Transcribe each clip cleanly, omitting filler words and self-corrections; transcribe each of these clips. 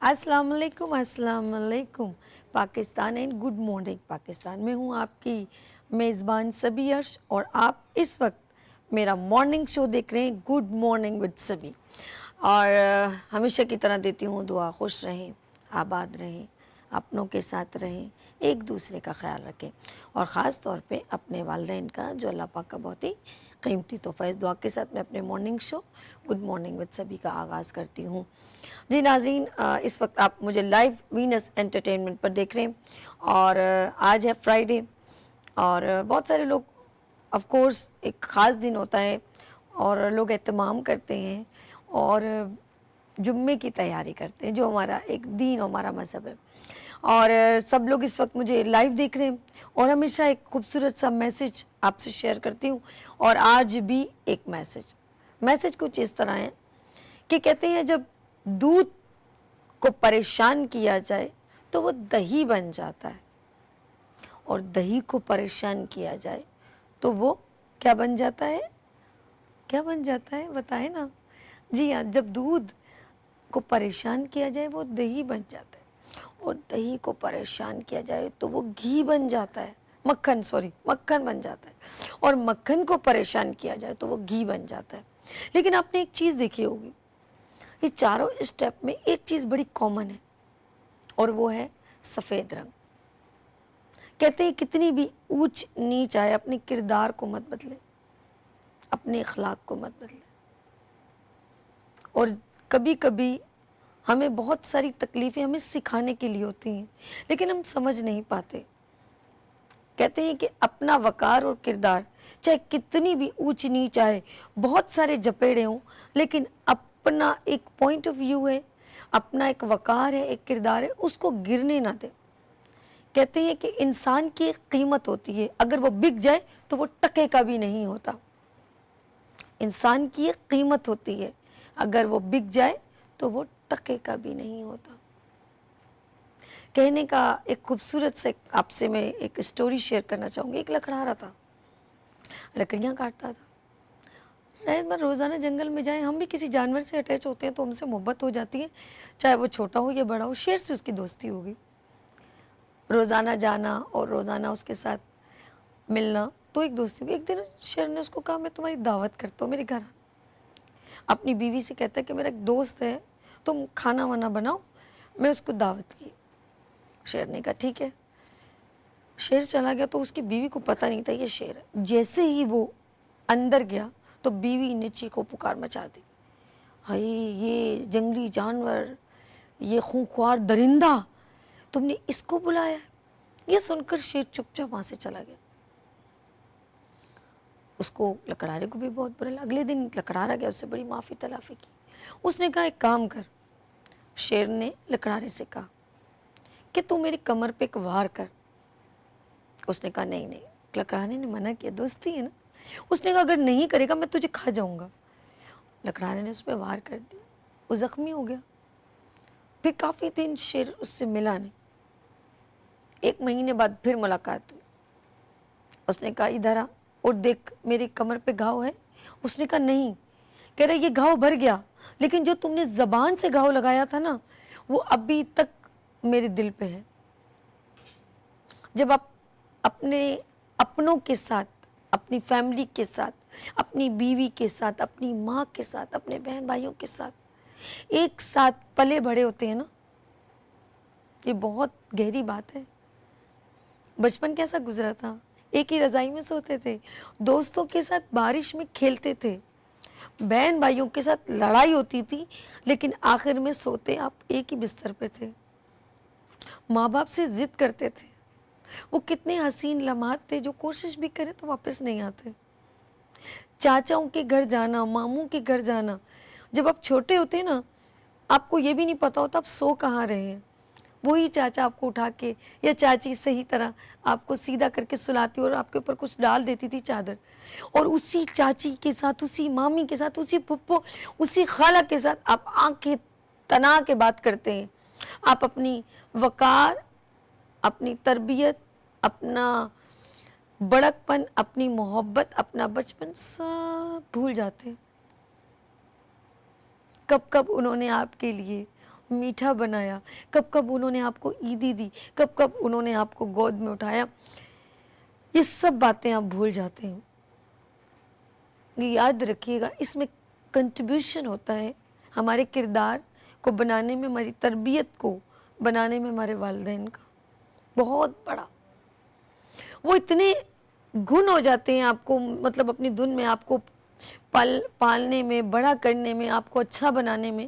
अस्सलाम वालेकुम Pakistan and good morning Pakistan. मैं हूँ आपकी मेज़बान सभी अर्श और आप इस वक्त मेरा मॉर्निंग शो देख रहे हैं गुड मॉर्निंग विद सभी। और हमेशा की तरह देती हूँ दुआ, खुश रहें, आबाद रहें, अपनों के साथ रहें, एक दूसरे का ख्याल रखें और ख़ास तौर पे अपने वालिदैन का जो अल्लाह पाक का बहुत ही कीमती तोहफ़ा। इस दुआ के साथ मैं अपने morning show good morning with सभी का आगाज़ करती हूँ। जी नाज़रीन, इस वक्त आप मुझे लाइव वीनस एंटरटेनमेंट पर देख रहे हैं और आज है फ्राइडे और बहुत सारे लोग ऑफ कोर्स एक ख़ास दिन होता है और लोग एहतमाम करते हैं और जुम्मे की तैयारी करते हैं जो हमारा एक दीन हमारा मज़हब है। और सब लोग इस वक्त मुझे लाइव देख रहे हैं और हमेशा एक खूबसूरत सा मैसेज आपसे शेयर करती हूँ और आज भी एक मैसेज कुछ इस तरह है कि कहते हैं जब दूध को परेशान किया जाए तो वो दही बन जाता है और दही को परेशान किया जाए तो वो क्या बन जाता है? क्या बन जाता है बताएं ना। जी हाँ, जब दूध को परेशान किया जाए वो दही बन जाता है और दही को परेशान किया जाए तो वो घी बन जाता है, मक्खन बन जाता है और मक्खन को परेशान किया जाए तो वो घी बन जाता है। लेकिन आपने एक चीज़ देखी होगी, ये चारों स्टेप में एक चीज़ बड़ी कॉमन है और वो है सफ़ेद रंग। कहते हैं कितनी भी ऊंच नीच आए अपने किरदार को मत बदले, अपने अखलाक को मत बदले। और कभी कभी हमें बहुत सारी तकलीफ़ें हमें सिखाने के लिए होती हैं लेकिन हम समझ नहीं पाते। कहते हैं कि अपना वक़ार और किरदार चाहे कितनी भी ऊंच नीच आए, बहुत सारे जपेड़े हों, लेकिन अपना एक पॉइंट ऑफ व्यू है, अपना एक वक़ार है, एक किरदार है, उसको गिरने ना दे। कहते हैं कि इंसान की एक कीमत होती है, अगर वो बिक जाए तो वो टके का भी नहीं होता। इंसान की एक कीमत होती है, अगर वो बिक जाए तो वो टके का भी नहीं होता। कहने का एक खूबसूरत से आपसे मैं एक स्टोरी शेयर करना चाहूँगी। एक लकड़हारा था, लकड़ियाँ काटता था। शायद मैं रोज़ाना जंगल में जाए, हम भी किसी जानवर से अटैच होते हैं तो हमसे मोहब्बत हो जाती है, चाहे वो छोटा हो या बड़ा हो। शेर से उसकी दोस्ती होगी, रोज़ाना जाना और रोज़ाना उसके साथ मिलना तो एक दोस्ती होगी। एक दिन शेर ने उसको कहा मैं तुम्हारी दावत करता हूँ मेरे घर। अपनी बीवी से कहता है कि मेरा एक दोस्त है, तुम खाना वाना बनाओ, मैं उसको दावत की। शेर ने कहा ठीक है। शेर चला गया तो उसकी बीवी को पता नहीं था ये शेर है। जैसे ही वो अंदर गया तो बीवी ने चीखो पुकार मचा दी, हाय ये जंगली जानवर, ये खूंखार दरिंदा, तुमने इसको बुलाया है। ये सुनकर शेर चुपचाप वहाँ से चला गया। उसको लकड़हारे को भी बहुत बुरा लगा। अगले दिन लकड़हारा गया, उससे बड़ी माफ़ी तलाफ़ी की। उसने कहा एक काम कर। शेर ने लकड़हारे से कहा कि तू मेरी कमर पे एक वार कर। उसने कहा नहीं नहीं। लकड़हारे ने मना किया, दोस्ती है ना। उसने कहा अगर नहीं करेगा मैं तुझे खा जाऊंगा। लकड़हारे ने उस पर वार कर दिया, वो ज़ख्मी हो गया। फिर काफ़ी दिन शेर उससे मिला नहीं। 1 महीने बाद फिर मुलाकात हुई। उसने कहा इधर आ और देख मेरी कमर पे घाव है। उसने कहा नहीं। कह रहा ये घाव भर गया, लेकिन जो तुमने ज़बान से घाव लगाया था ना वो अभी तक मेरे दिल पे है। जब आप अपने अपनों के साथ, अपनी फैमिली के साथ, अपनी बीवी के साथ, अपनी माँ के साथ, अपने बहन भाइयों के साथ एक साथ पले बड़े होते हैं ना, ये बहुत गहरी बात है। बचपन कैसा गुजरा था, एक ही रज़ाई में सोते थे, दोस्तों के साथ बारिश में खेलते थे, बहन भाइयों के साथ लड़ाई होती थी लेकिन आखिर में सोते आप एक ही बिस्तर पे थे। माँ बाप से ज़िद करते थे। वो कितने हसीन लम्हात थे जो कोशिश भी करें तो वापस नहीं आते। चाचाओं के घर जाना, मामू के घर जाना। जब आप छोटे होते हैं ना, आपको ये भी नहीं पता होता आप सो कहाँ रहे हैं। वही चाचा आपको उठा के या चाची सही तरह आपको सीधा करके सुलाती और आपके ऊपर कुछ डाल देती थी चादर, और उसी चाची के साथ, उसी मामी के साथ, उसी फुप्पो, उसी खाला के साथ आप आंखें तना के बात करते हैं। आप अपनी वकार, अपनी तरबियत, अपना बड़कपन, अपनी मोहब्बत, अपना बचपन सब भूल जाते हैं। कब कब उन्होंने आपके लिए میٹھا بنایا, کب کب انہوں نے آپ کو عیدی دی, کب کب انہوں نے آپ کو گود میں اٹھایا, یہ سب باتیں آپ بھول جاتے ہیں. یہ یاد رکھیے گا, اس میں کنٹریبیوشن ہوتا ہے ہمارے کردار کو بنانے میں, ہماری تربیت کو بنانے میں ہمارے والدین کا بہت بڑا. وہ اتنے گن ہو جاتے ہیں آپ کو, مطلب اپنی دھن میں, آپ کو پالنے میں, بڑا کرنے میں, آپ کو اچھا بنانے میں,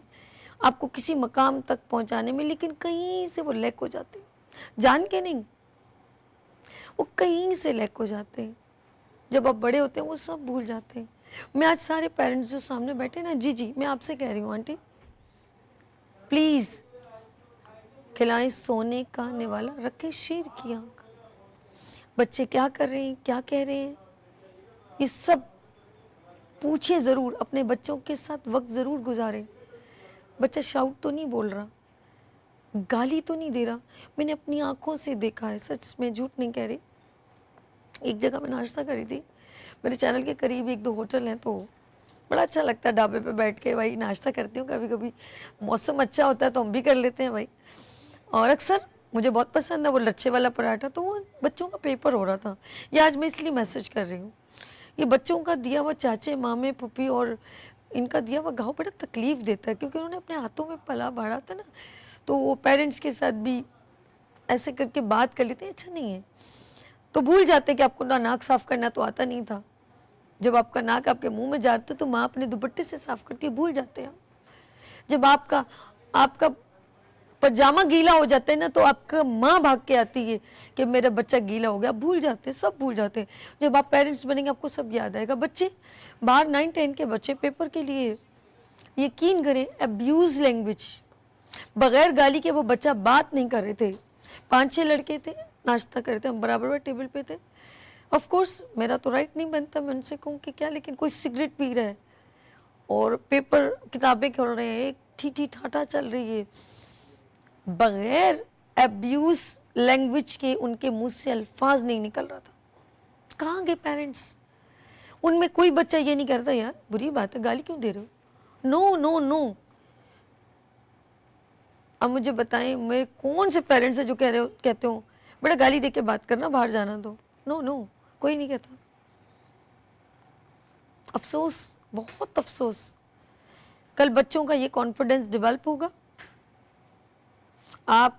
آپ کو کسی مقام تک پہنچانے میں, لیکن کہیں سے وہ لیک ہو جاتے ہیں, جان کے نہیں, وہ کہیں سے لیک ہو جاتے ہیں. جب آپ بڑے ہوتے ہیں وہ سب بھول جاتے ہیں. میں آج سارے پیرنٹس جو سامنے بیٹھے نا, جی میں آپ سے کہہ رہی ہوں آنٹی, پلیز کھلائیں سونے کا نوالا, رکھے شیر کی آنکھ. بچے کیا کر رہے ہیں, کیا کہہ رہے ہیں, یہ سب پوچھیں ضرور, اپنے بچوں کے ساتھ وقت ضرور گزاریں. بچہ شاؤٹ تو نہیں بول رہا, گالی تو نہیں دے رہا. میں نے اپنی آنکھوں سے دیکھا ہے, سچ میں جھوٹ نہیں کہہ رہی. ایک جگہ میں ناشتہ کری تھی, میرے چینل کے قریب ایک دو ہوٹل ہیں, تو بڑا اچھا لگتا ہے ڈھابے پہ بیٹھ کے بھائی ناشتہ کرتی ہوں. کبھی کبھی موسم اچھا ہوتا ہے تو ہم بھی کر لیتے ہیں بھائی. اور اکثر مجھے بہت پسند ہے وہ لچھے والا پراٹھا. تو وہ بچوں کا پیپر ہو رہا تھا, یہ آج میں اس لیے میسج کر رہی ہوں. یہ بچوں کا دیا ہوا چاچے مامے پھوپھی اور ان کا دیا ہوا گھاؤ بڑا تکلیف دیتا ہے, کیونکہ انہوں نے اپنے ہاتھوں میں پلا بڑھا تھا نا, تو وہ پیرنٹس کے ساتھ بھی ایسے کر کے بات کر لیتے ہیں, اچھا نہیں ہے. تو بھول جاتے کہ آپ کو ناک صاف کرنا تو آتا نہیں تھا. جب آپ کا ناک آپ کے منہ میں جاتا تو ماں اپنے دوپٹے سے صاف کرتی ہے, بھول جاتے ہیں. جب آپ کا پجامہ گیلا ہو جاتا ہے نا, تو آپ کا ماں بھاگ کے آتی ہے کہ میرا بچہ گیلا ہو گیا. بھول جاتے, سب بھول جاتے. جب آپ پیرنٹس بنیں گے آپ کو سب یاد آئے گا. بچے باہر 9-10 کے بچے پیپر کے لیے, یقین کریں, ابیوز لینگویج, بغیر گالی کے وہ بچہ بات نہیں کر رہے تھے. 5-6 لڑکے تھے, ناشتہ کرتے, ہم برابر ٹیبل پہ تھے. آف کورس میرا تو رائٹ نہیں بنتا میں ان سے کہوں کہ کیا, لیکن کوئی سگریٹ پی رہا ہے اور پیپر کتابیں کھول رہے ہیں, ایک ٹھی ٹھاٹا چل رہی ہے, بغیر ابیوز لینگویج کے ان کے منہ سے الفاظ نہیں نکل رہا تھا. کہاں گئے پیرنٹس؟ ان میں کوئی بچہ یہ نہیں کرتا یار بری بات ہے گالی کیوں دے رہے ہو, نو نو نو. اب مجھے بتائیں میرے کون سے پیرنٹس ہیں جو کہتے ہوں بیٹا گالی دے کے بات کرنا, باہر جانا تو نو نو, کوئی نہیں کہتا. افسوس, بہت افسوس. کل بچوں کا یہ کانفیڈنس ڈیولپ ہوگا. آپ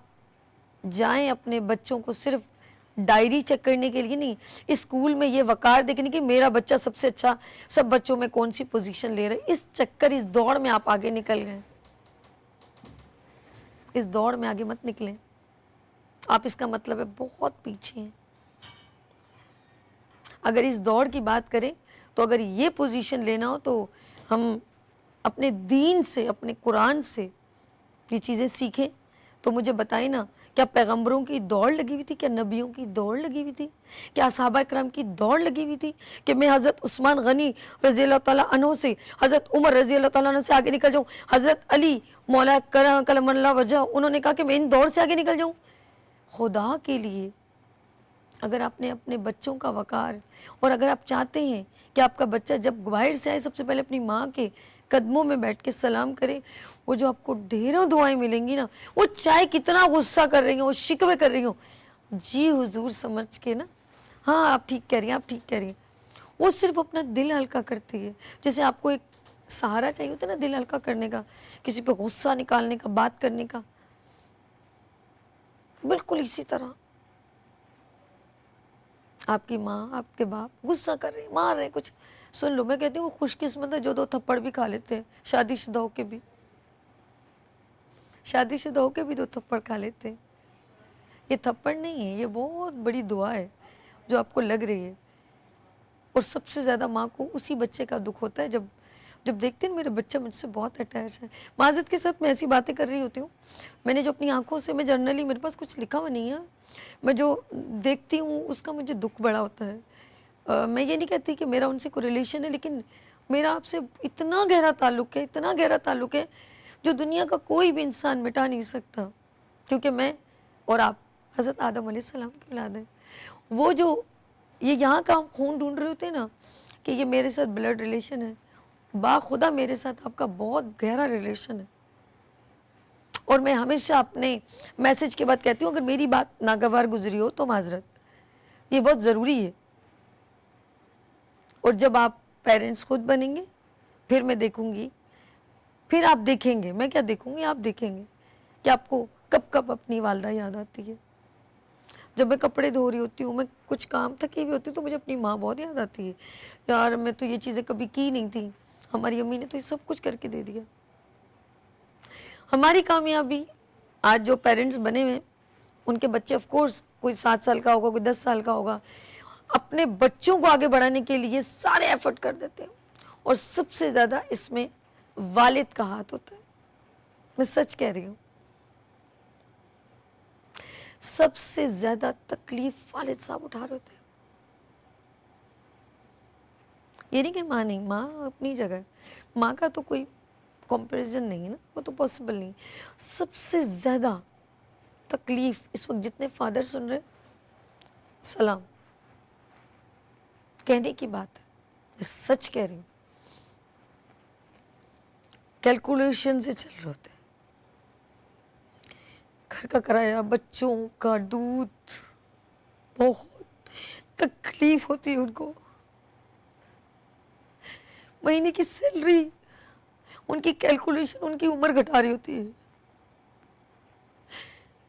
جائیں اپنے بچوں کو صرف ڈائری چیک کرنے کے لیے نہیں, اسکول میں یہ وقار دیکھنے کہ میرا بچہ سب سے اچھا سب بچوں میں کون سی پوزیشن لے رہا ہے. اس چکر, اس دوڑ میں آپ آگے نکل گئے. اس دوڑ میں آگے مت نکلیں, آپ اس کا مطلب ہے بہت پیچھے ہیں. اگر اس دوڑ کی بات کریں تو اگر یہ پوزیشن لینا ہو تو ہم اپنے دین سے, اپنے قرآن سے یہ چیزیں سیکھیں. تو مجھے بتائیں نا, کیا پیغمبروں کی دوڑ لگی ہوئی تھی, کیا نبیوں کی دوڑ لگی ہوئی تھی, کیا صحابہ کرام کی دوڑ لگی ہوئی تھی کہ میں حضرت عثمان غنی رضی اللہ تعالیٰ عنہ سے, حضرت عمر رضی اللہ تعالیٰ عنہ سے آگے نکل جاؤں, حضرت علی مولا کرم اللہ وجہ انہوں نے کہا کہ میں ان دوڑ سے آگے نکل جاؤں. خدا کے لیے اگر آپ نے اپنے بچوں کا وقار, اور اگر آپ چاہتے ہیں کہ آپ کا بچہ جب باہر سے آئے سب سے پہلے اپنی ماں کے قدموں میں بیٹھ کے سلام کرے, وہ جو آپ کو ڈھیروں دعائیں ملیں گی نا, وہ چاہے کتنا غصہ کر رہی ہوں, وہ شکوے کر رہی ہوں, جی حضور سمجھ کے نا, ہاں آپ ٹھیک کہہ رہی ہیں, آپ ٹھیک کہہ رہی ہیں, وہ صرف اپنا دل ہلکا کرتی ہے. جیسے آپ کو ایک سہارا چاہیے ہوتا ہے نا دل ہلکا کرنے کا, کسی پہ غصہ نکالنے کا, بات کرنے کا, بالکل اسی طرح آپ کی ماں, آپ کے باپ غصہ کر رہے ہیں, مار رہے ہیں, کچھ سن لو. میں کہتی ہوں وہ خوش قسمت ہے جو 2 تھپڑ بھی کھا لیتے ہیں, شادی شدہ ہو کے بھی, شادی شدہ ہو کے بھی 2 تھپڑ کھا لیتے ہیں. یہ تھپڑ نہیں ہے, یہ بہت بڑی دعا ہے جو آپ کو لگ رہی ہے. اور سب سے زیادہ ماں کو اسی بچے کا دکھ ہوتا ہے جب دیکھتے ہیں میرا بچہ مجھ سے بہت اٹیچ ہے. معذرت کے ساتھ میں ایسی باتیں کر رہی ہوتی ہوں, میں نے جو اپنی آنکھوں سے, میں جرنلی میرے پاس کچھ لکھا ہوا نہیں ہے, میں جو دیکھتی ہوں اس کا مجھے دکھ بڑا ہوتا ہے. میں یہ نہیں کہتی کہ میرا ان سے کوئی ریلیشن ہے, لیکن میرا آپ سے اتنا گہرا تعلق ہے, اتنا گہرا تعلق ہے جو دنیا کا کوئی بھی انسان مٹا نہیں سکتا, کیونکہ میں اور آپ حضرت آدم علیہ السلام کی اولاد ہیں. وہ جو یہ یہاں کا ہم خون ڈھونڈ رہے ہوتے ہیں نا کہ یہ میرے ساتھ بلڈ ریلیشن ہے, با خدا میرے ساتھ آپ کا بہت گہرا ریلیشن ہے. اور میں ہمیشہ اپنے میسج کے بعد کہتی ہوں اگر میری بات ناگوار گزری ہو تو معذرت, یہ بہت ضروری ہے. اور جب آپ پیرنٹس خود بنیں گے پھر میں دیکھوں گی, پھر آپ دیکھیں گے, میں کیا دیکھوں گی, آپ دیکھیں گے کہ آپ کو کب کب اپنی والدہ یاد آتی ہے. جب میں کپڑے دھو رہی ہوتی ہوں, میں کچھ کام تھکی ہوئی ہوتی ہوں تو مجھے اپنی ماں بہت یاد آتی ہے. یار میں تو یہ چیزیں کبھی کی نہیں تھی, ہماری امی نے تو یہ سب کچھ کر کے دے دیا. ہماری کامیابی آج جو پیرنٹس بنے ہوئے ان کے بچے آف کورس کوئی 7 سال کا ہوگا, کوئی 10 سال کا ہوگا, اپنے بچوں کو آگے بڑھانے کے لیے سارے ایفرٹ کر دیتے ہیں. اور سب سے زیادہ اس میں والد کا ہاتھ ہوتا ہے, میں سچ کہہ رہی ہوں. سب سے زیادہ تکلیف والد صاحب اٹھا رہے ہوتے ہیں. یہ نہیں کہ ماں نہیں, ماں اپنی جگہ ہے, ماں کا تو کوئی کمپیریزن نہیں ہے نا, وہ تو پاسبل نہیں. سب سے زیادہ تکلیف اس وقت جتنے فادر سن رہے, سلام کہنے کی بات ہے, میں سچ کہہ رہی ہوں. کیلکولیشن سے چل رہے ہوتے ہیں, گھر کا کرایہ, بچوں کا دودھ, بہت تکلیف ہوتی ہے ان کو. مہینے کی سیلری, ان کی کیلکولیشن ان کی عمر گھٹا رہی ہوتی ہے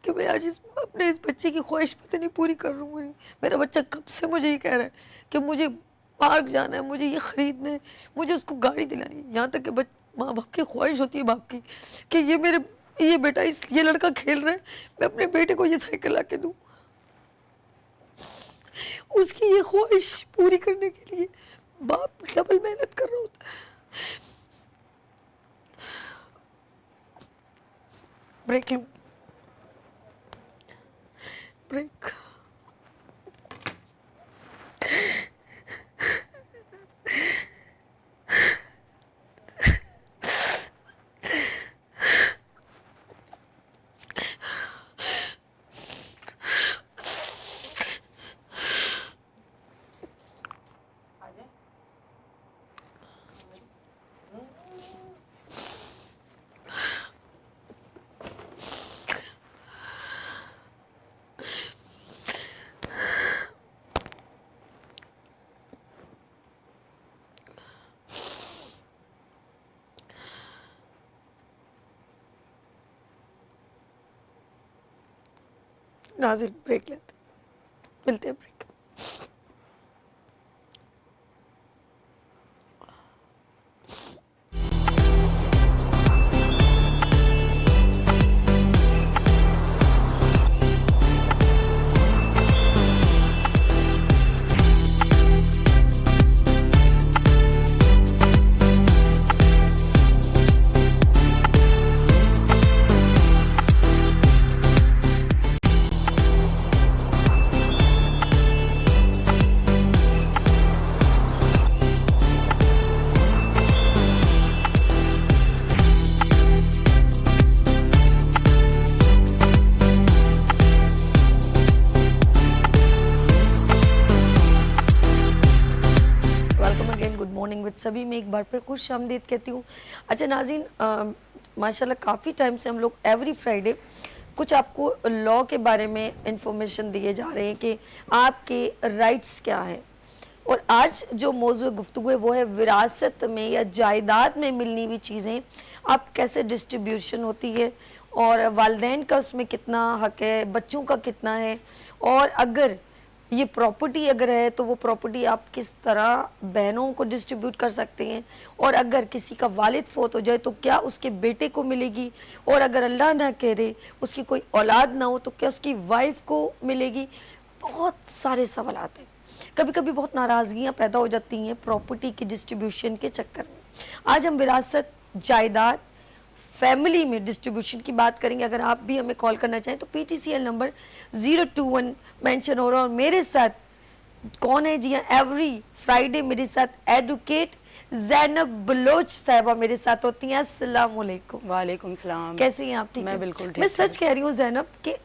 کہ میں آج اپنے اس بچے کی خواہش پتہ نہیں پوری کر رہا ہوں. میرا بچہ کب سے مجھے یہ کہہ رہا ہے کہ مجھے پارک جانا ہے, مجھے یہ خریدنا ہے, مجھے اس کو گاڑی دلانی ہے. یہاں تک کہ ماں باپ کی خواہش ہوتی ہے باپ کی کہ یہ بیٹا یہ لڑکا کھیل رہا ہے, میں اپنے بیٹے کو یہ سائیکل لا کے دوں. اس کی یہ خواہش پوری کرنے کے لیے باپ ڈبل محنت کر رہا ہوتا ہے. بریک لوں, بریک. ناظر بریک لیتے, ملتے ہیں بریک. سبھی میں ایک بار پھر خوش آمدید کہتی ہوں. اچھا ناظرین, ماشاءاللہ کافی ٹائم سے ہم لوگ ایوری فرائیڈے کچھ آپ کو لاء کے بارے میں انفارمیشن دیے جا رہے ہیں کہ آپ کے رائٹس کیا ہیں. اور آج جو موضوع گفتگو ہے وہ ہے وراثت میں یا جائیداد میں ملنی ہوئی چیزیں آپ کیسے ڈسٹریبیوشن ہوتی ہے, اور والدین کا اس میں کتنا حق ہے, بچوں کا کتنا ہے, اور اگر یہ پراپرٹی اگر ہے تو وہ پراپرٹی آپ کس طرح بہنوں کو ڈسٹریبیوٹ کر سکتے ہیں, اور اگر کسی کا والد فوت ہو جائے تو کیا اس کے بیٹے کو ملے گی, اور اگر اللہ نہ کرے اس کی کوئی اولاد نہ ہو تو کیا اس کی وائف کو ملے گی. بہت سارے سوالات ہیں, کبھی کبھی بہت ناراضگیاں پیدا ہو جاتی ہیں پراپرٹی کی ڈسٹریبیوشن کے چکر میں. آج ہم وراثت, جائیداد, فیملی میں ڈسٹریبیوشن کی بات کریں گے. اگر آپ بھی ہمیں کال کرنا چاہیں تو PTCL نمبر 021 مینشن ہو رہا ہے. اور میرے ساتھ کون ہے جی ہاں, ایوری فرائیڈے میرے ساتھ ایڈوکیٹ زینب بلوچ صاحبہ میرے ساتھ ہوتی ہیں. السلام علیکم. وعلیکم السلام. کیسی ہیں آپ؟ ٹھیک میں ہے, بالکل ٹھیک. میں سچ کہہ رہی ہوں زینب کہ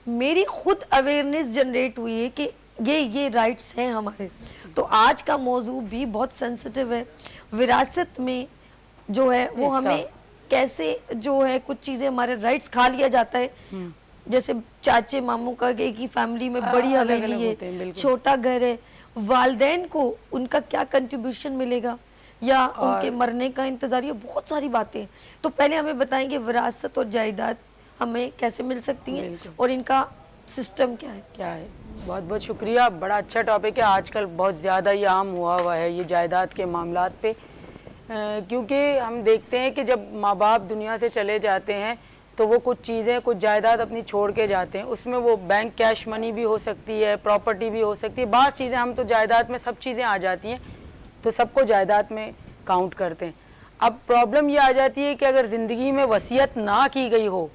میری خود اویئرنیس جنریٹ ہوئی ہے کہ یہ رائٹس ہیں ہمارے. تو آج کا موضوع بھی بہت سینسٹیو ہے. وراثت میں جو ہے وہ ہمیں कैसे जो है कुछ चीजें हमारे राइट्स खा लिया जाता है. जैसे चाचे मामू का एक ही फैमिली में बड़ी हवेली है, छोटा घर है, वालदैन को उनका क्या कंट्रीब्यूशन मिलेगा या उनके मरने का इंतजार, ये बहुत सारी बातें हैं. तो पहले हमें बताएंगे विरासत और जायदाद हमें कैसे मिल सकती हैं और इनका सिस्टम क्या है. बहुत बहुत शुक्रिया. बड़ा अच्छा टॉपिक है. आजकल बहुत ज़्यादा ये आम हुआ है ये जायदाद के मामलात पे, क्योंकि हम देखते हैं कि जब माँ बाप दुनिया से चले जाते हैं तो वो कुछ चीज़ें, कुछ जायदाद अपनी छोड़ के जाते हैं. उसमें वो बैंक कैश मनी भी हो सकती है, प्रॉपर्टी भी हो सकती है. बात चीज़ें हम तो जायदाद में सब चीज़ें आ जाती हैं तो सबको जायदाद में काउंट करते हैं. अब प्रॉब्लम ये आ जाती है कि अगर ज़िंदगी में वसीयत ना की गई हो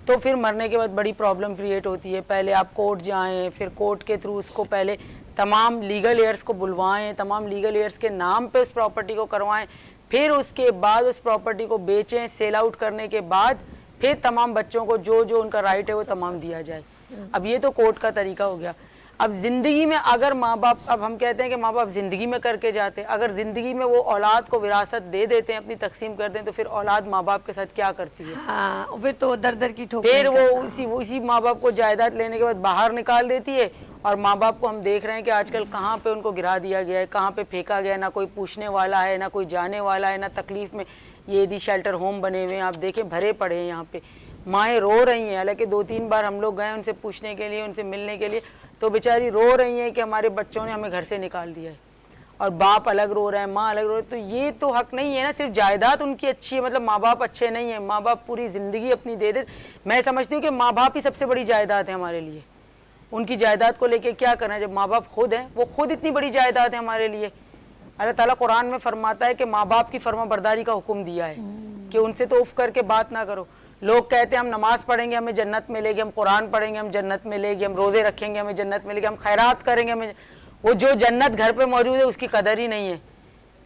तो फिर मरने के बाद बड़ी प्रॉब्लम क्रिएट होती है. पहले आप कोर्ट जाएं, फिर कोर्ट के थ्रू उसको पहले तमाम लीगल एयर्स को बुलवाएं, तमाम लीगल एयर्स के नाम पे उस प्रॉपर्टी को करवाएं, फिर उसके बाद उस प्रॉपर्टी को बेचें. सेल आउट करने के बाद फिर तमाम बच्चों को जो जो उनका राइट है वो तमाम दिया जाए. अब ये तो कोर्ट का तरीका हो गया. अब ज़िंदगी में अगर माँ बाप, अब हम कहते हैं कि माँ बाप ज़िंदगी में करके जाते हैं, अगर ज़िंदगी में वो औलाद को विरासत दे देते हैं, अपनी तकसीम कर दें, तो फिर औलाद माँ बाप के साथ क्या करती है? हाँ, फिर तो दर दर की ठोकर. फिर वो उसी माँ बाप को जायदाद लेने के बाद बाहर निकाल देती है. और माँ बाप को हम देख रहे हैं कि आजकल कहाँ पे उनको गिरा दिया गया है, कहाँ पे फेंका गया है. ना कोई पूछने वाला है, ना कोई जाने वाला है, ना तकलीफ में. ये यदि शेल्टर होम बने हुए हैं, आप देखें भरे पड़े हैं यहाँ पे. माएँ रो रही हैं. हालांकि 2-3 बार हम लोग गए उनसे पूछने के लिए, उनसे मिलने के लिए, तो बेचारी रो रही हैं कि हमारे बच्चों ने हमें घर से निकाल दिया है. और बाप अलग रो रहा है, माँ अलग रो रही है. तो ये तो हक नहीं है ना. सिर्फ जायदाद उनकी अच्छी है मतलब माँ बाप अच्छे नहीं है. माँ बाप पूरी ज़िंदगी अपनी दे दे. मैं समझती हूँ कि माँ बाप ही सबसे बड़ी जायदाद है हमारे लिए. उनकी जायदाद को लेके क्या करना है जब माँ बाप खुद हैं, वो खुद इतनी बड़ी जायदाद है हमारे लिए. अल्लाह ताला कुरान में फरमाता है कि माँ बाप की फर्माबरदारी का हुक्म दिया है कि उनसे तो उफ करके बात ना करो. लोग कहते हैं हम नमाज पढ़ेंगे हमें जन्नत मिलेगी, हम कुरान पढ़ेंगे हम जन्नत मिलेगी, हम रोज़े रखेंगे हमें जन्नत मिलेगी, हम खैरात करेंगे हमें. वो जो जन्नत घर पे मौजूद है उसकी कदर ही नहीं है.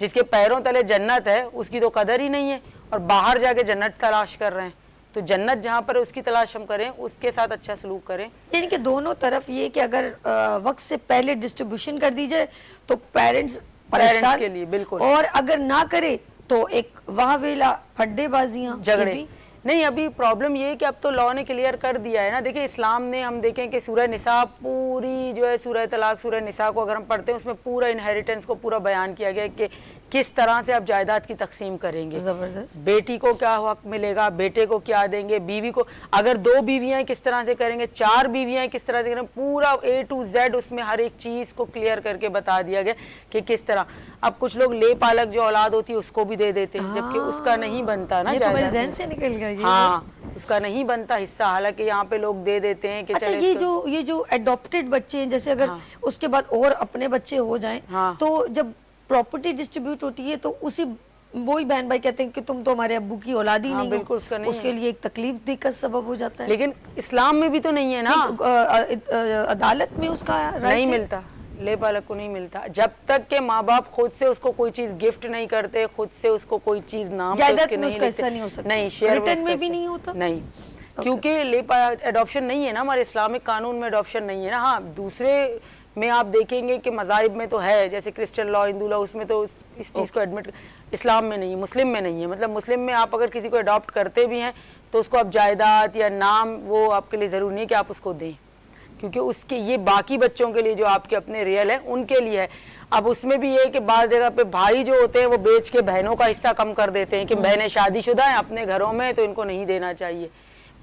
जिसके पैरों तले जन्नत है उसकी तो कदर ही नहीं है. और बाहर जाके जन्नत तलाश कर रहे हैं. तो जन्नत जहाँ पर है उसकी तलाश हम करें, उसके साथ अच्छा सलूक करें. यानी कि दोनों तरफ ये कि अगर वक्त से पहले डिस्ट्रीब्यूशन कर दी जाए तो पेरेंट्स परेशान के लिए बिल्कुल, और अगर ना करे तो एक वाह वेला फड्डेबाजियां झगड़े नहीं. अभी प्रॉब्लम ये है कि अब तो लॉ ने क्लियर कर दिया है ना. देखिए इस्लाम ने, हम देखें कि सूरह निसा पूरी जो है, सूरह तलाक, सूरह निसा को अगर हम पढ़ते हैं उसमें पूरा इनहेरिटेंस को पूरा बयान किया गया है कि किस तरह से आप जायदाद की तकसीम करेंगे. जबरदस्त. बेटी को क्या हक मिलेगा, बेटे को क्या देंगे, बीवी को अगर 2 बीवियां किस तरह से करेंगे, 4 बीवियां किस तरह से करेंगे, पूरा A to Z उसमें हर एक चीज़ को क्लियर करके बता दिया गया कि किस तरह. अब कुछ लोग ले पालक जो औलाद होती है उसको भी दे देते हैं, जबकि उसका नहीं बनता ना. ये तो मेरे ज़हन से निकल गया. हाँ, उसका नहीं बनता हिस्सा. हालांकि यहाँ पे लोग दे देते हैं कि अच्छा, ये जो एडॉप्टेड बच्चे हैं, जैसे अगर उसके बाद और अपने बच्चे हो जाएं, तो जब प्रॉपर्टी डिस्ट्रीब्यूट होती है तो उसी वही बहन भाई कहते हैं कि तुम तो हमारे अब्बू की औलाद ही नहीं हो. उसके लिए एक तकलीफ देह का सबब हो जाता है. लेकिन इस्लाम में भी तो नहीं है ना. अदालत में उसका नहीं मिलता, ले पालक को नहीं मिलता जब तक के माँ बाप खुद से उसको कोई चीज गिफ्ट नहीं करते, खुद से उसको कोई चीज नाम जायदाद में उसका हिस्सा नहीं हो सकता. नहीं, शेयर रिटर्न में भी नहीं होता. नहीं, क्योंकि एडॉप्शन नहीं है ना हमारे इस्लामिक कानून में. एडॉप्शन नहीं है ना. हाँ, दूसरे में आप देखेंगे कि मज़ाहिब में तो है, जैसे क्रिश्चियन लॉ, हिंदू लॉ, उसमें तो इस चीज़ को एडमिट. इस्लाम में नहीं है, मुस्लिम में नहीं है. मतलब मुस्लिम में आप अगर किसी को अडॉप्ट करते भी हैं तो उसको आप जायदाद या नाम वो आपके लिए ज़रूरी नहीं कि आप उसको दें, क्योंकि उसके ये बाकी बच्चों के लिए जो आपके अपने रियल है उनके लिए है. अब उसमें भी ये कि बाज़ जगह पे भाई जो होते हैं वो बेच के बहनों का हिस्सा कम कर देते हैं कि बहनें शादीशुदा हैं अपने घरों में तो इनको नहीं देना चाहिए.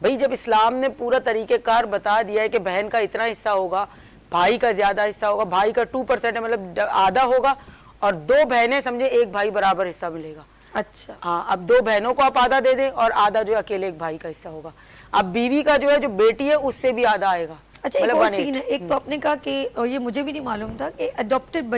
भाई जब इस्लाम ने पूरा तरीक़ेकार बता दिया है कि बहन का इतना हिस्सा होगा, भाई का ज्यादा हिस्सा होगा, भाई का 2% है मतलब आधा होगा, और 2 बहनें समझे 1 भाई बराबर हिस्सा मिलेगा. अच्छा. हाँ, अब 2 बहनों को आप आधा दे दें और आधा जो अकेले एक भाई का हिस्सा होगा. अब बीवी का जो है, जो बेटी है, उससे भी आधा आएगा. अच्छा, एक और सीन है. एक तो आपने कहा कि ये मुझे भी नहीं मालूम था कि अडॉप्टेड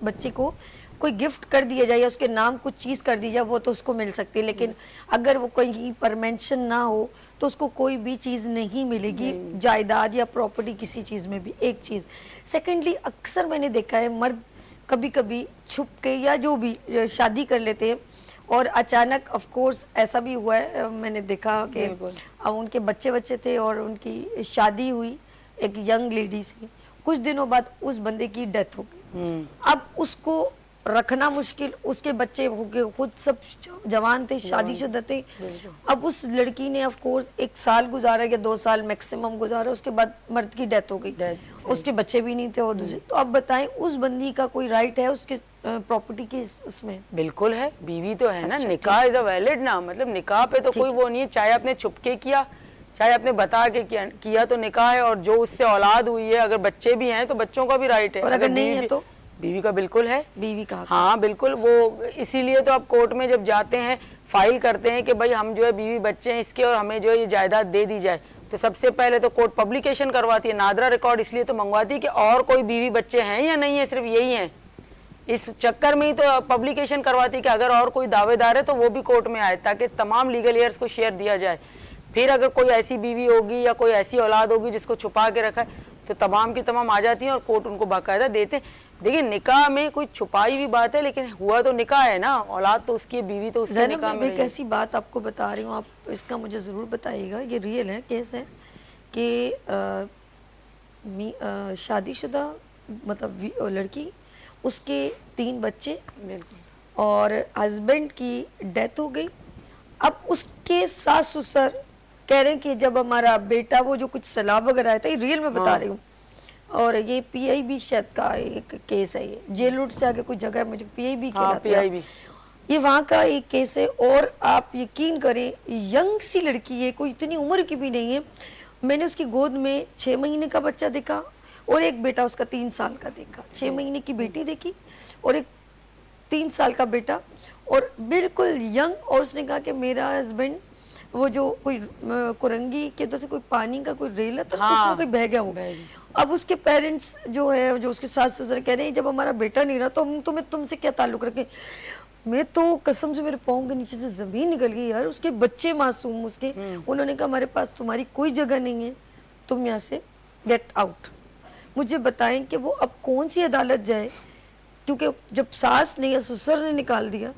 बच्चे को कोई गिफ्ट कर दिया जाए या उसके नाम कुछ चीज़ कर दी जाए वो तो उसको मिल सकती है, लेकिन अगर वो कहीं परमेंशन ना हो तो उसको कोई भी चीज़ नहीं मिलेगी, जायदाद या प्रॉपर्टी किसी चीज़ में भी. एक चीज़. सेकेंडली, अक्सर मैंने देखा है मर्द कभी कभी छुप के या जो भी शादी कर लेते हैं और अचानक, ऑफ कोर्स ऐसा भी हुआ है, मैंने देखा कि उनके बच्चे थे और उनकी शादी हुई एक यंग लेडी से, कुछ दिनों बाद उस बंदे की डेथ हो गई. अब उसको रखना मुश्किल, उसके बच्चे हो गए, खुद सब जवान थे, शादीशुदा थे। अब उस लड़की ने ऑफ कोर्स 1 साल गुजारा या 2 साल मैक्सिमम गुजारा, उसके बाद मर्द की डेथ हो गई, उसके बच्चे भी नहीं थे और दूसरे। तो अब बताएं उस बंदी का कोई राइट है उसके प्रॉपर्टी के उसमें? बिल्कुल है, बीवी तो है ना, निकाह इज अ वैलिड ना, मतलब निकाह पे तो कोई वो नहीं है, चाहे आपने छुपके किया चाहे आपने बता के किया तो निकाह है, और जो उससे औलाद हुई है अगर बच्चे भी हैं तो बच्चों का भी राइट है। और अगर नहीं है तो बीवी का बिल्कुल है, बीवी का। हाँ बिल्कुल, वो इसीलिए तो आप कोर्ट में जब जाते हैं फाइल करते हैं कि भाई हम जो है बीवी बच्चे हैं इसके और हमें जो है ये जायदाद दे दी जाए, तो सबसे पहले तो कोर्ट पब्लिकेशन करवाती है, नादरा रिकॉर्ड इसलिए तो मंगवाती है कि और कोई बीवी बच्चे हैं या नहीं है, सिर्फ यही है। इस चक्कर में ही तो पब्लिकेशन करवाती है कि अगर और कोई दावेदार है तो वो भी कोर्ट में आए, ताकि तमाम लीगल एयर्स को शेयर दिया जाए। फिर अगर कोई ऐसी बीवी होगी या कोई ऐसी औलाद होगी जिसको छुपा के रखा है तो तमाम की तमाम आ जाती हैं और कोर्ट उनको बाकायदा देते हैं। देखिए निकाह में कोई छुपाई हुई बात है, लेकिन हुआ तो निकाह है ना, औलाद तो उसकी, बीवी तो उसके निकाह में। मैं एक ऐसी बात आपको बता रही हूँ, आप इसका मुझे ज़रूर बताइएगा, ये रियल है, केस है कि शादीशुदा मतलब लड़की, उसके 3 बच्चे और हस्बैंड की डेथ हो गई। अब उसके सास ससुर कह रहे हैं कि जब हमारा बेटा वो जो कुछ सलाह वगैरह आया था, ये रियल में बता रही हूँ, और ये PIB शायद का एक केस है, ये जेल रोड से आगे कोई जगह है, मुझे PIB कहलाता है, ये वहाँ का एक केस है। और आप यकीन करें यंग सी लड़की है, कोई इतनी उम्र की भी नहीं है, मैंने उसकी गोद में 6 महीने का बच्चा देखा और एक बेटा उसका 3 साल का देखा, 6 महीने की बेटी देखी और एक 3 साल का बेटा, और बिल्कुल यंग। और उसने कहा कि मेरा हस्बैंड वो जो कोई कुरंगी के उधर से कोई पानी का कोई रेला था, उसमें कोई बह गया वो। अब उसके पेरेंट्स जो है, जो उसके सास ससुर कह रहे हैं जब हमारा बेटा नहीं रहा तो हम तुमसे क्या ताल्लुक रखें। मैं तो कसम से मेरे पाँव के नीचे से जमीन निकल गई यार, उसके बच्चे मासूम उसके। उन्होंने कहा हमारे पास तुम्हारी कोई जगह नहीं है, तुम यहाँ से गेट आउट। मुझे बताएं कि वो अब कौन सी अदालत जाए, क्योंकि जब सास ने या ससुर ने निकाल दिया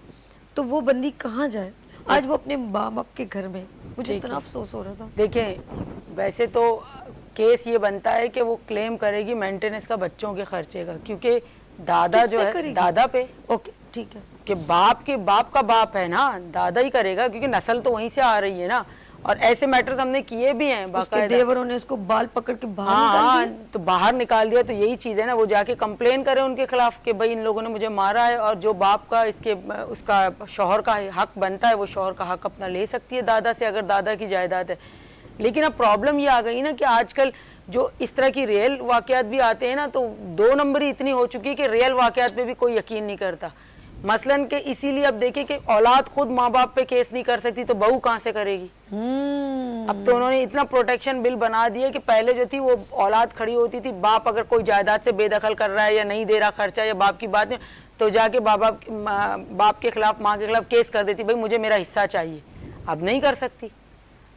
तो वो बंदी कहाँ जाए। आज वो अपने माँ बाप के घर में, मुझे इतना अफसोस हो रहा था। देखें वैसे तो केस ये बनता है कि वो क्लेम करेगी मेंटेनेंस का बच्चों के खर्चे का, क्योंकि दादा जो है दादा पे, ओके ठीक है, कि बाप का बाप है ना, दादा ही करेगा, क्योंकि नस्ल तो वहीं से आ रही है ना। और ऐसे मैटर्स हमने किए भी हैं, उसके देवरों ने उसको बाल पकड़ के बाहर निकाल दिया। तो बाहर निकाल दिया, तो यही चीज है ना, वो जाके कंप्लेन करे उनके खिलाफ कि भाई इन लोगों ने मुझे मारा है, और जो बाप का इसके उसका शौहर का हक बनता है वो शौहर का हक अपना ले सकती है दादा से, अगर दादा की जायदाद है। लेकिन अब प्रॉब्लम ये आ गई ना कि आजकल जो इस तरह की रियल वाकयात भी आते हैं ना, तो 2 नंबरी इतनी हो चुकी है कि रियल वाकयात पे भी कोई यकीन नहीं करता। मसलन के इसीलिए अब देखिए कि औलाद खुद माँ बाप पे केस नहीं कर सकती तो बहू कहाँ से करेगी। अब तो उन्होंने इतना प्रोटेक्शन बिल बना दिया कि पहले जो थी वो औलाद खड़ी होती थी, बाप अगर कोई जायदाद से बेदखल कर रहा है या नहीं दे रहा खर्चा या बाप की बात नहीं, तो जाके बाप के खिलाफ, माँ के खिलाफ केस कर देती, भाई मुझे मेरा हिस्सा चाहिए। अब नहीं कर सकती,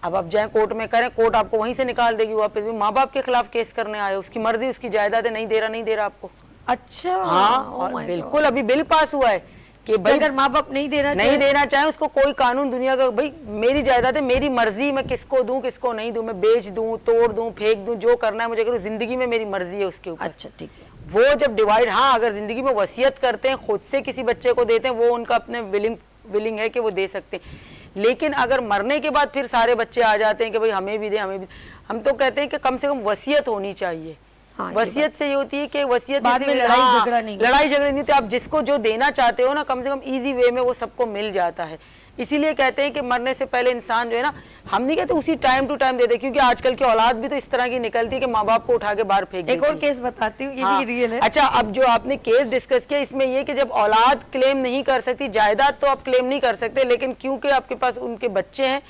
अब आप जाए कोर्ट में करें, कोर्ट आपको वहीं से निकाल देगी वापस। माँ बाप के खिलाफ केस करने आए, उसकी मर्जी, उसकी जायदाद है, नहीं दे रहा आपको। अच्छा हाँ, और बिल्कुल अभी बिल पास हुआ है कि भाई अगर माँ बाप नहीं देना चाहे उसको कोई कानून दुनिया का, भाई मेरी जायदाद है, मेरी मर्जी, मैं किसको दूं किसको नहीं दूं, मैं बेच दूं, तोड़ दूं, फेंक दूं, जो करना है मुझे करूं, जिंदगी में मेरी मर्जी है उसके ऊपर। अच्छा ठीक है। वो जब डिवाइड, हाँ अगर जिंदगी में वसीयत करते हैं, खुद से किसी बच्चे को देते हैं, वो उनका अपने विलिंग है कि वो दे सकते हैं। लेकिन अगर मरने के बाद फिर सारे बच्चे आ जाते हैं कि भाई हमें भी दे, हमें भी, हम तो कहते हैं कि कम से कम वसीयत होनी चाहिए। हाँ, वसीयत से ये होती है कि वसीयत बाद में लड़ाई झगड़ा नहीं होती, आप जिसको जो देना चाहते हो ना, कम से कम इजी वे में वो सबको मिल जाता है। इसीलिए कहते हैं कि मरने से पहले इंसान जो है ना, हम नहीं कहते उसी टाइम टू टाइम दे दे, क्योंकि आजकल की औलाद भी तो इस तरह की निकलती है कि माँ बाप को उठा के बाहर फेंक देती है। एक और केस बताती हूँ, ये भी रियल है। अच्छा, अब जो आपने केस डिस्कस किया इसमें ये कि जब औलाद क्लेम नहीं कर सकती, जायदाद तो आप क्लेम नहीं कर सकते, लेकिन क्योंकि आपके पास उनके बच्चे हैं,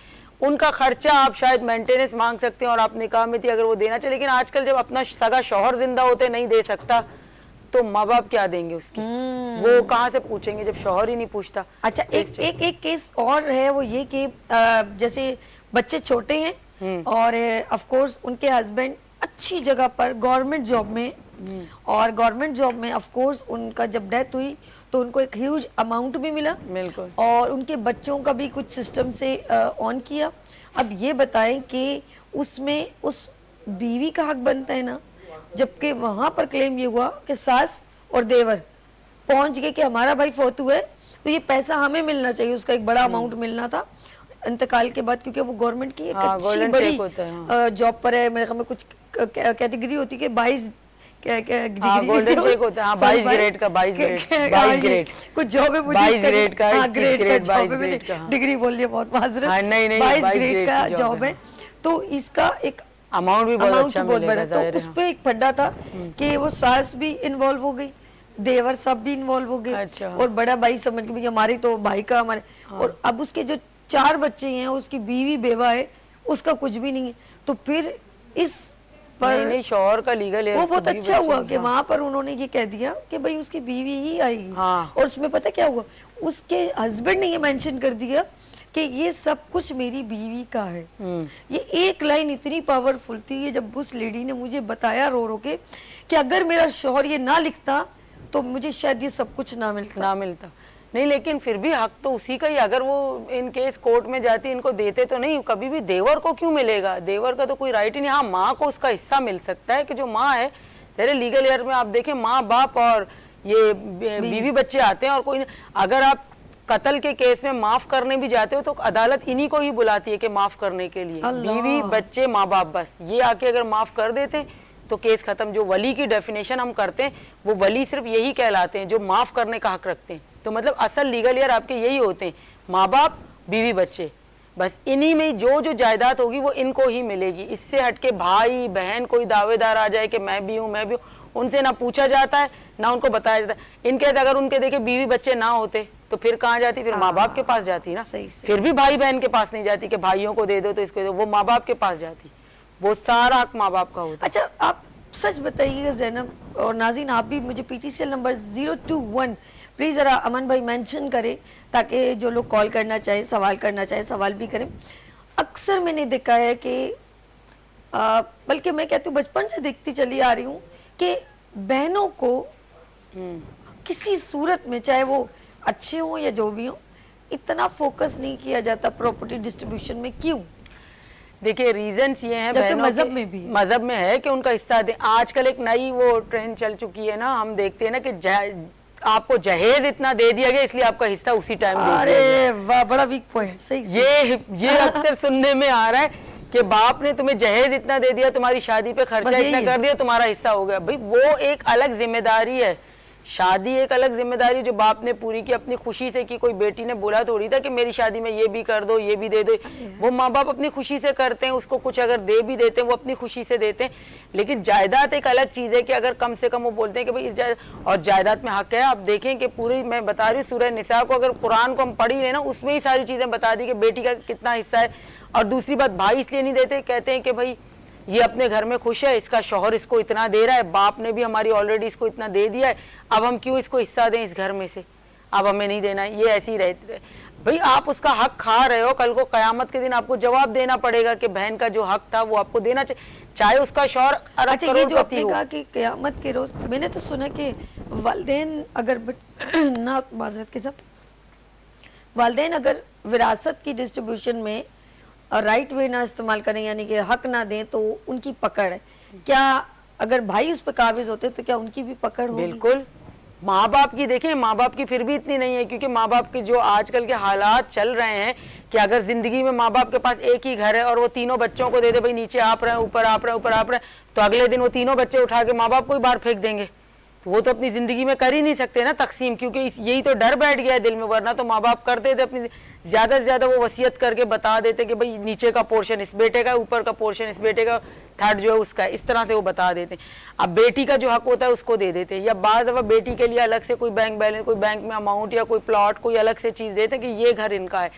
उनका खर्चा आप शायद मेंटेनेंस मांग सकते हैं, और आप निकाह में थी अगर वो देना चाहिए। लेकिन आजकल जब अपना सगा शौहर जिंदा होते नहीं दे सकता, तो माँ बाप क्या देंगे उसकी, वो कहाँ से पूछेंगे जब शौहर ही नहीं पूछता। अच्छा, एक केस और है, वो ये कि जैसे बच्चे छोटे हैं और ऑफ कोर्स उनके हस्बैंड अच्छी जगह पर गवर्नमेंट जॉब में, और गवर्नमेंट जॉब में ऑफ कोर्स उनका जब डेथ हुई तो उनको एक ह्यूज अमाउंट भी मिला, और उनके बच्चों का भी कुछ सिस्टम से ऑन किया। अब ये बताएं कि उसमें उस बीवी का हक बनता है ना, जबकि वहां पर क्लेम ये हुआ कि सास और देवर पहुंच गए कि हमारा भाई फौत हुआ है तो ये पैसा हमें मिलना चाहिए, उसका एक बड़ा अमाउंट मिलना था इंतकाल के बाद, क्योंकि वो गवर्नमेंट की एक हाँ, अच्छी golden बड़ी check होता है, जॉब पर है। मेरे ख्याल में कुछ कैटेगरी होती है कि 22 हाँ, golden check होता है, हाँ, 22 ग्रेड का, 22 ग्रेड, कुछ जॉब है मुझे 22 ग्रेड का, हाँ, 21 ग्रेड का ग्रेड, जॉब 22 है, मैंने ग्रेड का, हाँ। डिग्री बोल लिया, बहुत माजरत। हाँ, नहीं, 22 22 ग्रेड का की जॉब है, तो इसका एक अमाउंट भी बहुत अमाउंट अच्छा बहुत मिलेगा, बड़ा। तो जाहिर है, उस पे एक फड्डा था कि वो सास भी इन्वॉल्व हो गई, देवर सब भी इन्वॉल्व हो गए, अच्छा। और बड़ा भाई समझ के भाई हमारी तो भाई का हमारे, और अब उसके जो 4 बच्चे हैं, उसकी बीवी बेवा है, उसका कुछ भी नहीं है। तो फिर इस पर नहीं, शौहर का लीगल है, वो उसको बहुत बीवी अच्छा हुआ बच्चे, कि वहां पर उन्होंने ये कह दिया कि भाई उसकी बीवी ही आएगी। हाँ। और उसमें पता क्या हुआ, उसके हस्बैंड ने ये मेंशन कर दिया कि ये सब कुछ मेरी बीवी का है। ये एक लाइन इतनी पावरफुल थी, ये जब उस लेडी ने मुझे बताया रो रो के कि अगर मेरा शौहर ये ना लिखता तो मुझे शायद ये सब कुछ ना मिलता। नहीं, लेकिन फिर भी हक तो उसी का ही। अगर वो इन केस कोर्ट में जाती, इनको देते तो नहीं, कभी भी देवर को क्यों मिलेगा? देवर का तो कोई राइट ही नहीं। हाँ, माँ को उसका हिस्सा मिल सकता है कि जो माँ है, तेरे लीगल ईयर में आप देखें, माँ बाप और ये बीवी बच्चे आते हैं, और कोई अगर आप कत्ल के केस में माफ करने भी जाते हो तो अदालत इन्हीं को ही बुलाती है कि माफ करने के लिए। बीवी बच्चे माँ बाप, बस ये आके अगर माफ कर देते तो केस खत्म। जो वली की डेफिनेशन हम करते हैं, वो वली सिर्फ यही कहलाते हैं जो माफ करने का हक रखते हैं। तो मतलब असल लीगल ईयर आपके यही होते हैं, माँ बाप, बीवी बच्चे, बस इन्हीं में जो जो जायदाद होगी वो इनको ही मिलेगी। इससे हटके भाई बहन कोई दावेदार आ जाए कि मैं भी हूँ, उनसे ना पूछा जाता है ना उनको बताया जाता है। इनके अगर उनके देखे बीवी बच्चे ना होते तो फिर कहाँ जाती? फिर माँ बाप के पास जाती ना। सही। फिर भी भाई बहन के पास नहीं जाती कि भाइयों को दे दो तो इसको दो, वो माँ बाप के पास जाती। वो सारा हक माँ बाप का होता। अच्छा, आप सच बताइएगा ज़ैनब और नाज़रीन, आप भी मुझे PTCL नंबर 021 प्लीज़ ज़रा अमन भाई मेंशन करें, ताकि जो लोग कॉल करना चाहें, सवाल करना चाहें, सवाल भी करें। अक्सर मैंने देखा है कि बल्कि मैं कहती हूँ बचपन से देखती चली आ रही हूँ कि बहनों को किसी सूरत में, चाहे वो अच्छे हों या जो भी हों, इतना फोकस नहीं किया जाता प्रॉपर्टी डिस्ट्रीब्यूशन में। क्यों? देखिए, रीजंस ये हैं, बहनों मजहब में भी, मजहब में है कि उनका हिस्सा दें। आजकल एक नई वो ट्रेंड चल चुकी है ना, हम देखते हैं ना कि आपको जहेज इतना दे दिया गया इसलिए आपका हिस्सा उसी टाइम दे दिया गया। अरे वाह, बड़ा वीक पॉइंट। सही। ये अक्सर सुनने में आ रहा है कि बाप ने तुम्हें जहेज इतना दे दिया, तुम्हारी शादी पे खर्चा इतना कर दिया, तुम्हारा हिस्सा हो गया। भाई वो एक अलग जिम्मेदारी है, शादी एक अलग जिम्मेदारी जो बाप ने पूरी की अपनी खुशी से की। कोई बेटी ने बोला थोड़ी था कि मेरी शादी में ये भी कर दो, ये भी दे दो। वो माँ बाप अपनी खुशी से करते हैं, उसको कुछ अगर दे भी देते हैं वो अपनी खुशी से देते हैं। लेकिन जायदाद एक अलग चीज है कि अगर कम से कम वो बोलते हैं कि भाई इस जायदाद, और जायदाद में हक है। आप देखें कि पूरी, मैं बता रही हूँ, सूरह निसा को अगर कुरान को हम पढ़ी लेना, उसमें ही सारी चीजें बता दी कि बेटी का कितना हिस्सा है। और दूसरी बात, भाई इसलिए नहीं देते, कहते हैं कि भाई ये अपने घर में खुश है, इसका शौहर इसको इतना दे रहा है, बाप ने भी हमारी ऑलरेडी इसको इतना दे दिया है, अब हम क्यों इसको हिस्सा दें इस घर में से, अब हमें नहीं देना है। ये ऐसे ही रहते रहे। भाई आप उसका हक खा रहे हो, कल को कयामत के दिन आपको जवाब देना पड़ेगा कि बहन का जो हक था वो आपको देना चाहिए, चाहे उसका शौहर अरब अच्छा, ये जो आपने करोड़पति हो। कहा कि कयामत के रोज, मैंने तो सुना कि वालिदैन अगर ना, माजरत के साथ, वालिदैन अगर विरासत की डिस्ट्रीब्यूशन में राइट वे ना इस्तेमाल करें, यानी कि हक ना दें, तो उनकी पकड़ है। क्या अगर भाई उस पर काबिज होते तो क्या उनकी भी पकड़ होगी? बिल्कुल। माँ बाप की देखें, माँ बाप की फिर भी इतनी नहीं है, क्योंकि माँ बाप के जो आजकल के हालात चल रहे हैं कि अगर जिंदगी में माँ बाप के पास एक ही घर है और वो तीनों बच्चों को दे दे, भाई नीचे आप रहे, ऊपर आप रहे, ऊपर आप रहे, तो अगले दिन वो तीनों बच्चे उठा के माँ बाप को ही बाहर फेंक देंगे। तो वो तो अपनी जिंदगी में कर ही नहीं सकते ना तकसीम, क्योंकि यही तो डर बैठ गया है दिल में। वरना तो माँ बाप करते थे अपनी, ज्यादा से ज्यादा वो वसीयत करके बता देते कि भाई नीचे का पोर्शन इस बेटे का, ऊपर का पोर्शन इस बेटे का, थर्ड जो है उसका है, इस तरह से वो बता देते। अब बेटी का जो हक होता है उसको दे देते, या बाद दफा बेटी के लिए अलग से कोई बैंक बैलेंस, कोई बैंक में अमाउंट या कोई प्लॉट, कोई अलग से चीज देते कि ये घर इनका है।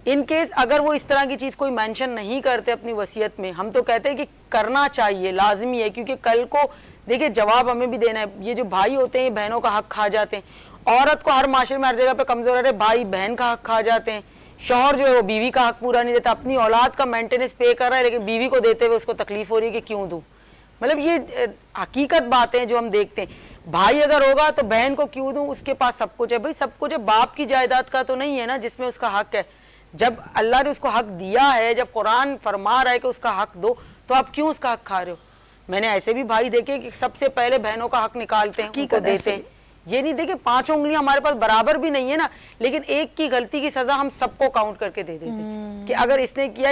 इन केस अगर वो इस तरह की चीज कोई मेंशन नहीं करते अपनी वसीयत में, हम तो कहते हैं कि करना चाहिए, लाजमी है, क्योंकि कल को देखिए जवाब हमें भी देना है। ये जो भाई होते हैं बहनों का हक खा जाते हैं। औरत को हर माशरे में हर जगह पे कमजोर है, भाई बहन का हक खा जाते हैं। शौहर जो है वो बीवी का हक पूरा नहीं देता, अपनी औलाद का मेंटेनेंस पे कर रहा है, लेकिन बीवी को देते हुए उसको तकलीफ हो रही है कि क्यों दूं। मतलब ये हकीकत बातें जो हम देखते हैं। भाई अगर होगा तो बहन को क्यों दूं, उसके पास सब कुछ है। भाई सब कुछ है, बाप की जायदाद का तो नहीं है ना जिसमें उसका हक है। जब अल्लाह ने उसको हक दिया है, जब कुरान फरमा रहा है कि उसका हक दो, तो आप क्यों उसका हक खा रहे हो? मैंने ऐसे भी भाई देखे कि सबसे पहले बहनों का हक निकालते हैं, उनको देते हैं। یہ نہیں دیکھیں 5 انگلیاں ہمارے پاس برابر بھی نہیں ہے نا, لیکن ایک کی غلطی کی سزا ہم سب کو کاؤنٹ کر کے دے دیتے کہ اگر اس نے کیا,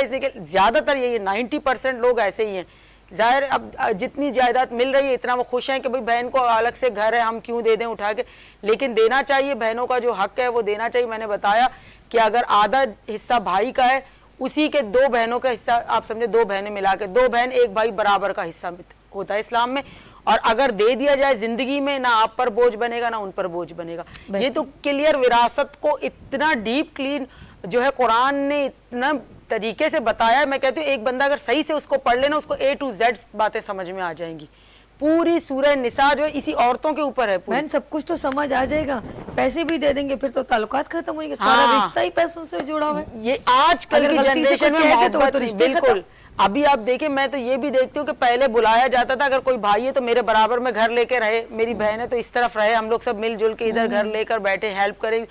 زیادہ تر یہی 90% لوگ ایسے ہی ہیں. ظاہر اب جتنی جائیداد مل رہی ہے اتنا وہ خوش ہیں کہ بھئی بہن کو الگ سے گھر ہے ہم کیوں دے دیں اٹھا کے, لیکن دینا چاہیے, بہنوں کا جو حق ہے وہ دینا چاہیے. میں نے بتایا کہ اگر آدھا حصہ بھائی کا ہے, اسی کے 2 بہنوں کا حصہ, آپ سمجھے 2 بہنیں ملا کے 2 بہن 1 بھائی برابر کا حصہ ہوتا ہے اسلام میں. اور اگر دے دیا جائے زندگی میں, نہ آپ پر بوجھ بنے گا نہ ان پر بوجھ بنے گا. یہ تو کلیئر وراثت کو اتنا ڈیپ کلین جو ہے قرآن نے اتنا طریقے سے بتایا ہے. میں کہتی ہوں ایک بندہ اگر صحیح سے اس کو پڑھ لینا, اس کو A to Z باتیں سمجھ میں آ جائیں گی. پوری سورہ نساء جو ہے اسی عورتوں کے اوپر ہے. بہن سب کچھ تو سمجھ آ جائے گا, پیسے بھی دے دیں گے پھر تو تعلقات ختم ہوئیں گے, سارا رشتہ ہی پیسوں سے جڑا ہوا ہے. یہ آج کل کی جنریشن میں محبت نہیں, بالکل. ابھی آپ دیکھیں, میں تو یہ بھی دیکھتی ہوں کہ پہلے بلایا جاتا تھا, اگر کوئی بھائی ہے تو میرے برابر میں گھر لے کے رہے, میری بہن ہے تو اس طرف رہے, ہم لوگ سب مل جل کے ادھر گھر لے کر بیٹھے, ہیلپ کریں.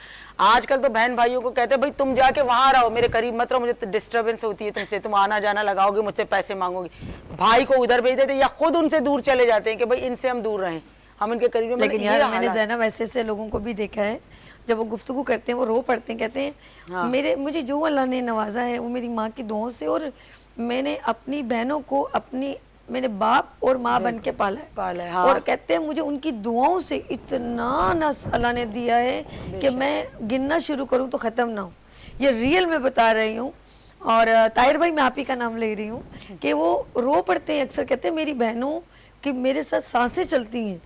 آج کل تو بہن بھائیوں کو کہتے ہیں بھائی تم جا کے وہاں رہو, میرے قریب مت رہو, مجھے ڈسٹربنس ہوتی ہے تم سے, تم آنا جانا لگاؤ گے, مجھ سے پیسے مانگو گے. بھائی کو ادھر بھیج دیتے یا خود ان سے دور چلے جاتے ہیں کہ بھئی ان سے ہم دور رہیں, ہم ان کے قریب. لیکن یار میں نے زینب ایسے لوگوں کو بھی دیکھا ہے, جب وہ گفتگو کرتے ہیں وہ رو پڑتے ہیں, کہتے ہیں مجھے جو اللہ نے نوازا ہے وہ میری ماں کی دعاؤں سے, اور میں نے اپنی بہنوں کو میں نے باپ اور ماں بن کے پالا ہے, اور کہتے ہیں مجھے ان کی دعاؤں سے اتنا اللہ نے دیا ہے کہ میں گننا شروع کروں تو ختم نہ ہو. یہ ریئل میں بتا رہی ہوں. اور طاہر بھائی, میں آپ ہی کا نام لے رہی ہوں کہ وہ رو پڑتے ہیں اکثر, کہتے ہیں میری بہنوں کہ میرے ساتھ سانسیں چلتی ہیں,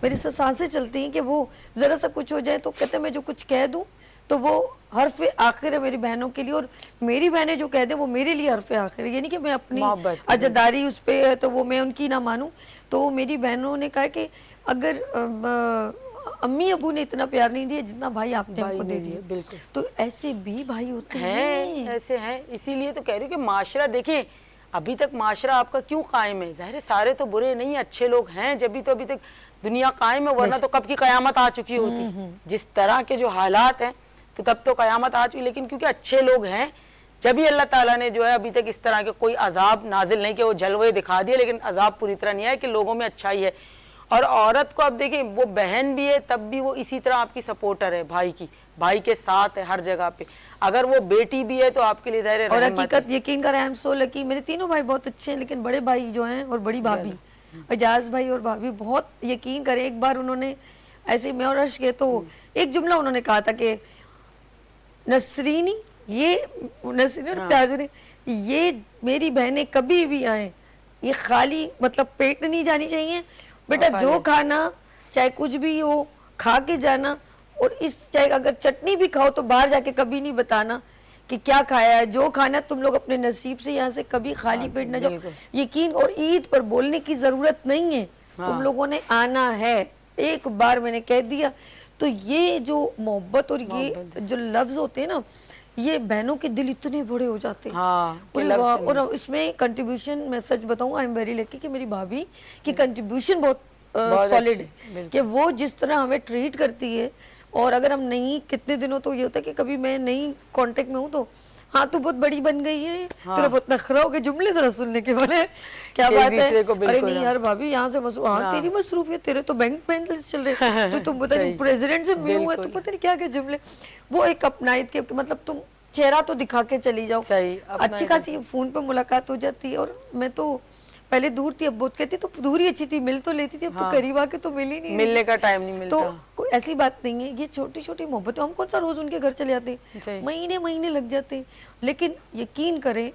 میرے ساتھ سانسیں چلتی ہیں کہ وہ ذرا سا کچھ ہو جائے تو کہتے ہیں میں جو کچھ کہہ دوں تو وہ حرف آخر ہے میری بہنوں کے لیے, اور میری بہنیں جو کہہ دیں وہ میرے لیے حرف آخر ہے. یہ نہیں کہ میں اپنی عزاداری اس پہ ہے تو وہ میں ان کی نہ مانوں. تو میری بہنوں نے کہا کہ اگر امی ابو نے اتنا پیار نہیں دیا جتنا بھائی آپ نے ہم کو دے دیا. بالکل, تو ایسے بھی بھائی ہوتے ہیں, ایسے ہیں. اسی لیے تو کہہ رہی ہوں کہ معاشرہ دیکھیں ابھی تک معاشرہ آپ کا کیوں قائم ہے, ظاہر سارے تو برے نہیں, اچھے لوگ ہیں, جبھی تو ابھی تک دنیا قائم ہے, ورنہ تو کب کی قیامت آ چکی ہوتی. جس طرح کے جو حالات ہیں تو تب تو قیامت آ چکی, لیکن کیونکہ اچھے لوگ ہیں جبھی اللہ تعالیٰ نے جو ہے ابھی تک اس طرح کے کوئی عذاب نازل نہیں کہ وہ جلوے دکھا دیے, لیکن عذاب پوری طرح نہیں ہے کہ لوگوں میں اچھائی ہے. اور عورت کو اب دیکھیں وہ بہن بھی ہے تب بھی وہ اسی طرح آپ کی سپورٹر ہے, بھائی کے ساتھ ہے ہر جگہ پہ. اگر وہ بیٹی بھی ہے تو آپ کے لیے ظاہر ہے. اور حقیقت یقین کریں آئی ایم سو لکی, میرے تینوں بھائی بہت اچھے ہیں, لیکن بڑے بھائی جو ہیں اور بڑی بھابھی اجاز بھائی اور بھابھی بہت, یقین کریں ایک بار انہوں نے ایسے میں اور عرش کے تو ایک جملہ انہوں نے کہا تھا کہ نسرینی یہ میری بہنیں کبھی بھی آئیں یہ خالی مطلب پیٹ نہیں جانی چاہیے بیٹا, جو کھانا چاہے کچھ بھی ہو کھا کے جانا, اور چاہے اگر چٹنی بھی کھاؤ تو باہر جا کے کبھی نہیں بتانا کہ کیا کھایا ہے, جو کھانا تم لوگ اپنے نصیب سے یہاں سے کبھی خالی پیٹ نہ جاؤ. یقین, اور عید پر بولنے کی ضرورت نہیں ہے, تم لوگوں نے آنا ہے, ایک بار میں نے کہہ دیا. تو یہ جو محبت اور یہ جو لفظ ہوتے ہیں نا, یہ بہنوں کے دل اتنے بڑے ہو جاتے ہیں. اور اس میں کنٹریبیوشن میں سچ بتاؤں آئی ایم ویری لکی کہ میری بھابھی کی کنٹریبیوشن بہت سالڈ ہے, کہ وہ جس طرح ہمیں ٹریٹ کرتی ہے. اور اگر ہم نہیں کتنے دنوں تو یہ ہوتا ہے کہ کبھی میں نہیں کانٹیکٹ میں ہوں تو ہاں تو بہت بڑی بن گئی ہے, تیرا بہت نخرا ہو گئے, جملے ذرا سننے کے والے کیا بات ہے, ارے نہیں یار بھابھی یہاں سے مصروف, ہاں تیری مصروفیت, تیرے تو بینک بیلنس چل رہے, تو تم پتہ نہیں پریزیڈنٹ سے ملوں ہے, تو پتہ نہیں کیا جملے. وہ ایک اپنائیت کے مطلب تم چہرہ تو دکھا کے چلی جاؤ, اچھی خاصی فون پہ ملاقات ہو جاتی ہے. اور میں تو پہلے دور تھی, اب بہت کہتی تو دور ہی اچھی تھی, مل تو لیتی تھی, اب تو قریب آ کے تو مل ہی نہیں, ملنے کا ٹائم نہیں ملتا. تو کوئی ایسی بات نہیں ہے, یہ چھوٹی چھوٹی محبتیں, ہم کون سا روز ان کے گھر چلے جاتے ہیں, مہینے لگ جاتے ہیں. لیکن یقین کریں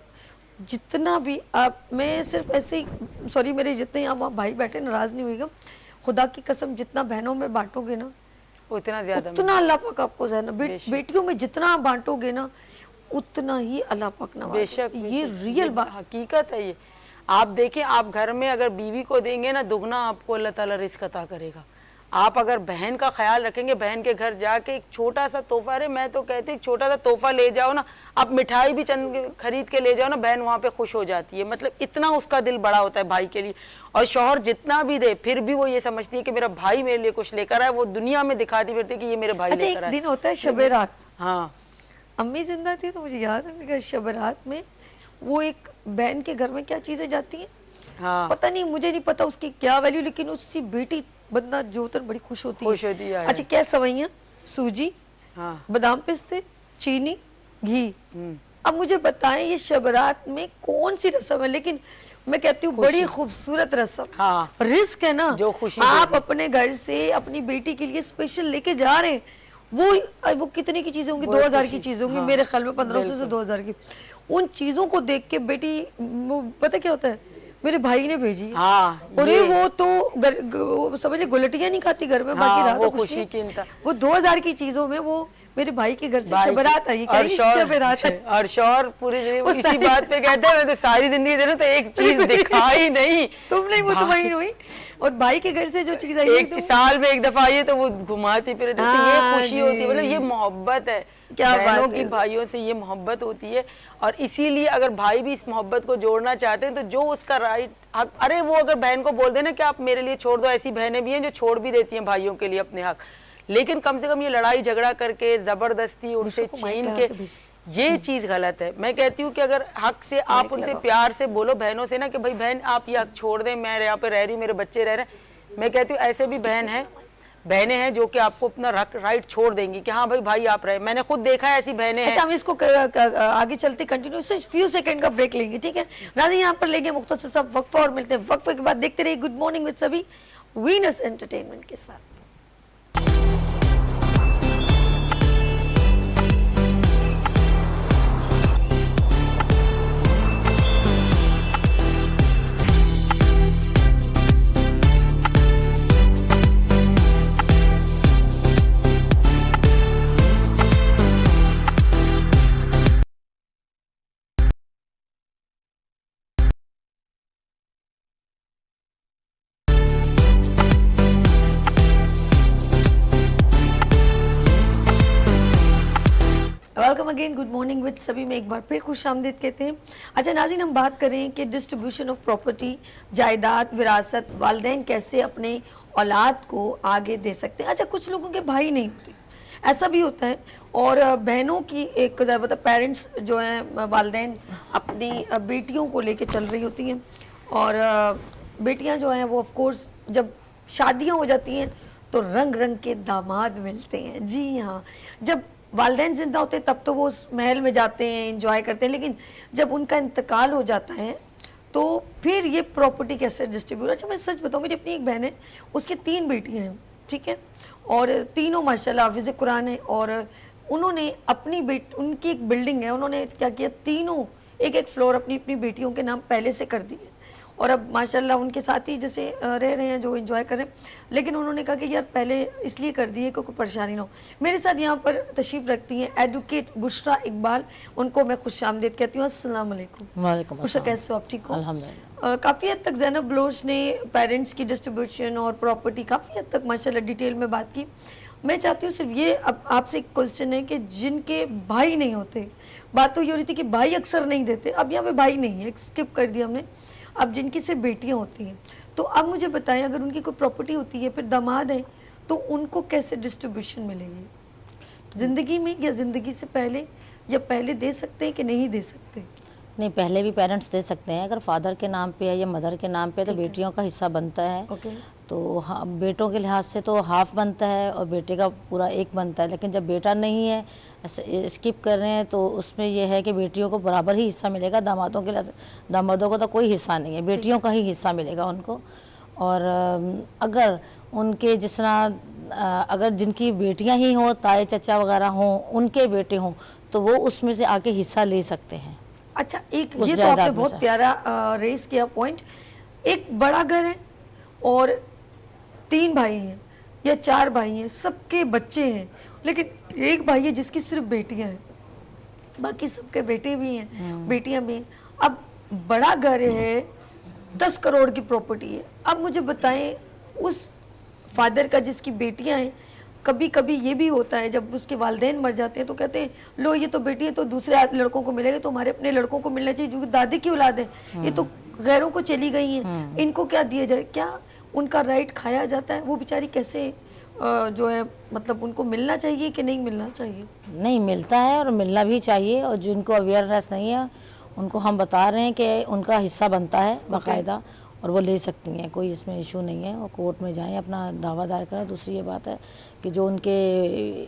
جتنا بھی آپ, میں صرف ایسے ہی سوری میرے جتنے یہاں بھائی بیٹھے ناراض نہیں ہوئے گا, خدا کی قسم جتنا بہنوں میں بانٹو گے نا اتنا زیادہ, اتنا اللہ پاک آپ کو زیادہ, بیٹیوں میں جتنا بانٹو گے نا اتنا ہی اللہ پاک نوازے. یہ ریئل بات حقیقت ہے. یہ آپ دیکھیں, آپ گھر میں اگر بیوی کو دیں گے نا دگنا آپ کو اللہ تعالیٰ رزق عطا کرے گا. آپ اگر بہن کا خیال رکھیں گے, بہن کے گھر جا کے ایک چھوٹا سا تحفہ, ارے میں تو کہتی ایک چھوٹا سا تحفہ لے جاؤ نا, آپ مٹھائی بھی چند خرید کے لے جاؤ نا, بہن وہاں پہ خوش ہو جاتی ہے. مطلب اتنا اس کا دل بڑا ہوتا ہے بھائی کے لیے. اور شوہر جتنا بھی دے پھر بھی وہ یہ سمجھتی ہے کہ میرا بھائی میرے لیے کچھ لے کر آئے, وہ دنیا میں دکھاتی پھرتی کہ یہ میرے بھائی لے کر آئے. ایک دن ہوتا ہے شب رات, ہاں امی زندہ تھی تو مجھے یاد ہے کہ شب رات میں وہ ایک بہن کے گھر میں کیا چیزیں جاتی ہیں, پتہ نہیں, مجھے نہیں پتا اس کی کیا ویلیو, لیکن اس کی بیٹی बंदा जो होता है बड़ी खुश होती खुश है। होती है। अच्छा, क्या सवैयां, सूजी, हाँ। बादाम पिस्ते, चीनी, घी। अब मुझे बताएं ये शबरात में कौन सी रस्म है, लेकिन मैं कहती हूँ बड़ी खूबसूरत रस्म। हाँ। रिस्क है ना, जो खुशी आप देगी। अपने घर से अपनी बेटी के लिए स्पेशल लेके जा रहे हैं, वो कितने की चीजें होंगी, वो 2000 की खुशी, चीज होंगी, हाँ, मेरे ख्याल में 1500 से बिल्कुल। 2000 की। उन चीजों को देख के बेटी, पता क्या होता है, मेरे भाई ने भेजी है। हाँ, और ये वो तो वो समझ ले गुलटियां नहीं खाती घर में, बाकी हाँ, रहा वो तो कुछ खुशी नहीं। की इंतहा। वो 2000 की चीजों में वो मेरे भाई के घर से भाई की- शबरात आई, कह और रही शौहर- शबरात है। और शौहर पूरी जिंदगी वो इसी सारी- बात पे कहते हैं, मैं तो सारी जिंदगी दे रहा हूं, तो एक चीज दिखाई नहीं। तुम नहीं, वो भाई- तुम्हारी हुई। और भाई के घर से जो चीज आई एक साल में एक दफा आइए तो वो घुमाती फिर, तो ये हाँ खुशी होती है, जी। मतलब ये मोहब्बत है। क्या बहनों बात की है। भाइयों से ये मोहब्बत होती है। और इसीलिए अगर भाई भी इस मोहब्बत को जोड़ना चाहते हैं तो जो उसका राइट हक, अरे वो अगर बहन को बोल देना कि आप मेरे लिए छोड़ दो, ऐसी बहनें भी हैं जो छोड़ भी देती हैं भाइयों के लिए अपने हक, लेकिन कम से कम ये लड़ाई झगड़ा करके जबरदस्ती उनसे को माइक छीन लगा के, के भेजो। ये चीज गलत है। मैं कहती हूँ कि अगर हक से आप उनसे प्यार से बोलो बहनों से ना कि भाई बहन आप ये हक छोड़ दें, मैं यहाँ पे रह रही हूँ, मेरे बच्चे रह रहे हैं। मैं कहती हूँ ऐसे भी बहनें हैं जो कि आपको अपना राइट छोड़ देंगी कि हाँ भाई आप रहे। मैंने खुद देखा है ऐसी बहनें हैं। अच्छा, हम इसको आगे चलते कंटिन्यू, सिर्फ फ्यू सेकंड का ब्रेक लेंगे, ठीक है नाज़रीन? यहाँ पर लेंगे मुख्तसर सा वक्फा और मिलते हैं वक्फे के बाद। देखते रहिए गुड मॉर्निंग विद सभी वीनस एंटरटेनमेंट के साथ। Welcome again, good morning with सभी में एक बार फिर खुश आमदीद कहते हैं। अच्छा नाज़रीन, हम बात करें कि डिस्ट्रीब्यूशन ऑफ प्रॉपर्टी, जायदाद, विरासत, वालिदैन कैसे अपने औलाद को आगे दे सकते हैं। अच्छा, कुछ लोगों के भाई नहीं होते, ऐसा भी होता है। और बहनों की एक मतलब पेरेंट्स जो हैं, वालिदैन अपनी बेटियों को लेके चल रही होती हैं, और बेटियां जो हैं वो ऑफ कोर्स जब शादियां हो जाती हैं तो रंग रंग के दामाद मिलते हैं। जी हाँ, जब वालिदैन जिंदा होते हैं तब तो वो उस महल में जाते हैं, एंजॉय करते हैं, लेकिन जब उनका इंतकाल हो जाता है तो फिर ये प्रॉपर्टी कैसे डिस्ट्रीब्यूट। अच्छा, मैं सच बताऊँ, मेरी अपनी एक बहन है, उसकी 3 बेटियां हैं, ठीक है, और तीनों माशाल्लाह हाफिज़ कुरान है। और उन्होंने अपनी उनकी एक बिल्डिंग है, उन्होंने क्या किया, तीनों एक एक फ्लोर अपनी अपनी बेटियों के नाम पहले से कर दिए, और अब माशाल्लाह उनके साथ ही जैसे रह रहे हैं, जो एंजॉय कर रहे हैं। लेकिन उन्होंने कहा कि यार पहले इसलिए कर दिए कि कोई परेशानी ना हो। मेरे साथ यहाँ पर तशरीफ़ रखती हैं एडवोकेट बुशरा इकबाल, उनको मैं खुश आमदीद कहती हूँ। अस्सलाम वालेकुम। वालेकुम बुशरा, अस्सलाम। कैसे हो आप? ठीक हो? अल्हम्दुलिल्लाह। काफ़ी हद तक ज़ैनब बलोच ने पेरेंट्स की डिस्ट्रीब्यूशन और प्रॉपर्टी काफ़ी हद तक माशाल्लाह डिटेल में बात की। मैं चाहती हूँ सिर्फ ये, अब आपसे एक क्वेश्चन है कि जिनके भाई नहीं होते, बात तो ये हो रही थी कि भाई अक्सर नहीं देते, अब यहाँ पे भाई नहीं है, स्किप कर दिया हमने, अब जिनकी सिर्फ बेटियां होती हैं, तो अब मुझे बताएं अगर उनकी कोई प्रॉपर्टी होती है, फिर दामाद है, तो उनको कैसे डिस्ट्रीब्यूशन मिलेगी ज़िंदगी में, या ज़िंदगी से पहले, या पहले दे सकते हैं कि नहीं दे सकते? नहीं, पहले भी पेरेंट्स दे सकते हैं। अगर फादर के नाम पे है या मदर के नाम पे है तो बेटियों का हिस्सा बनता है। ओके। तो हाँ, बेटों के लिहाज से तो हाफ बनता है और बेटे का पूरा एक बनता है। लेकिन जब बेटा नहीं है, स्किप कर रहे हैं, तो उसमें यह है कि बेटियों को बराबर ही हिस्सा मिलेगा। दामादों के लिहाज, दामादों को तो कोई हिस्सा नहीं है, बेटियों का ही हिस्सा मिलेगा उनको। और अगर उनके जिस तरह अगर जिनकी बेटियां ही हों, ताए चचा वगैरह हों, उनके बेटे हों, तो वो उसमें से आके हिस्सा ले सकते हैं। अच्छा, एक ये तो आपने बहुत प्यारा रेस किया पॉइंट। एक बड़ा घर है और 3 भाई हैं या 4 भाई हैं, सबके बच्चे हैं, लेकिन एक भाई है जिसकी सिर्फ बेटियां हैं, बाकी सबके बेटे भी हैं, बेटियां भी हैं। अब बड़ा घर है, 10 करोड़ की प्रॉपर्टी है। अब मुझे बताएं, उस फादर का जिसकी बेटियां हैं, कभी कभी ये भी होता है जब उसके वालिदैन मर जाते हैं तो कहते हैं लो ये तो बेटी है तो दूसरे लड़कों को मिलेगा, तो हमारे अपने लड़कों को मिलना चाहिए, जो दादी की औलाद है, ये तो गैरों को चली गई हैं, इनको क्या दिया जाए? क्या उनका राइट खाया जाता है? वो बेचारी कैसे जो है, मतलब उनको मिलना चाहिए कि नहीं मिलना चाहिए? नहीं, मिलता है और मिलना भी चाहिए। और जिनको अवेयरनेस नहीं है उनको हम बता रहे हैं कि उनका हिस्सा बनता है बाकायदा। اور وہ لے سکتی ہیں, کوئی اس میں ایشو نہیں ہے, اور کورٹ میں جائیں اپنا دعویٰ دائر کریں. دوسری یہ بات ہے کہ جو ان کے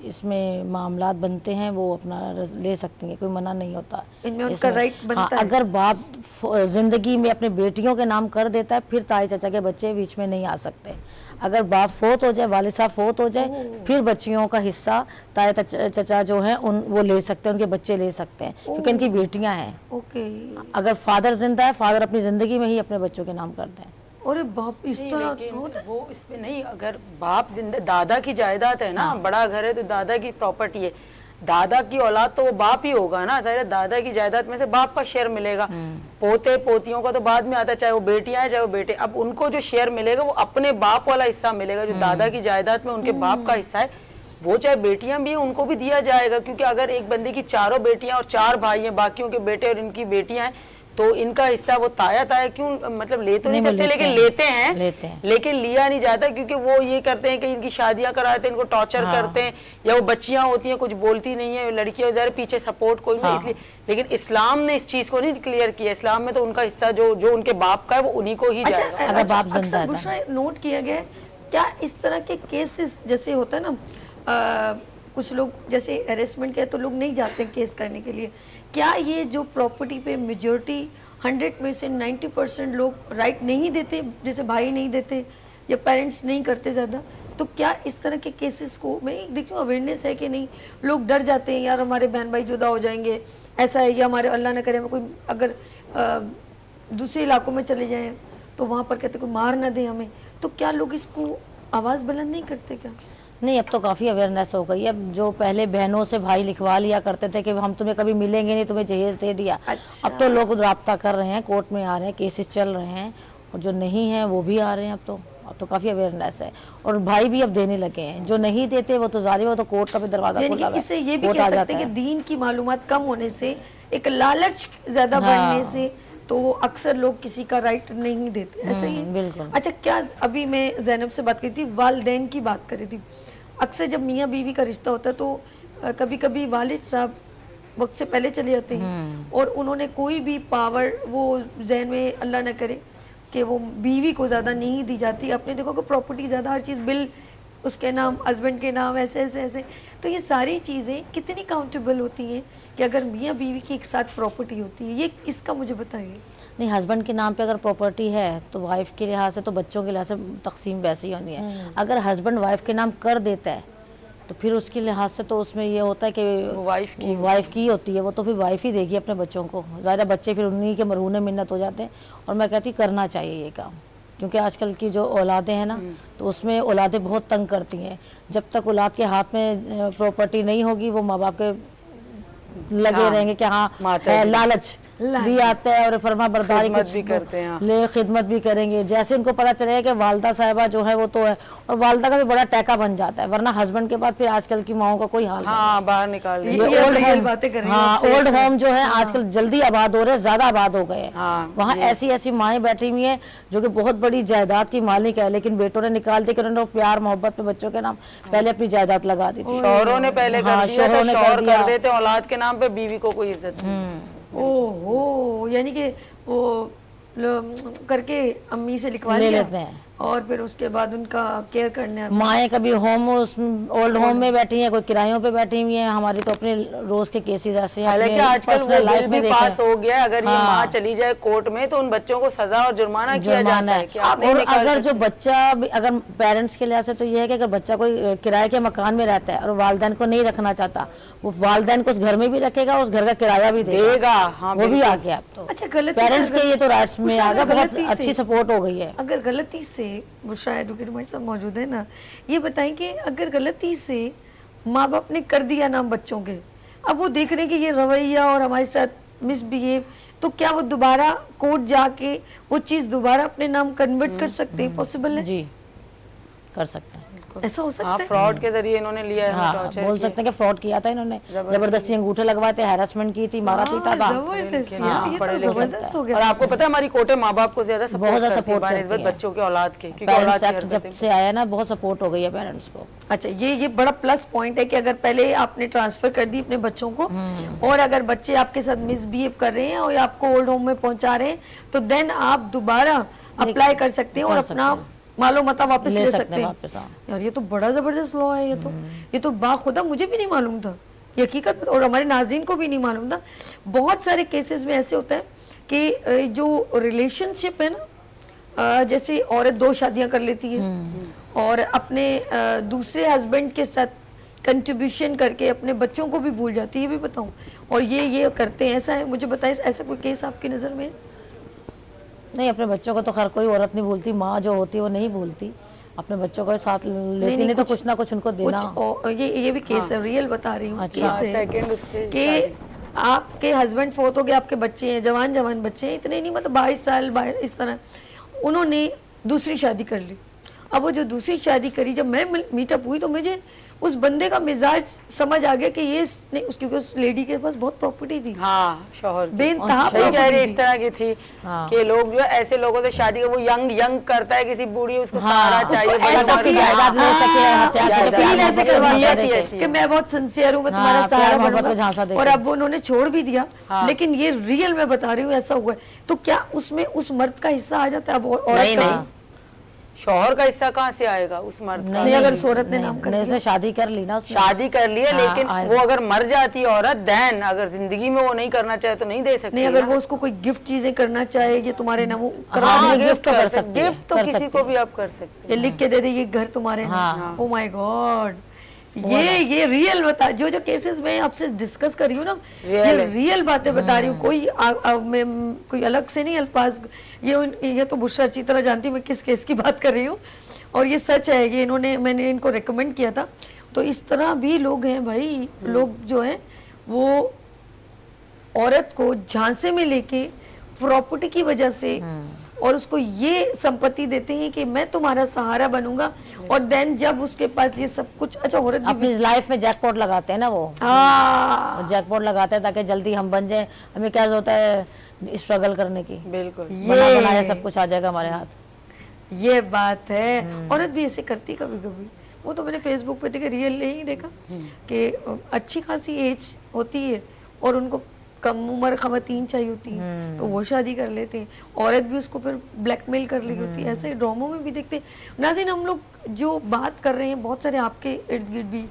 اس میں معاملات بنتے ہیں وہ اپنا لے سکتی ہیں, کوئی منع نہیں ہوتا ان میں ان اس کا میں. رائٹ بنتا ہے. اگر باپ زندگی میں اپنے بیٹیوں کے نام کر دیتا ہے پھر تائی چچا کے بچے بیچ میں نہیں آ سکتے. اگر باپ فوت ہو جائے, والد صاحب فوت ہو جائے, پھر بچیوں کا حصہ تائی چچا جو ہیں وہ لے سکتے ہیں, ان کے بچے لے سکتے ہیں کیونکہ ان کی بیٹیاں ہیں. اوکے. اگر فادر زندہ ہے, فادر اپنی زندگی میں ہی اپنے بچوں کے نام کرتے ہیں. اور باپ اس طرح لیکن ہوتا ہے. وہ اس میں نہیں, اگر باپ زندہ, دادا کی جائیداد ہے نا, بڑا گھر ہے تو دادا کی پراپرٹی ہے, دادا کی اولاد تو وہ باپ ہی ہوگا نا, دادا کی جائیداد میں سے باپ کا شیئر ملے گا. پوتے پوتیوں کا تو بعد میں آتا ہے, چاہے وہ بیٹیاں ہیں چاہے وہ بیٹے. اب ان کو جو شیئر ملے گا وہ اپنے باپ والا حصہ ملے گا, جو دادا کی جائیداد میں ان کے باپ کا حصہ ہے وہ چاہے بیٹیاں بھی ہیں ان کو بھی دیا جائے گا. کیونکہ اگر ایک بندے کی 4 بیٹیاں اور 4 بھائی ہیں, باقیوں کے بیٹے اور ان کی بیٹیاں ہیں, تو ان کا حصہ وہ تایا کیوں, مطلب لے تو نہیں سکتے لیکن لیتے ہیں, لیکن لیا نہیں جاتا کیونکہ وہ یہ کرتے ہیں کہ ان کی شادیاں کراتے ہیں, ان کو ٹارچر کرتے ہیں, یا وہ بچیاں ہوتی ہیں کچھ بولتی نہیں ہیں, لڑکیاں ادھر پیچھے سپورٹ کوئی نہیں, اس لیے. لیکن اسلام نے اس چیز کو نہیں کلیئر کیا. اسلام میں تو ان کا حصہ جو ان کے باپ کا ہے وہ انہی کو ہی جائے گا. اگر باپ زندہ اکثر ہے. بشرا نوٹ کیا گیا ہے کیا اس طرح کے کیسز جیسے ہوتا ہے نا, کچھ لوگ جیسے ہیرسمنٹ کے تو لوگ نہیں جاتے کیس کرنے کے لیے, کیا یہ جو پراپرٹی پہ میجورٹی 100 میں سے 90% لوگ رائٹ نہیں دیتے, جیسے بھائی نہیں دیتے یا پیرنٹس نہیں کرتے زیادہ, تو کیا اس طرح کے کیسز کو میں دیکھوں اویئرنیس ہے کہ نہیں؟ لوگ ڈر جاتے ہیں یار ہمارے بہن بھائی جدا ہو جائیں گے, ایسا ہے, یا ہمارے اللہ نہ کرے ہمیں کوئی اگر دوسرے علاقوں میں چلے جائیں تو وہاں پر کہتے کوئی مار نہ دے ہمیں, تو کیا لوگ اس کو آواز بلند نہیں کرتے کیا؟ نہیں, اب تو کافی اویئرنیس ہو گئی ہے. اب جو پہلے بہنوں سے بھائی لکھوا لیا کرتے تھے کہ ہم تمہیں کبھی ملیں گے نہیں, تمہیں جہیز دے دیا, اب تو لوگ رابطہ کر رہے ہیں, کورٹ میں آ رہے ہیں, کیسز چل رہے ہیں, اور جو نہیں ہیں وہ بھی آ رہے ہیں. اب تو کافی اویئرنیس ہے, اور بھائی بھی اب دینے لگے ہیں. جو نہیں دیتے وہ تو ظالم, وہ تو کورٹ کا بھی دروازہ یعنی کھلا کہ ہوا اس سے یہ ہے, بھی کورٹ کہہ آ سکتے جاتا ہیں ہے. کہ دین کی معلومات کم ہونے سے, ایک لالچ زیادہ بڑھنے سے, تو اکثر لوگ کسی کا رائٹ نہیں دیتے, ایسا ہی ہے. بالکل. اچھا, کیا ابھی میں زینب سے بات کری تھی, والدین کی بات کری تھی. اکثر جب میاں بیوی کا رشتہ ہوتا ہے تو کبھی کبھی والد صاحب وقت سے پہلے چلے جاتے ہیں, اور انہوں نے کوئی بھی پاور وہ ذہن میں اللہ نہ کرے کہ وہ بیوی کو زیادہ نہیں دی جاتی. آپ نے دیکھو کہ پراپرٹی زیادہ, ہر چیز بل اس کے نام, ہسبینڈ کے نام, ایسے ایسے ایسے. تو یہ ساری چیزیں کتنی کاؤنٹیبل ہوتی ہیں کہ اگر میاں بیوی کی ایک ساتھ پراپرٹی ہوتی ہے, یہ اس کا مجھے بتائیے. نہیں, ہسبینڈ کے نام پہ اگر پراپرٹی ہے تو وائف کے لحاظ سے تو بچوں کے لحاظ سے تقسیم ویسی ہونی ہے. اگر ہسبینڈ وائف کے نام کر دیتا ہے تو پھر اس کے لحاظ سے تو اس میں یہ ہوتا ہے کہ وائف کی ہوتی ہے, وہ تو پھر وائف ہی دے گی اپنے بچوں کو. ظاہر بچے پھر انہی کے مرہون منت ہو جاتے ہیں, اور میں کہتی کرنا چاہیے یہ کام, کیونکہ آج کل کی جو اولادیں ہیں نا تو اس میں اولادیں بہت تنگ کرتی ہیں. جب تک اولاد کے ہاتھ میں پراپرٹی نہیں ہوگی وہ ماں باپ کے لگے رہیں گے کہ ہاں لالچ بھی آتا ہے, اور فرما برداری بھی کرتے ہیں, لے خدمت بھی کریں گے. جیسے ان کو پتہ چلے گا کہ والدہ صاحبہ جو ہے وہ تو ہے, اور والدہ کا بھی بڑا ٹیکا بن جاتا ہے, ورنہ ہسبینڈ کے بعد پھر آج کل کی ماؤں کا کوئی حال نہیں. باہر نکال دیں. اولڈ ہوم جو ہے آج کل جلدی آباد ہو رہے ہیں, زیادہ آباد ہو گئے ہیں. وہاں ایسی ایسی مائیں بیٹھی ہوئی ہیں جو کہ بہت بڑی جائیداد کی مالک ہے, لیکن بیٹوں نے نکال دی کہ انہوں نے پیار محبت میں بچوں کے نام پہلے اپنی جائیداد لگا دی تھی. شوہروں نے پہلے کر دیا تھا, شوہر کر دیتے اولاد کے نام پہ, بیوی کو کوئی عزت نہیں. اوہو, یعنی کہ وہ کر کے امی سے لکھوا لیتے ہیں اور پھر اس کے بعد ان کا کیئر کرنے. مائیں کبھی ہوم اولڈ ہوم میں بیٹھی ہیں, کوئی کرایوں پہ بیٹھی ہوئی ہیں. ہماری تو اپنے روز کے کیسز ایسے ہیں. حالانکہ آج کل وہ بل بھی پاس ہو گیا ہے, اگر یہ ماں چلی جائے کورٹ میں تو ان بچوں کو سزا اور جرمانہ کیا جاتا ہے. اور اگر جو بچہ, اگر پیرنٹس کے لحاظ سے تو یہ ہے کہ اگر بچہ کوئی کرائے کے مکان میں رہتا ہے اور والدین کو نہیں رکھنا چاہتا, وہ والدین کو اس گھر میں بھی رکھے گا, اس گھر کا کرایہ بھی دے گا, وہ بھی آ گیا. اب تو پیرنٹس کے یہ تو رائٹس میں آ گیا, بہت اچھی سپورٹ ہو گئی ہے. اگر غلطی سے شاید ایڈوکیٹ ہمارے ساتھ موجود ہے نا, یہ بتائیں کہ اگر غلطی سے ماں باپ نے کر دیا نام بچوں کے, اب وہ دیکھ رہے ہیں کہ یہ رویہ اور ہمارے ساتھ مس بہیو, تو کیا وہ دوبارہ کورٹ جا کے وہ چیز دوبارہ اپنے نام کنورٹ کر سکتے ہیں؟ پاسبل ہے؟ جی, کر سکتے ہیں. बिल्कुल ऐसा हो सकता हाँ है? फ्रॉड के जरिए इन्होंने लिया है हाँ टॉर्चर बोल सकते हैं कि फ्रॉड किया था इन्होंने, जबरदस्ती अंगूठे लगवाए थे, हैरेसमेंट की थी, मारा पीटा था। जबरदस्त यार, हाँ, ये पढ़े तो लिखे जबरदस्त हो और गया। आपको पता है हमारी कोर्टें माँ बाप को ज्यादा बहुत ज्यादा सपोर्ट support करती करती है हैं। बच्चों के औलाद के, क्योंकि पेरेंट्स औलाद की एक्ट हरकतें जब से आया ना बहुत सपोर्ट हो गई है पेरेंट्स को। अच्छा, ये बड़ा प्लस पॉइंट है कि अगर पहले आपने ट्रांसफर कर दी अपने बच्चों को, और अगर बच्चे आपके साथ मिसबिहेव कर रहे हैं और आपको ओल्ड होम में पहुंचा रहे हैं, तो देन आप दोबारा अप्लाई कर सकते हैं और कर सकते अपना हैं। मालो मता वापस ले सकते हैं वापस, हाँ। यार ये तो बड़ा जबरदस्त लॉ है। ये तो बाखुदा मुझे भी नहीं मालूम था ये हकीकत, और हमारे नाज़रीन को भी नहीं मालूम था। बहुत सारे केसेस में ऐसे होता है कि जो रिलेशनशिप है ना, जैसे औरत 2 शादियां कर लेती है और अपने दूसरे हस्बैंड के साथ कंट्रीब्यूशन करके अपने बच्चों को भी भूल जाती है, ये भी बताऊं, और ये करते हैं। ऐसा है, मुझे बताइए ऐसा कोई केस आपकी नज़र में है? नहीं, अपने बच्चों को तो खैर कोई औरत नहीं भूलती, माँ जो होती है वो नहीं भूलती, अपने बच्चों को साथ लेती नहीं तो कुछ ना कुछ उनको देना। ये भी केस है, रियल बता रही हूँ, अच्छा, केस है सेकंड उसके कि आपके हस्बैंड फोत हो गए, आपके बच्चे हैं, जवान बच्चे हैं, इतने नहीं, मतलब 22 साल इस तरह, उन्होंने दूसरी शादी कर ली। अब वो जो दूसरी शादी करी, जब मैं मीटअप हुई तो मुझे उस बंदे का मिजाज समझ आ गया कि ये नहीं, क्योंकि उस लेडी के पास बहुत प्रॉपर्टी थी, हाँ शोहर की। बेनतहा सही कह रही प्रॉपर्टी इस तरह की थी हाँ। कि लोग जो है ऐसे लोगों से शादी, वो यंग करता है किसी बूढ़ी, उसको हाँ, सहारा उसको चाहिए, ऐसा बड़ा घर फील- चाहिए। जायदाद ले सके, हाँ, हथियार से उसको प्यार फील ऐसे मोहब्बत करवा के झांसा सकते देके। ऐसी कि मैं बहुत सिंसियर हूँ, मैं तुम्हारा हाँ, सहारा प्यार मोहब्बत बनूंगा, का झांसा देके। और अब वो उन्होंने छोड़ भी दिया। हाँ। लेकिन ये रियल में बता रही हूँ ऐसा हुआ है। तो क्या उसमें उस मर्द का हिस्सा आ जाता है? अब औरत नहीं का नहीं, शोहर का हिस्सा कहाँ से आएगा उस मर्द का? नहीं, अगर उस औरत ने नाम कर नहीं, दिया, उसने शादी कर ली ना, उसने शादी कर ली है, हाँ, लेकिन आएगा। वो अगर मर जाती है औरत, देन अगर जिंदगी में वो नहीं करना चाहे तो नहीं दे सकती नहीं, अगर ना। वो उसको कोई गिफ्ट चीजें करना चाहे, ये तुम्हारे नाम करवा हाँ, दे, गिफ्ट तो कर सकती है, गिफ्ट तो कर किसी सकती को है। भी आप कर सकते ये लिख के दे दे ये घर तुम्हारे हाँ। नाम। ओ माय गॉड, ये रियल बता, जो केसेस मैं आपसे डिस्कस कर रही हूँ ना, ये Real है। रियल बातें बता रही हूँ, कोई अलग से नहीं अल्फाज। ये तो बुशरा अच्छी तरह जानती है मैं किस केस की बात कर रही हूँ, और ये सच है। ये मैंने इनको रेकमेंड किया था। तो इस तरह भी लोग हैं भाई, लोग जो हैं वो औरत को झांसे में लेके प्रॉपर्टी की वजह से और उसको ये संपत्ति देते हैं कि मैं तुम्हारा सहारा बनूंगा, और देन जब उसके पास ये सब कुछ, अच्छा औरत भी, अपनी लाइफ में जैकपॉट लगाते हैं ना वो हाँ जैकपॉट लगाते हैं ताकि जल्दी हम बन जाएं। हमें क्या होता है स्ट्रगल करने की, बिल्कुल। बना बनाया सब कुछ आ जाएगा हमारे हाथ। ये बात है। औरत भी ऐसे करती कभी कभी, वो तो मैंने फेसबुक पे देखा, रियल नहीं देखा कि अच्छी खासी एज होती है और उनको कम उम्र खवातीन चाहिए होती हैं, तो वो शादी कर लेते हैं। औरत भी उसको फिर ब्लैकमेल कर रही होती है। ऐसे ड्रामों में भी देखते हैं। नाज़रीन, हम लोग जो बात कर रहे हैं, बहुत सारे आपके इर्द गिर्द भी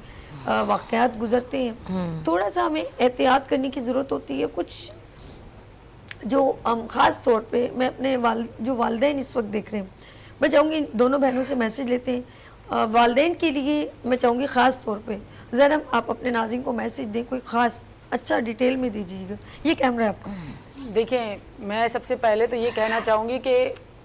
वाक़यात गुजरते हैं, थोड़ा सा हमें एहतियात करने की ज़रूरत होती है। कुछ जो ख़ास तौर पे मैं अपने जो वालिदैन इस वक्त देख रहे हैं, मैं चाहूँगी दोनों बहनों से मैसेज लेते हैं। वालिदैन के लिए मैं चाहूँगी ख़ास तौर पे ज़रा आप अपने नाज़रीन को मैसेज दें, कोई ख़ास अच्छा डिटेल में दीजिएगा। ये कैमरा है आपका। देखिए, मैं सबसे पहले तो ये कहना चाहूँगी कि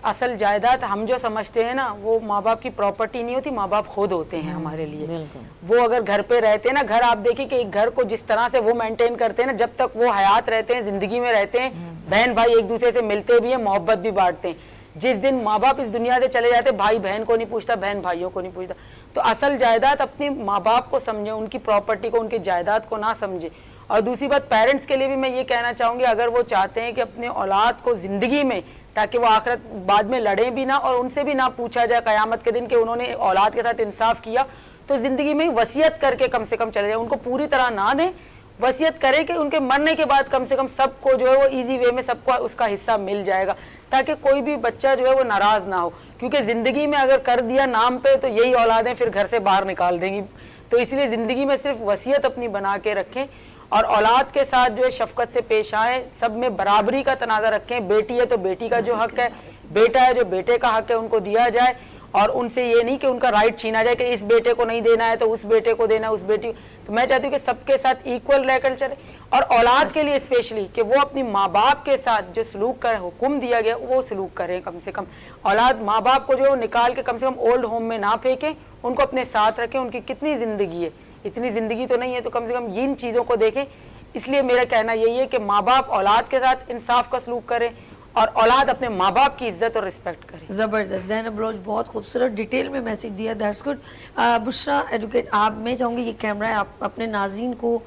असल जायदाद हम जो समझते हैं ना, वो माँ बाप की प्रॉपर्टी नहीं होती, माँ बाप खुद होते हैं हमारे लिए। बिल्कुल। वो अगर घर पे रहते हैं ना, घर आप देखिए कि एक घर को जिस तरह से वो मेंटेन करते हैं ना, जब तक वो हयात रहते हैं, जिंदगी में रहते हैं, बहन भाई एक दूसरे से मिलते भी हैं, मोहब्बत भी बांटते हैं। जिस दिन माँ बाप इस दुनिया से चले जाते, भाई बहन को नहीं पूछता, बहन भाइयों को नहीं पूछता। तो असल जायदाद अपने माँ बाप को समझे, उनकी प्रॉपर्टी को, उनकी जायदाद को ना समझे। और दूसरी बात, पेरेंट्स के लिए भी मैं ये कहना चाहूँगी, अगर वो चाहते हैं कि अपने औलाद को ज़िंदगी में, ताकि वो आखिरत बाद में लड़े भी ना और उनसे भी ना पूछा जाए क़यामत के दिन कि उन्होंने औलाद के साथ इंसाफ किया, तो ज़िंदगी में वसीयत करके कम से कम चले जाए। उनको पूरी तरह ना दें, वसीयत करें कि उनके मरने के बाद कम से कम सबको जो है वो ईजी वे में सबको उसका हिस्सा मिल जाएगा, ताकि कोई भी बच्चा जो है वो नाराज़ ना हो। क्योंकि ज़िंदगी में अगर कर दिया नाम पे, तो यही औलादें फिर घर से बाहर निकाल देंगी। तो इसलिए ज़िंदगी में सिर्फ वसीयत अपनी बना के रखें और औलाद के साथ जो है शफकत से पेश आए, सब में बराबरी का तनाज़ा रखें। बेटी है तो बेटी का जो हक है, बेटा है जो बेटे का हक है, उनको दिया जाए। और उनसे ये नहीं कि उनका राइट छीना जाए कि इस बेटे को नहीं देना है तो उस बेटे को देना है, उस बेटी। तो मैं चाहती हूँ कि सबके साथ इक्वल रहकर चले, और औलाद के लिए स्पेशली कि वो अपनी माँ बाप के साथ जो सलूक का हुक्म दिया गया वो सलूक करें। कम से कम औलाद माँ बाप को जो निकाल के कम से कम ओल्ड होम में ना फेंकें, उनको अपने साथ रखें। उनकी कितनी ज़िंदगी है, इतनी ज़िंदगी तो नहीं है, तो कम से कम इन चीज़ों को देखें। इसलिए मेरा कहना यही है कि माँ बाप औलाद के साथ इंसाफ का सलूक करें, اور اولاد اپنے ماں باپ کی عزت اور رسپیکٹ کرے. زبردست. زینب بلوچ بہت خوبصورت ڈیٹیل میں میسج دیا, دیٹس گڈ. بشرا ایڈوکیٹ, آپ, میں چاہوں گی یہ کیمرہ ہے, آپ اپنے ناظرین کو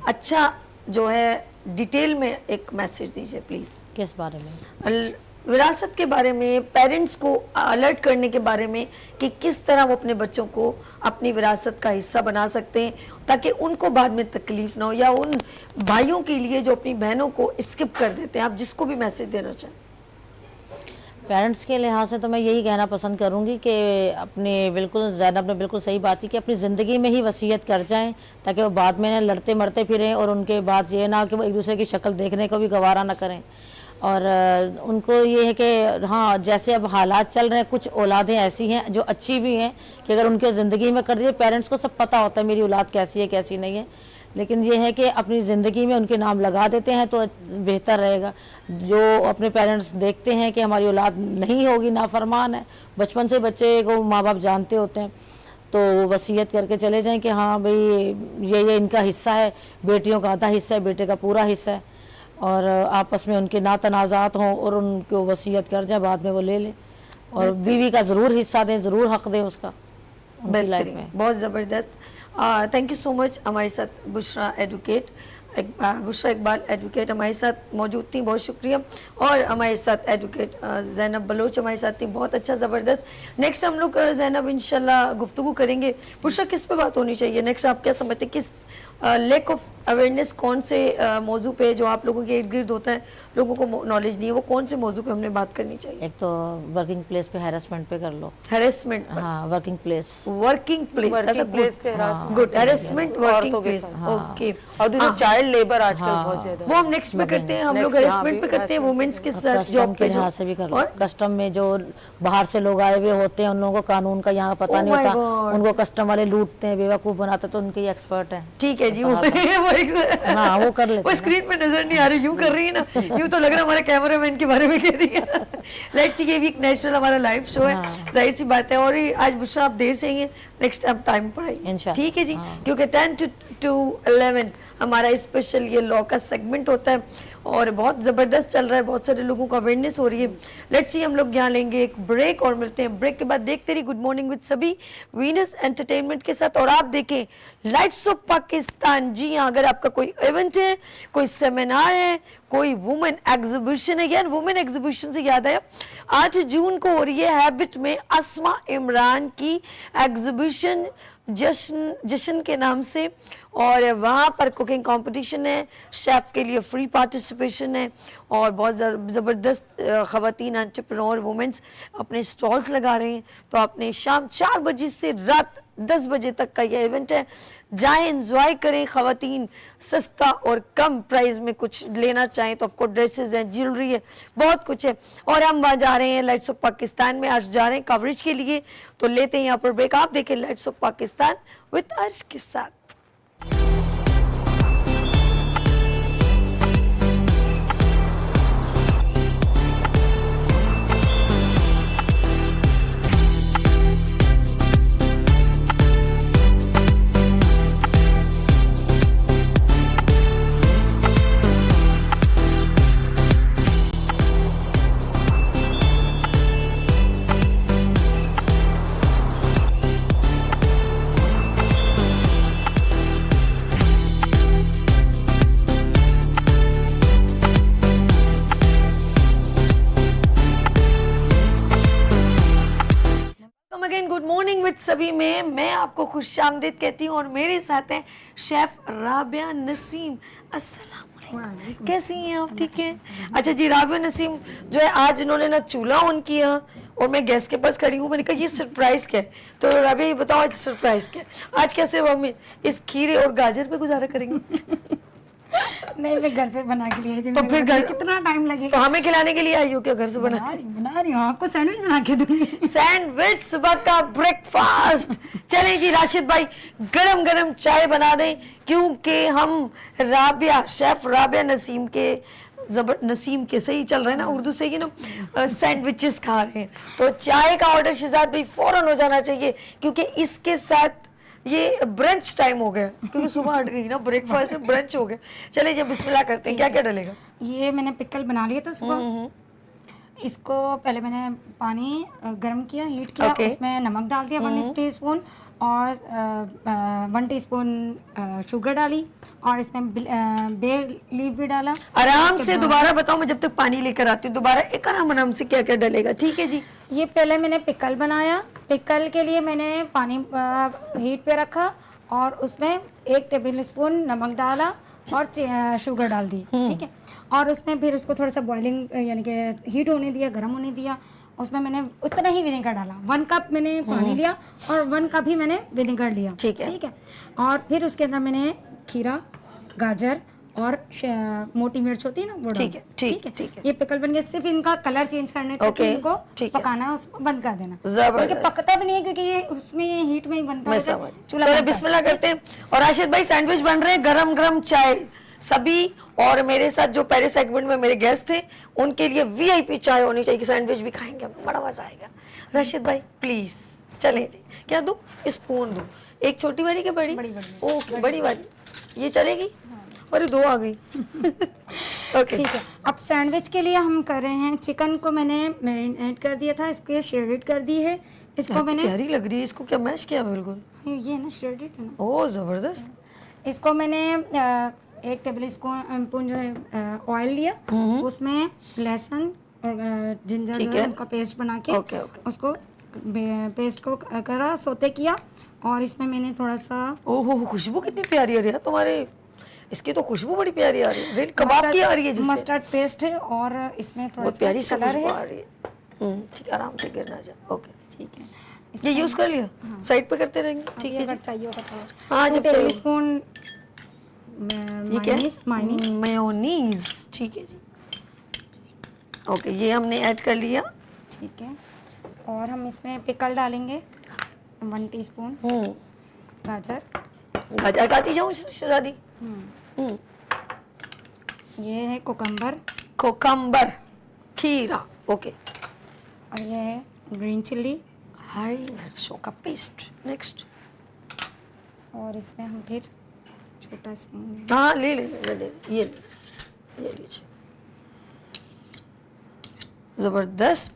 اچھا جو ہے ڈیٹیل میں ایک میسج دیجیے پلیز. کس بارے میں؟ وراثت کے بارے میں, پیرنٹس کو الرٹ کرنے کے بارے میں کہ کس طرح وہ اپنے بچوں کو اپنی وراثت کا حصہ بنا سکتے ہیں تاکہ ان کو بعد میں تکلیف نہ ہو, یا ان بھائیوں کے لیے جو اپنی بہنوں کو اسکپ کر دیتے ہیں. آپ جس کو بھی میسج دینا چاہیں. پیرنٹس کے لحاظ سے تو میں یہی کہنا پسند کروں گی کہ اپنے, بالکل زینب نے بالکل صحیح بات کی کہ اپنی زندگی میں ہی وصیت کر جائیں تاکہ وہ بعد میں لڑتے مرتے پھریں, اور ان کے بعد یہ نہ کہ وہ ایک دوسرے کی شکل دیکھنے کو بھی گوارا نہ کریں. اور ان کو یہ ہے کہ ہاں جیسے اب حالات چل رہے ہیں, کچھ اولادیں ایسی ہیں جو اچھی بھی ہیں کہ اگر ان کے زندگی میں کر دیے, پیرنٹس کو سب پتہ ہوتا ہے میری اولاد کیسی ہے کیسی نہیں ہے, لیکن یہ ہے کہ اپنی زندگی میں ان کے نام لگا دیتے ہیں تو بہتر رہے گا. جو اپنے پیرنٹس دیکھتے ہیں کہ ہماری اولاد نہیں ہوگی, نافرمان ہے, بچپن سے بچے کو ماں باپ جانتے ہوتے ہیں, تو وصیت کر کے چلے جائیں کہ ہاں بھئی یہ ان کا حصہ ہے, بیٹیوں کا آدھا حصہ ہے, بیٹے کا پورا حصہ ہے, اور آپس میں ان کے نا تنازعات ہوں اور ان کو وصیت کر جائیں, بعد میں وہ لے لیں, اور بیوی کا ضرور حصہ دیں, ضرور حق دیں اس کا ان کی لائف میں. بہت زبردست. تھینک یو سو مچ. ہمارے ساتھ بشرا ایڈوکیٹ, بشرا اقبال ایڈوکیٹ ہمارے ساتھ موجود تھیں, بہت شکریہ. اور ہمارے ساتھ ایڈوکیٹ زینب بلوچ ہمارے ساتھ تھیں, بہت اچھا, زبردست. نیکسٹ ہم لوگ زینب انشاءاللہ گفتگو کریں گے. بشرا کس پہ بات ہونی چاہیے نیکسٹ, آپ کیا سمجھتے ہیں, کس لیک آف اویئرنیس کون سے موضوع پہ جو آپ لوگوں کے ارد گرد ہوتا ہے, لوگوں کو نالج نہیں ہے, وہ کون سے موضوع پہ ہم نے بات کرنی چاہیے؟ ایک تو ورکنگ پلیس پہ ہیراسمنٹ پہ کر لو. ہیراسمنٹ, ہاں working place, working place, good, harassment working place, okay. اور دوسرا چائلڈ لیبر آج کل بہت زیادہ, وہ ہم نیکسٹ میں کرتے ہیں. ہم لوگ ہیراسمنٹ پہ کرتے ہیں وومنس کے ساتھ جاب کے لحاظ سے بھی کر لو. کسٹم میں جو باہر سے لوگ آئے ہوئے ہوتے ہیں, ان لوگوں کو قانون کا یہاں پتہ نہیں ہوتا, ان کو کسٹم والے لوٹتے ہیں, بیوقوف بناتے, تو ان کے ایکسپرٹ ہیں. ٹھیک ہے جی, ہاں وہ کر لیتے وہ اسکرین پہ نظر نہیں آ رہی, یوں کر رہی ہے نا, یوں تو لگ رہا ہے ہمارے کیمرہ مین کے بارے میں کہہ رہی ہے. لیٹس سی, یہ بھی ایک نیچرل ہمارا لائیو شو ہے, ظاہر سی بات ہے. اور آج بشرا آپ دیر سے ہی ہیں, نیکسٹ اب ٹائم پر آئیے, ٹھیک ہے جی, کیونکہ 10 to 11 ہمارا اسپیشل یہ لا کا سیگمنٹ ہوتا ہے اور بہت زبردست چل رہا ہے, بہت سارے لوگوں کو اویئرنیس ہو رہی ہے. لیٹس سی, ہم لوگ یہاں لیں گے ایک بریک اور ملتے ہیں بریک کے بعد. دیکھتے رہی گڈ مارننگ وتھ سبھی وینس انٹرٹینمنٹ کے ساتھ, اور آپ دیکھیں لائٹس آف پاکستان. جی ہاں, اگر آپ کا کوئی ایونٹ ہے, کوئی سیمینار ہے, کوئی وومن ایگزیبیشن ہے, یعنی وومن ایگزیبیشن سے یاد آیا 8 جون کو ہو رہی ہے ہیبٹ میں اسما عمران کی ایگزیبیشن, جشن کے نام سے, اور وہاں پر کوکنگ کمپٹیشن ہے, شیف کے لیے فری پارٹیسپیشن ہے, اور بہت زبردست خواتین انٹرپرینور وومنس اپنے سٹالز لگا رہے ہیں. تو آپ نے شام 4 بجے سے رات 10 بجے تک کا یہ ایونٹ ہے, جائیں انجوائے کریں. خواتین سستا اور کم پرائز میں کچھ لینا چاہیں تو آپ کو ڈریسز ہیں, جیولری ہے, بہت کچھ ہے. اور ہم وہاں جا رہے ہیں لائٹس آف پاکستان میں, آج جا رہے ہیں کوریج کے لیے, تو لیتے ہیں یہاں پر بریک. آپ دیکھیں لائٹس آف پاکستان وتھ عرش کے ساتھ. گڈ مارننگ وتھ سبھی میں آپ کو خوش آمدید کہتی ہوں, اور میرے ساتھ ہیں شیف رابعہ نسیم. السلام علیکم, کیسی ہیں آپ؟ ٹھیک ہیں. اچھا جی, رابعہ نسیم جو ہے آج انہوں نے نا چولہا آن کیا اور میں گیس کے پاس کھڑی ہوں. میں نے کہا یہ سرپرائز کیا ہے, تو رابعہ یہ بتاؤ آج سرپرائز کیا ہے, آج کیسے ہم اس کھیرے اور گاجر پہ گزارا کریں گے؟ نہیں, میں گھر سے بنا کے لیے, تو پھر گھر کتنا ٹائم لگے گا؟ تو ہمیں کھلانے کے لیے آئی ہو کیا گھر سے بنا رہی ہوں, آپ کو سینڈوچ بنا کے دوں گی. سینڈوچ, صبح کا بریک فاسٹ. چلیں جی راشد بھائی گرم گرم چائے بنا دیں, کیونکہ ہم رابعہ, شیف رابعہ نسیم کے صحیح چل رہا ہے نا اردو سے, نا سینڈوچز کھا رہے ہیں. تو چائے کا آرڈر شہزاد بھائی فوراً ہو جانا چاہیے, کیونکہ اس کے ساتھ یہ برنچ ٹائم ہو گیا, کیونکہ صبح ہٹ گئی نا, بریک فاسٹ برنچ ہو گیا. چلیں جی بسم اللہ کرتے ہیں. کیا کیا ڈلے گا؟ یہ میں نے پکل بنا لیا تھا صبح, اس کو پہلے میں نے پانی گرم کیا, ہیٹ کیا, Okay. اس میں نمک ڈال دیا 1 ٹی اسپون اور 1 ٹی اسپون شوگر ڈالی اور اس میں بے لیف بھی ڈالا. آرام سے دوبارہ بتاؤ, میں جب تک پانی لے کر آتی ہوں دوبارہ ایک آرام سے کیا کیا ڈلے گا, ٹھیک ہے جی. یہ پہلے میں نے پکل بنایا. پکل کے لیے میں نے پانی ہیٹ پہ رکھا اور اس میں 1 ٹیبل اسپون نمک ڈالا اور شوگر ڈال دی, ٹھیک ہے. اور اس میں پھر اس کو تھوڑا سا بوائلنگ یعنی کہ ہیٹ ہونے دیا, گرم ہونے دیا. اس میں نے اتنا ہی ونیگر ڈالا, 1 کپ میں نے پانی لیا اور 1 کپ ہی میں نے ونیگر لیا, ٹھیک ہے. اور پھر اس کے اندر میں نے کھیرا, گاجر اور موٹی مرچ ہوتی ہے نا وہ ڈال. ٹھیک ہے, ٹھیک ہے, ٹھیک ہے. یہ پکل بن گیا, صرف ان کا کلر چینج کرنے تک Okay, ان کو ٹھیک ہے. پکانا ہے, اس کو بند کر دینا. زبردست. بلکہ پکتا بھی نہیں ہے کیونکہ یہ اس میں ہیٹ میں ہی بنتا میں ہے. سمجھ. چلو بسم اللہ کرتے ہیں. اور راشد بھائی سینڈوچ بن رہے ہیں, گرم گرم چائے سبھی, اور میرے ساتھ جو پہلے سیگمنٹ میں میرے گیسٹ تھے ان کے لیے VIP چائے ہونی چاہیے, کہ سینڈوچ بھی کھائیں گے, بڑا مزہ آئے گا. راشد بھائی پلیز چلیں جی. کیا دوں, اسپون دوں, ایک چھوٹی والی کہ بڑی؟ اوکے, بڑی والی یہ چلے گی. ارے 2 آ گئی. اوکے ٹھیک ہے. اب سینڈوچ کے لیے ہم کر رہے ہیں, چکن کو میں نے میرینیٹ کر دیا تھا, اس کو شریڈ کر دی ہے. اس کو میں نے پیاری لگ رہی ہے, اس کو کیا میش کیا بالکل؟ یہ نا شریڈ ہے نا. او زبردست. اس کو میں نے 1 ٹیبل اسپون جو ہے آئل لیا, اس میں لہسن اور جنجر جو ہے ان کا پیسٹ بنا کے اس کو پیسٹ کو کرا, سوتے کیا. اور اس میں نے تھوڑا سا او ہو, خوشبو کتنی پیاری آ رہی ہے تمہارے, اس کی تو خوشبو بڑی پیاری آ رہی ہے, کباب کی آ رہی ہے جس سے. مسٹرڈ پیسٹ ہے اور اس میں تھوڑا بہت سا پیاری سی کلر خوشبو ہے. آ رہی ہے. ٹھیک ہے, آرام سے گرنا جا. اوکے ٹھیک ہے. یہ یوز کر لیا, سائڈ پہ کرتے رہیں گے, ٹھیک ہے جی. چاہیے ہوگا تو ہاں جب چاہیے. اسپون یہ کیا ہے؟ میونیز. ٹھیک ہے جی. اوکے, یہ ہم نے ایڈ کر لیا. ٹھیک ہے. اور ہم اس میں پکل ڈالیں گے 1 ٹی اسپون گاجر. گاجر ہٹاتی جاؤں شہزادی. یہ ہے کوکمبر. کوکمبر, کھیرا. اوکے. اور یہ ہے گرین چلی. ہری مرچوں کا پیسٹ. نیکسٹ. اور اس میں ہم پھر چھوٹا اسپون ہاں لے لے میں دے, یہ لیجیے. زبردست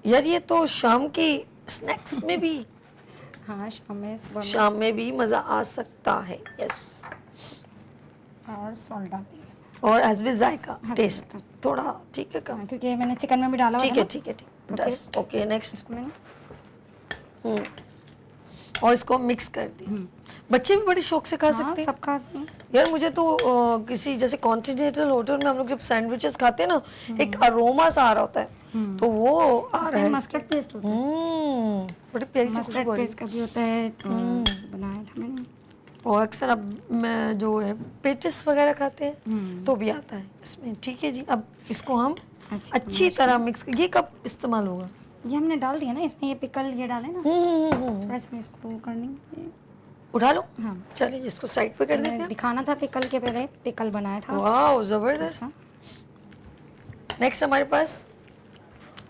یار, یہ تو شام کی اسنیکس میں بھی, ہاں شام میں صبح میں. شام میں بھی مزہ آ سکتا ہے. یس. اور سالٹ ڈال دیں گے اور حسب ذائقہ ٹیسٹ تھوڑا, ٹھیک ہے کم, کیونکہ میں نے چکن میں بھی ڈالا ٹھیک ہے, ٹھیک ہے, ٹھیک ہے. Okay next. اس کو میں نے اور اس کو مکس کر دی. بچے بھی بڑے شوق سے کھا سکتے ہیں سب کھا سکتے ہیں. یار. مجھے تو کسی جیسے کانٹیننٹل ہوٹل میں ہم لوگ جب سینڈوچز کھاتے ہیں نا, ایک اروما سا آ رہا ہوتا ہے, تو وہ آ رہا ہے. مسٹرڈ پیسٹ ہوتا ہے, بڑی پیاری سی مسٹرڈ خوشبو آ رہی ہے. پیسٹ کا بھی ہوتا ہے, بنایا تھا میں نے. اور اکثر اب میں جو ہے پیٹس وغیرہ کھاتے ہیں تو بھی آتا ہے اس میں. ٹھیک ہے جی. اب اس کو ہم اچھی طرح مکس. یہ کب استعمال ہوگا؟ یہ ہم نے ڈال دیا نا اس میں, یہ پکل یہ ڈالے نا, تھوڑا اس میں اس کو کرنی اٹھا لو. ہاں چلیے اس کو سائڈ پہ کر دیتے ہیں. دکھانا تھا پکل کے, پہلے پکل بنایا تھا. واو زبردست. نیکسٹ ہمارے پاس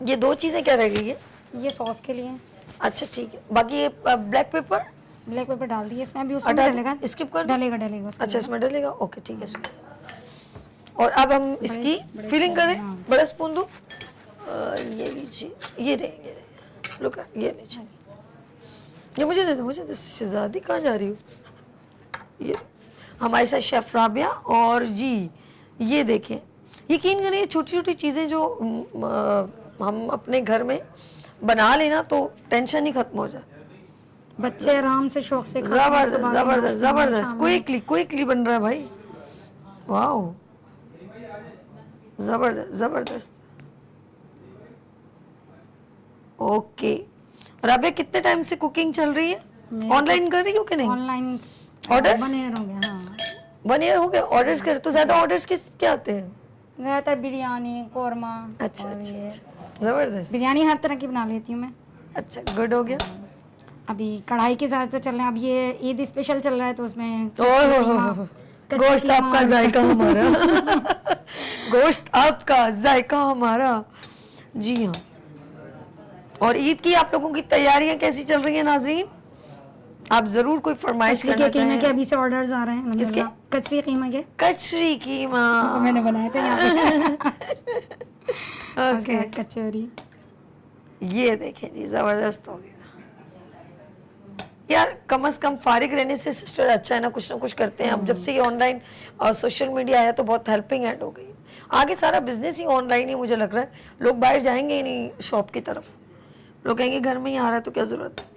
یہ 2 چیزیں کیا رہ گئی ہے؟ یہ سوس کے لیے. اچھا ٹھیک ہے. باقی یہ بلیک پیپر, بلیک پیپر ڈال دیے اس میں, ابھی اس میں ڈلے گا, اسکپ کر ڈلے گا اس اچھا اس میں ڈلے گا. اوکے ٹھیک ہے. اور اب ہم اس کی فلنگ کریں. بڑا اسپون دو. یہ لیجیے, یہ رہیں گے, لوک یہ لیجیے. یہ مجھے دے دو, مجھے شہزادی کہاں جا رہی ہو؟ یہ ہمارے ساتھ شیف رابعہ. اور جی یہ دیکھیں, یقین کریں یہ چھوٹی چھوٹی چیزیں جو ہم اپنے گھر میں بنا لینا تو ٹینشن ہی ختم ہو جائے. بچے آرام سے شوق سے زبردست زبردست زبردست. کوئکلی بن رہا ہے بھائی. واو زبردست زبردست. اوکے. رابعہ کتنے ٹائم سے کوکنگ چل رہی ہے؟ آن لائن کر رہی ہو کہ نہیں؟ آن لائن آرڈرز 1 ایئر ہو گیا. ہاں 1 ایئر ہو گیا. آرڈرز کر تو زیادہ آرڈرز کیا آتے ہیں؟ زیادہ تر بریانی, قورمہ. اچھا اچھا زبردست. بریانی ہر طرح کی بنا لیتی ہوں میں. اچھا گڈ ہو گیا. ابھی کڑھائی کے زیادہ تر چل رہے ہیں. اب یہ عید اسپیشل چل رہا ہے تو اس میں گوشت آپ کا ذائقہ ہمارا. گوشت آپ کا ذائقہ ہمارا. جی ہاں. اور عید کی آپ لوگوں کی تیاریاں کیسی چل رہی ہیں ناظرین؟ آپ ضرور کوئی فرمائش کرنا چاہیں. کے ابھی سے آرڈرز آ رہے ہیں. کس کے؟ کچری قیمہ کے. کچری قیمہ میں نے بنائے تھے یہاں پہ. उसके बाद कचौरी। ये देखें जी, जबरदस्त हो गया यार। कम से कम फारिग रहने से सिस्टर अच्छा है ना कुछ करते हैं। अब जब से ये ऑनलाइन और सोशल मीडिया आया तो बहुत हेल्पिंग हैंड हो गई। आगे सारा बिजनेस ही ऑनलाइन ही मुझे लग रहा है, लोग बाहर जाएंगे ही नहीं शॉप की तरफ, लोग कहेंगे घर में ही आ रहा है तो क्या जरूरत है।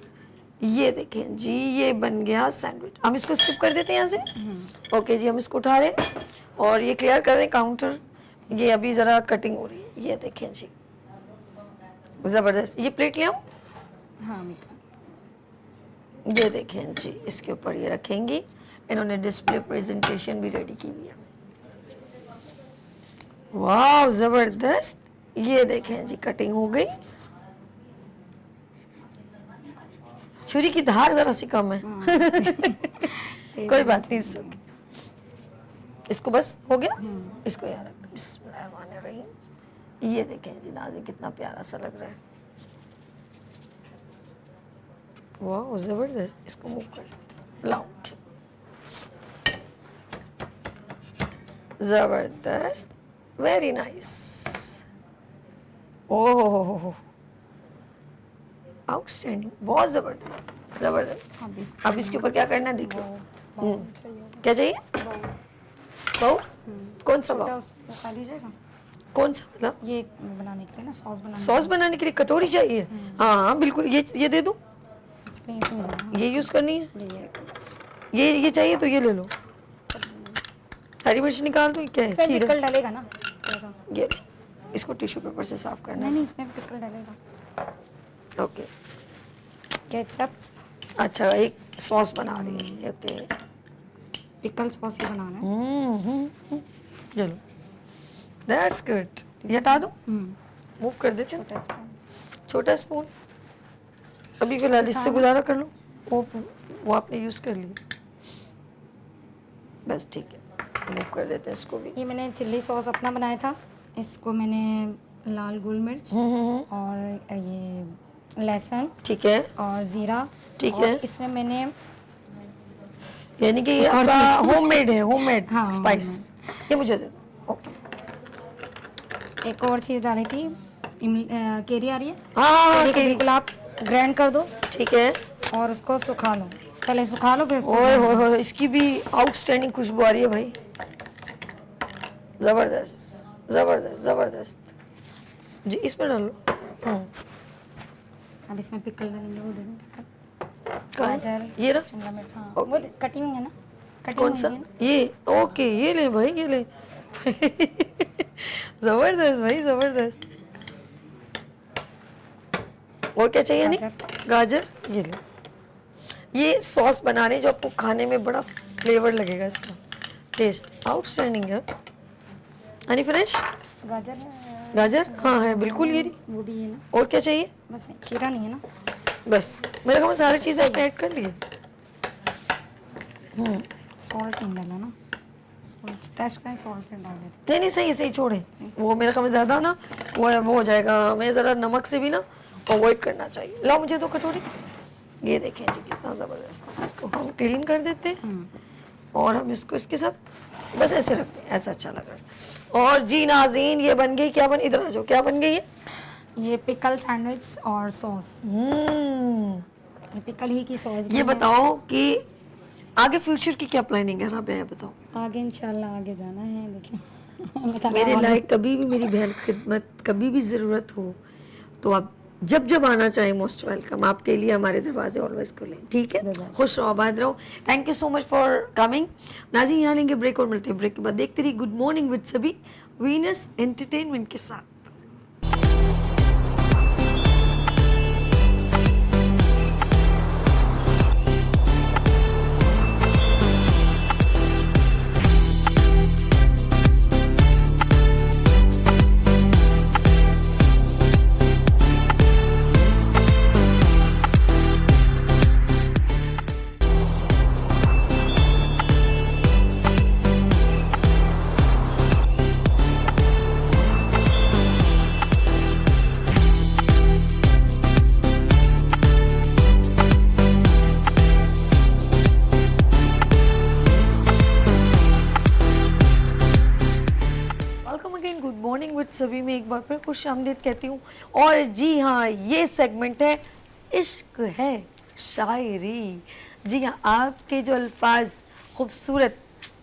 ये देखें जी, ये बन गया सैंडविच। हम इसको स्किप कर देते हैं यहाँ से। ओके जी, हम इसको उठा रहे हैं और ये क्लियर कर दें काउंटर। ये अभी ज़रा कटिंग हो रही है। ये देखें जी, ज़बरदस्त। ये प्लेट ले आऊँ? हाँ, ये देखें जी, इसके ऊपर ये रखेंगी। इन्होंने डिस्प्ले प्रेजेंटेशन भी रेडी की हुई है। वाह ज़बरदस्त। ये देखें जी, कटिंग हो गई। छुरी की धार जरा सी कम है। कोई बात नहीं, इसको बस हो गया। इसको यार बिस्मिल्लाहिर्रहमानिर्रहीम। ये देखें जी नाज़िम, कितना प्यारा सा लग रहा है। वाह जबरदस्त। इसको मूव कर लेते, लाओ। जबरदस्त, वेरी नाइस। ओह आउटस्टैंडिंग, बहुत जबरदस्त जबरदस्त। अब इसके ऊपर क्या करना है देख लो। क्या चाहिए? बहु? कौन सा बहु? खा लीजिएगा। कौन सा वाला? ये बनाने के लिए ना, सॉस बनाने के लिए कटोरी चाहिए? हाँ हाँ बिल्कुल, ये दे दूँ? ये यूज करनी है? ये चाहिए तो ये ले लो। हरी मिर्च निकाल दो। क्या है? इसमें पिकल डलेगा ना थोड़ा सा। ये लो, इसको टिश्यू पेपर से साफ करना है। नहीं, इसमें पिकल डलेगा। Okay, ketchup. अच्छा, एक सॉस बना रही है। ओके, पिकल सॉस ही बनाना है। ये लो, दैट्स गुड। ये हटा दूँ? मूव कर देते हैं। छोटा स्पून। छोटा स्पून अभी फिलहाल इससे गुजारा कर लो। वो आपने यूज कर लिया, बस ठीक है। मूव कर देते हैं इसको भी। ये मैंने चिल्ली सॉस अपना बनाया था। इसको मैंने लाल गोल मिर्च और ये लहसुन, ठीक है, और जीरा, ठीक और है। इसमें मैंने यानी कि ये आपका होममेड है, होममेड हाँ, स्पाइस। ये मुझे दे दो। ओके, एक और चीज़ डाली थी, केरी आ रही है। हाँ केरी को बिल्कुल आप ग्राइंड कर दो ठीक है। और उसको सुखा लो। पहले सुखा लो, फिर उसको ओए होए, इसकी भी आउटस्टैंडिंग खुशबू आ रही है भाई। जबरदस्त जबरदस्त जबरदस्त जी। इसमें डालो। अब इसमें पिकल डालेंगे। वो देखो पिकल, कहाँ है? गाजर, ये रहा? शिमला मिर्च। हाँ, ओके। वो कटिंग है ना, कटिंग कौन सा? ये ओके, ये ले भाई, ये ले। जबरदस्त भाई, जबरदस्त। और क्या चाहिए? नहीं, गाजर। ये ले। ये सॉस बना रहे हैं जो आपको खाने में बड़ा फ्लेवर लगेगा, इसका टेस्ट आउटस्टैंडिंग है। हनी फ्रेश गाजर है। गाजर, हाँ है बिल्कुल। ये वो भी है ना। और क्या चाहिए? बस खीरा नहीं है ना। बस मेरे ख्याल में सारी चीज़ें आपने ऐड कर ली। सॉल्ट नहीं डाला ना, सॉल्ट टेस्ट करें, सॉल्ट डाल देते। नहीं नहीं, सही सही छोड़े। वो मेरे ख्याल में ज़्यादा ना वो हो जाएगा। हमें ज़रा नमक से भी ना अवॉइड करना चाहिए। लाओ मुझे दो कटोरी। ये देखें जी, कितना ज़बरदस्त। इसको हम क्लीन कर देते हैं और हम इसको इसके साथ बस ऐसे रखते हैं, ऐसा अच्छा लग रहा है। और जी नाज़रीन, ये बन गई, क्या बन, इधर आ जाओ, क्या बन गई ये पिकल सैंडविच और सॉस। ये पिकल ही की सॉस। ये बताओ कि आगे फ्यूचर की क्या प्लानिंग है? राबिया, बताओ। आगे इंशाल्लाह आगे जाना है, देखिए। मेरे लायक कभी भी मेरी बहन खिदमत, कभी भी ज़रूरत हो तो आप जब आना चाहें, मोस्ट वेलकम। आपके लिए हमारे दरवाजे ऑलवेज खुले, ठीक है। खुश रहो, आबाद रहो। Thank you so much for coming. नाज़रीन, यहाँ लेंगे ब्रेक और मिलते हैं ब्रेक के बाद। देखते रहिए गुड मॉर्निंग विद सभी, वीनस एंटरटेनमेंट के साथ। मॉर्निंग विद सभी में एक बार फिर खुश आमदीद कहती हूँ। और जी हाँ, ये सेगमेंट है इश्क है शायरी। जी हाँ, आपके जो अल्फाज खूबसूरत,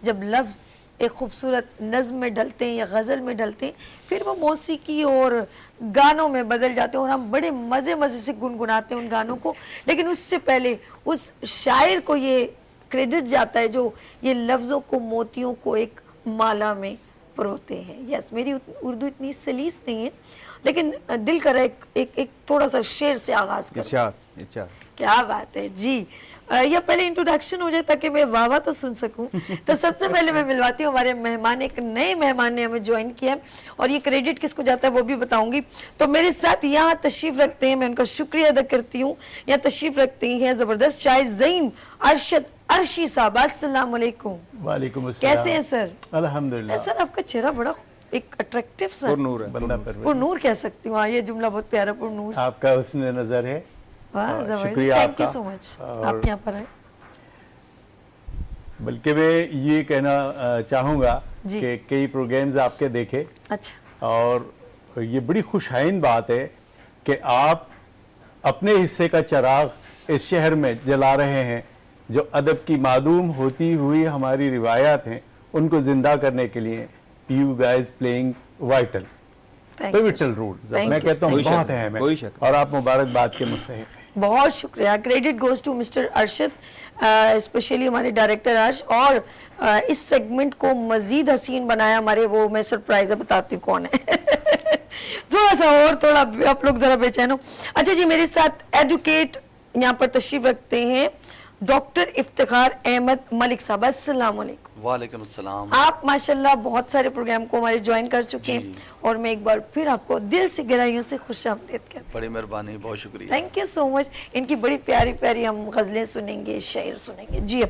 जब लफ्ज़ एक खूबसूरत नज़्म में डलते हैं या गज़ल में डलते हैं, फिर वो मौसीकी और गानों में बदल जाते हैं और हम बड़े मज़े मज़े से गुनगुनाते हैं उन गानों को। लेकिन उससे पहले उस शायर को ये क्रेडिट जाता है जो ये लफ्ज़ों को, मोतियों को एक माला में परोते हैं। यस, मेरी उर्दू इतनी सलीस नहीं है, लेकिन दिल कर रहा है एक थोड़ा सा शेर से आगाज़ करूं। इरशाद। क्या बात है जी। या पहले इंट्रोडक्शन हो जाए ताकि मैं वाह वाह तो सुन सकूं। तो सबसे पहले मैं मिलवाती हूँ हमारे मेहमान, एक नए मेहमान ने हमें ज्वाइन किया है और ये क्रेडिट किसको जाता है वो भी बताऊंगी। तो मेरे साथ यहाँ तशरीफ रखते हैं, मैं उनका शुक्रिया अदा करती हूँ, यहाँ तशरीफ रखते हैं ज़बरदस्त शायर ज़ईम अरशद अर्शी साहब। अस्सलाम वालेकुम। वालेकुम अस्सलाम। कैसे हैं सर? अल्हम्दुलिल्लाह। सर आपका चेहरा बड़ा एक अट्रैक्टिव सा, पुरनूर है। बंदा परवर। पुरनूर कह सकती हूँ। हाँ, ये जुमला बहुत प्यारा, पुरनूर। आपका हुस्न नजर है। वाह, और जबरदस्त। शुक्रिया थैंक यू आपका। सो मच, और आप यहाँ पर आए। बल्कि मैं ये कहना चाहूँगा जी। कि कई प्रोग्राम्स आपके देखे अच्छा, और ये बड़ी खुशहाइन बात है कि आप अपने हिस्से का चिराग इस शहर में जला रहे हैं। जो अदब की मादूम होती हुई हमारी रिवायात हैं उनको जिंदा करने के लिए you guys playing vital thank you. Pivotal role. Thank मैं you, कहता हूँ कोई शक बहुत नहीं, अहम कोई है शक और आप मुबारकबाद के मुस्तहिक हैं। बहुत शुक्रिया। Credit goes to mister Arshad, specially हमारे डायरेक्टर अर्श, और इस सेगमेंट को मजीद हसीन बनाया हमारे, वो मैं सरप्राइज बताती हूँ कौन है। थोड़ा सा और थोड़ा आप लोग जरा बेचैन हो। अच्छा जी, मेरे साथ एडवोकेट यहाँ पर तशरीफ रखते हैं डॉक्टर इफ्तिखार अहमद मलिक साहब। अस्सलाम वालेकुम। वालेकुम अस्सलाम। आप माशाल्लाह बहुत सारे प्रोग्राम को हमारे ज्वाइन कर चुके हैं और मैं एक बार फिर आपको दिल से गहराइयों से खुश आमदीद कहती हूँ। बड़ी मेहरबानी, बहुत शुक्रिया। Thank you so much. इनकी बड़ी प्यारी प्यारी हम गज़लें सुनेंगे, शायर सुनेंगे जी।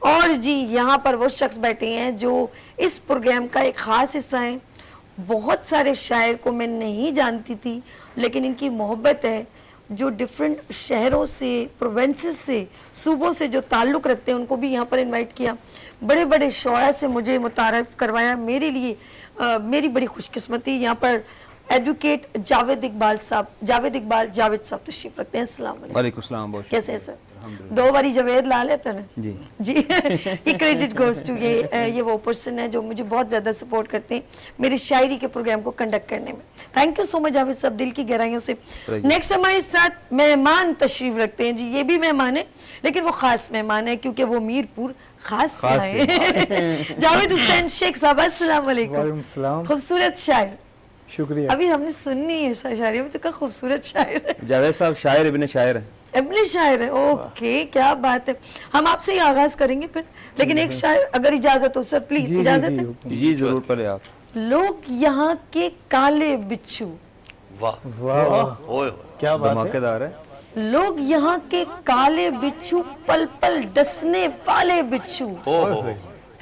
और जी, यहाँ पर वो शख्स बैठे हैं जो इस प्रोग्राम का एक ख़ास हिस्सा है। बहुत सारे शायर को मैं नहीं जानती थी, लेकिन इनकी मोहब्बत है जो डिफरेंट शहरों से, प्रोविंसेस से, सूबों से जो ताल्लुक़ रखते हैं, उनको भी यहाँ पर इनवाइट किया। बड़े बड़े शोरा से मुझे मुतारफ़ करवाया। मेरे लिए मेरी बड़ी खुशकिस्मती। यहाँ पर एडवोकेट जावेद इकबाल जावेद साहब तशरीफ रखते हैं। अस्सलाम वालेकुम। वालेकुम सलाम। बहुत कैसे हैं सर? दो बारी जवेद ला लेते हैं जी जी। ये क्रेडिट गोज टू ये वो पर्सन है जो मुझे बहुत ज़्यादा सपोर्ट करते हैं मेरी शायरी के प्रोग्राम को कंडक्ट करने में। Thank you so much Javed साहब, दिल की गहराइयों से। नेक्स्ट हमारे साथ मेहमान तशरीफ रखते हैं जी। ये भी मेहमान है, लेकिन वो खास मेहमान है क्योंकि वो मीरपुर खास से आए हैं। जावेद हुसैन शेख साहब, अस्सलाम वालेकुम। खूबसूरत शायर, शुक्रिया। अभी हमने सुननी है शायरी में, तो क्या खूबसूरत शायर है। जावेद साहब शायर इब्ने शायर हैं। अपने शायर है, ओके, क्या बात है। हम आपसे ही आगाज करेंगे फिर, लेकिन एक शायर अगर इजाजत हो सर, प्लीज इजाजत है जी जरूर, पहले आप। लोग यहाँ के काले बिच्छू। वाह वाह ओए ओए। क्या बात है। धमाकेदार है। लोग यहाँ के काले बिच्छू, पल पल डसने वाले बिच्छू। ओ हो।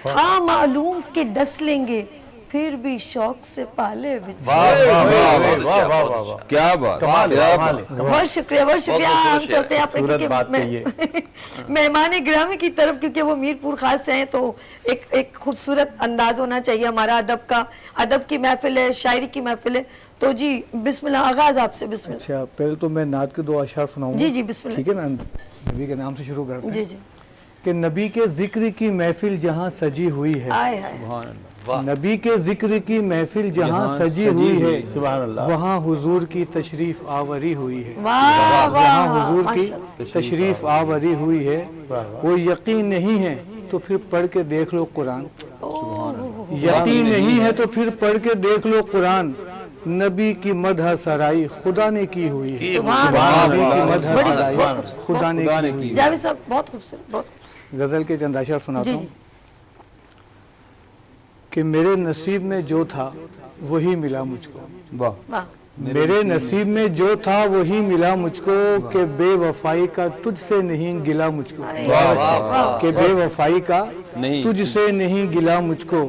था मालूम के डस लेंगे, फिर भी शौक से पाले बिच्छू। वाह वाह वाह वाह वाह वाह वाह। क्या बात, कमाल है, क्या कमाल बात। है। बहुत शुक्रिया, बहुत शुक्रिया। बहुत हम खुश चलते हैं अपने खूबसूरत क्योंकि बात कही मेहमान ग्रामी की तरफ, क्योंकि वो मीरपुर खास से हैं, तो एक खूबसूरत अंदाज होना चाहिए हमारा अदब का। अदब की महफिल है, शायरी की महफिल है, तो जी बिस्मिल्लाह, आगाज आपसे। बिस्मिल्लाह। अच्छा, पहले तो मैं नात के दो अशार सुनाऊंगा। जी जी बिस्मिल्लाह। ठीक है ना, नबी के नाम से शुरू करते हैं जी जी। कि नबी के जिक्र की महफिल जहाँ सजी हुई है, आए हाय। सुभान अल्लाह। वाह। नबी के जिक्र की महफिल जहाँ सजी हुई है, सुभान अल्लाह। वहाँ हुजूर की तशरीफ आवरी हुई है। वाह वाह, जहाँ हुजूर माशाल्लाह। की तशरीफ आवरी हुई है, वो यकीन नहीं है तो फिर पढ़ के देख लो कुरान। यकीन नहीं है तो फिर पढ़ के देख लो कुरान। नबी की मदह सराई खुदा ने की हुई है। सुभान नबी अल्लाह। की मदह बड़ी- सराई बहुत खूबसूरत, खुदा ने की हुई है। जावेद साहब बहुत खूबसूरत, बहुत खूबसूरत। गजल के चंद अशार सुनाता जी हूँ जी। कि मेरे नसीब में जो था वही मिला मुझको। वाह। वाह मेरे नसीब में जो था वही मिला मुझको, कि बेवफाई का तुझसे नहीं गिला मुझको। कि बेवफाई का नहीं। तुझसे नहीं गिला मुझको,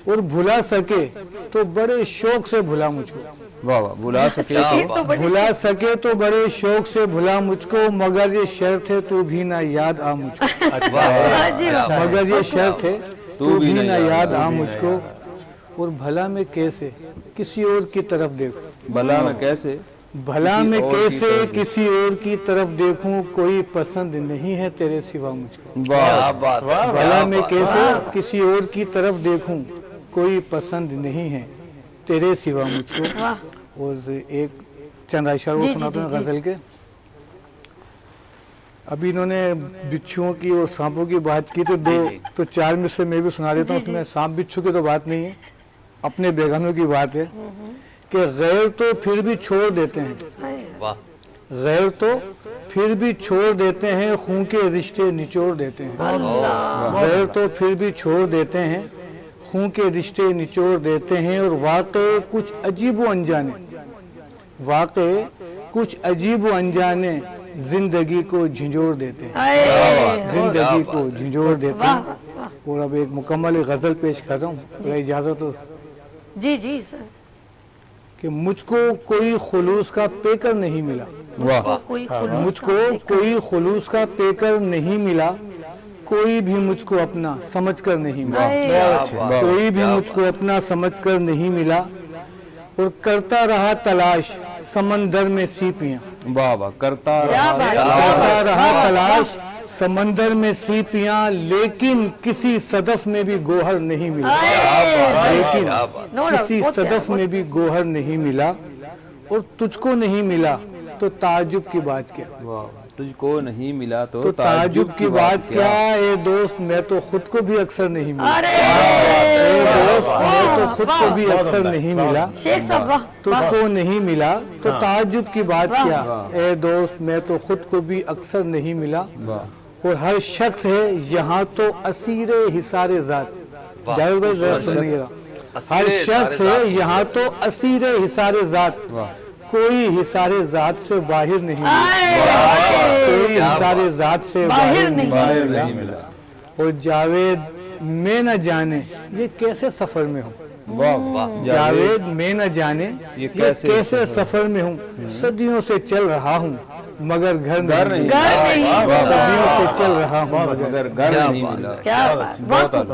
और भुला सके तो बड़े शौक से भुला मुझको। वाह वाह। भुला सके सके तो बड़ी भुला सके तो बड़े शौक से भुला मुझको, मगर ये शर्त है तू भी ना याद आ मुझको। वाह जी वाह। मगर ये शर्त है तू भी ना याद आ मुझको। और भला मैं कैसे किसी और की तरफ देखूं, भला मैं कैसे भला मैं और की कैसे तरफ किसी और की तरफ देखूं, कोई पसंद नहीं है तेरे सिवा मुझको। वाह क्या बात है, भला क्या मैं बात कैसे किसी और की तरफ देखूं, कोई पसंद नहीं है तेरे सिवा मुझको। और एक चंद अशर सुनाते हैं गजल के। अभी इन्होंने बिच्छुओं की और सांपों की बात की, तो तो चार में से मैं भी सुना देता हूँ। उसमें सांप बिच्छू की तो बात नहीं है, अपने बेगानों की बात है कि गैर तो फिर भी छोड़ देते हैं, वाह, गैर तो फिर भी छोड़ देते हैं, खून के रिश्ते निचोड़ देते हैं। गैर तो फिर भी छोड़ देते हैं, खून के रिश्ते निचोड़ देते हैं। और वाकई कुछ अजीब व अनजाने, वाकई कुछ अजीब व अनजाने जिंदगी को झिंझोड़ देते हैं, जिंदगी को झिंझोड़ देते हैं। और अब एक मुकम्मल गजल पेश कर रहा हूँ, अगर इजाजत हो। जी जी सर। कि मुझको कोई खुलूस का पेकर नहीं मिला, मुझको कोई खुलूस मुझको कोई खुलूस का पेकर नहीं मिला, कोई भी मुझको अपना समझकर नहीं मिला, कोई भी मुझको अपना समझकर नहीं मिला। और करता रहा तलाश समंदर में सीपियां, वाह वाह, करता करता रहा तलाश समंदर में सीपियां, लेकिन किसी सदफ में भी गोहर नहीं मिला, लेकिन किसी सदफ में भी गोहर नहीं मिला। और तुझको नहीं मिला तो ताज्जुब की बात क्या, वाह, तुझको नहीं मिला तो ताज्जुब की बात क्या। ए दोस्त मैं तो खुद को भी अक्सर नहीं मिला, ए दोस्त मैं तो खुद को भी अक्सर नहीं मिला। शेख साहब वाह। तुझको नहीं मिला तो ताज्जुब की बात क्या। ए दोस्त मैं तो खुद को भी अक्सर नहीं मिला। और हर शख्स है यहाँ तो असीरे हिसारे ज़ात, जाहिर भाई जरा सुनिएगा। हर शख्स है यहाँ तो असीरे हिसारे ज़ात, कोई हिसारे ज़ात से बाहर नहीं मिला, कोई हिसारे ज़ात से बाहर नहीं मिला। और जावेद मैं न जाने ये कैसे सफर में हूँ, जावेद मैं न जाने ये कैसे सफर में हूँ। सदियों से चल रहा हूँ मगर घर नहीं, सदियों से चल रहा हूँ मगर घर नहीं मिला। क्या बात, बहुत खूब,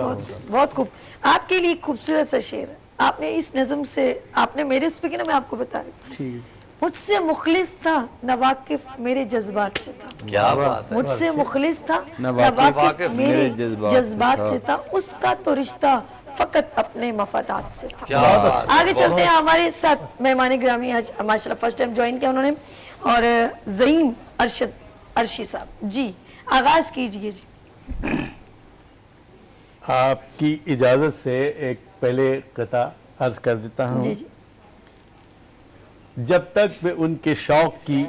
बहुत खूब। आपके लिए खूबसूरत सा शेर है। आपने इस नज़म से, आपने मेरे उस पे की ना, मैं आपको बता रही हूँ। मुझसे मुखलिस था नवाकिफ मेरे जज्बात से था, क्या बात है, मुझसे मुखलिस था नवाकिफ मेरे मेरे जज्बात से था, उसका तो रिश्ता फकत अपने मफादात से था। क्या बात आगे चलते हैं। हमारे साथ मेहमान ग्रामी आज माशाल्लाह फर्स्ट टाइम ज्वाइन किया उन्होंने, और ज़हीम अरशद अर्शी साहब जी, आगाज कीजिए जी। आपकी इजाजत से एक पहले कथा अर्ज कर देता हूँ। जी जी। जब तक मैं उनके शौक की